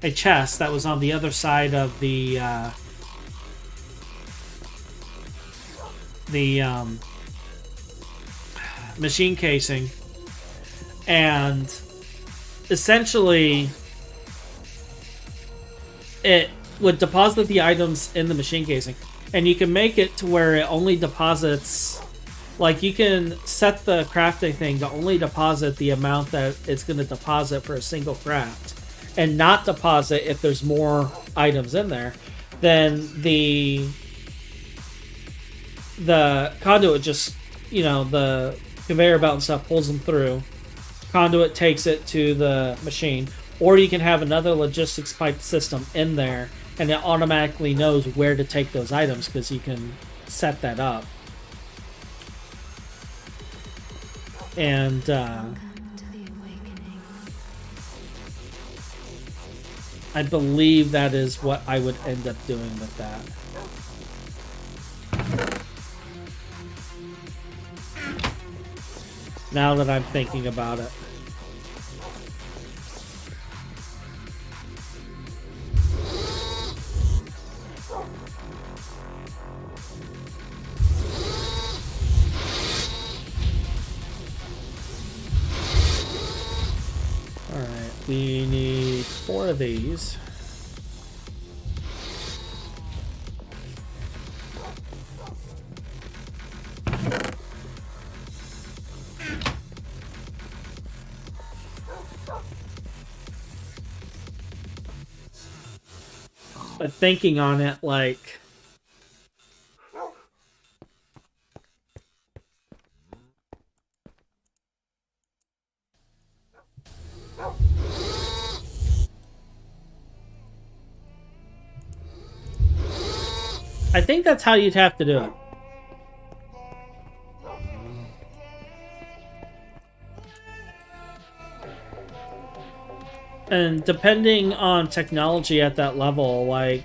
a chest that was on the other side of the machine casing, and essentially it would deposit the items in the machine casing, and you can make it to where it only deposits, like you can set the crafting thing to only deposit the amount that it's going to deposit for a single craft, and not deposit if there's more items in there. Then the conduit just, you know, the conveyor belt and stuff pulls them through. Conduit takes it to the machine, or you can have another logistics pipe system in there, and it automatically knows where to take those items because you can set that up. And I believe that is what I would end up doing with that. Now that I'm thinking about it. Alright, we need 4 of these. But thinking on it, like, I think that's how you'd have to do it. And depending on technology at that level, like,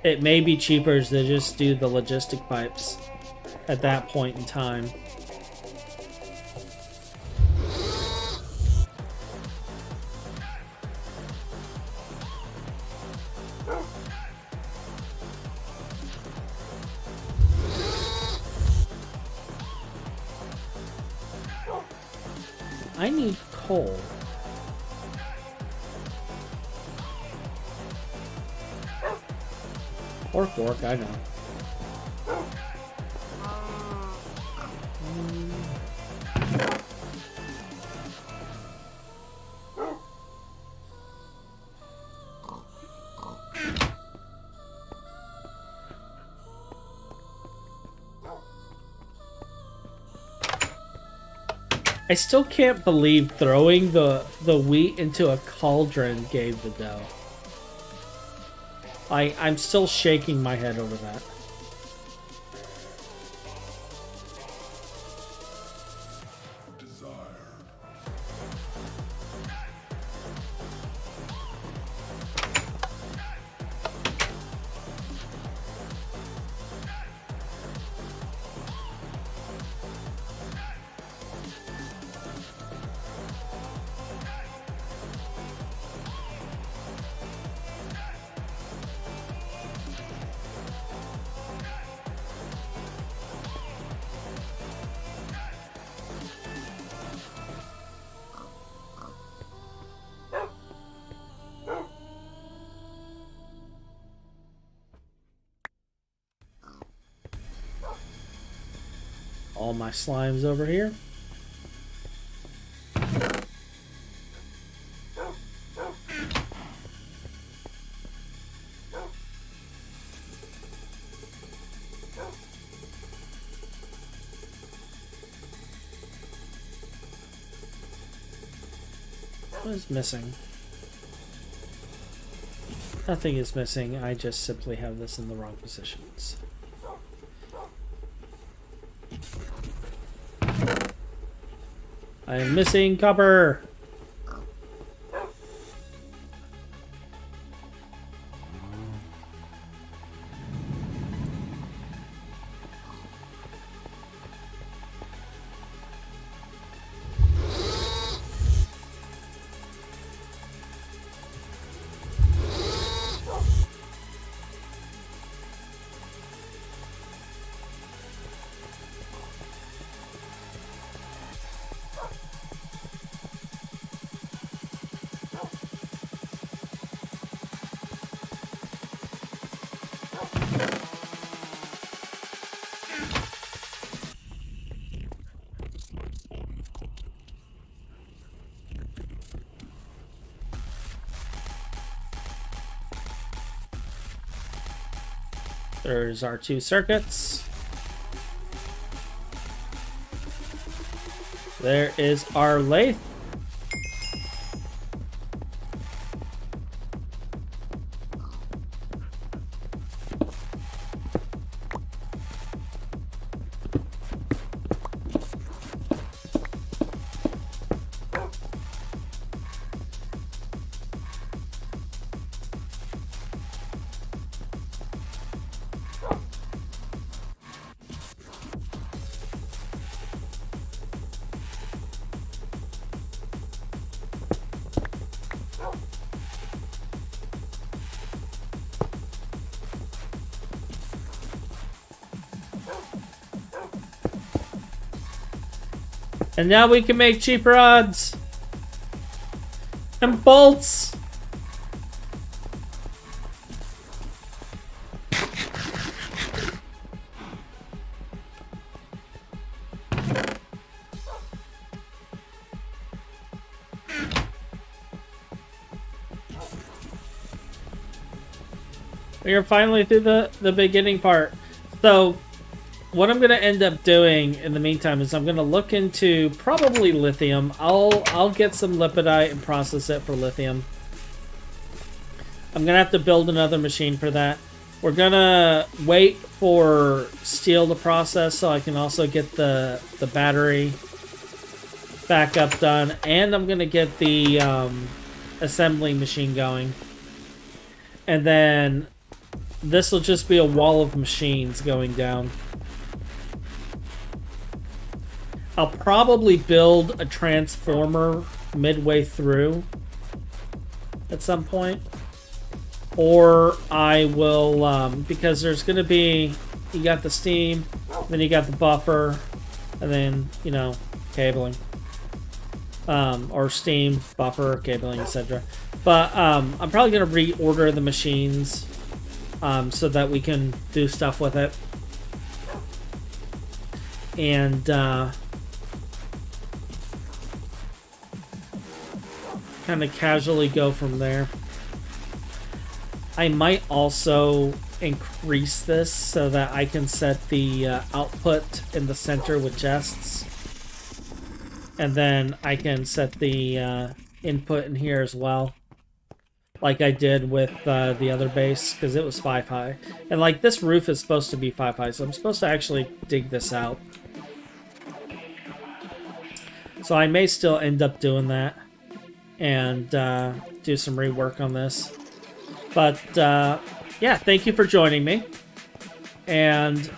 it may be cheaper to just do the logistic pipes at that point in time. I need coal. Or fork, I know. I still can't believe throwing the wheat into a cauldron gave the dough. I'm still shaking my head over that. all my slimes over here. What is missing? Nothing is missing. I just simply have this in the wrong positions. I am missing copper. There's our 2 circuits. There is our lathe. And now we can make cheap rods and bolts. We are finally through the beginning part. So what I'm going to end up doing in the meantime is I'm going to look into probably lithium. I'll get some lipidite and process it for lithium. I'm going to have to build another machine for that. We're going to wait for steel to process so I can also get the battery backup done. And I'm going to get the assembly machine going. And then this will just be a wall of machines going down. I'll probably build a transformer midway through at some point. Or I will, because there's going to be, you got the steam, then you got the buffer, and then, you know, cabling. Or steam, buffer, cabling, etc. But I'm probably going to reorder the machines so that we can do stuff with it. And kind of casually go from there. I might also increase this so that I can set the output in the center with chests. And then I can set the input in here as well. Like I did with the other base, because it was 5 high. And like this roof is supposed to be 5 high, so I'm supposed to actually dig this out. So I may still end up doing that. And do some rework on this. But yeah, thank you for joining me. And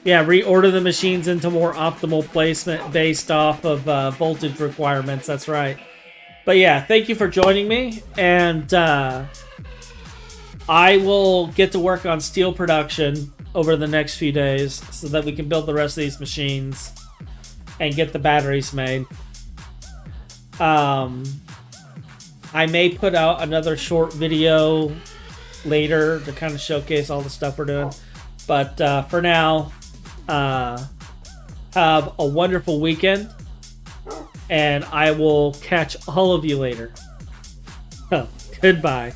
yeah, reorder the machines into more optimal placement based off of voltage requirements. That's right. But yeah, thank you for joining me. And I will get to work on steel production over the next few days so that we can build the rest of these machines and get the batteries made. I may put out another short video later to kind of showcase all the stuff we're doing. But for now, have a wonderful weekend, and I will catch all of you later. Goodbye.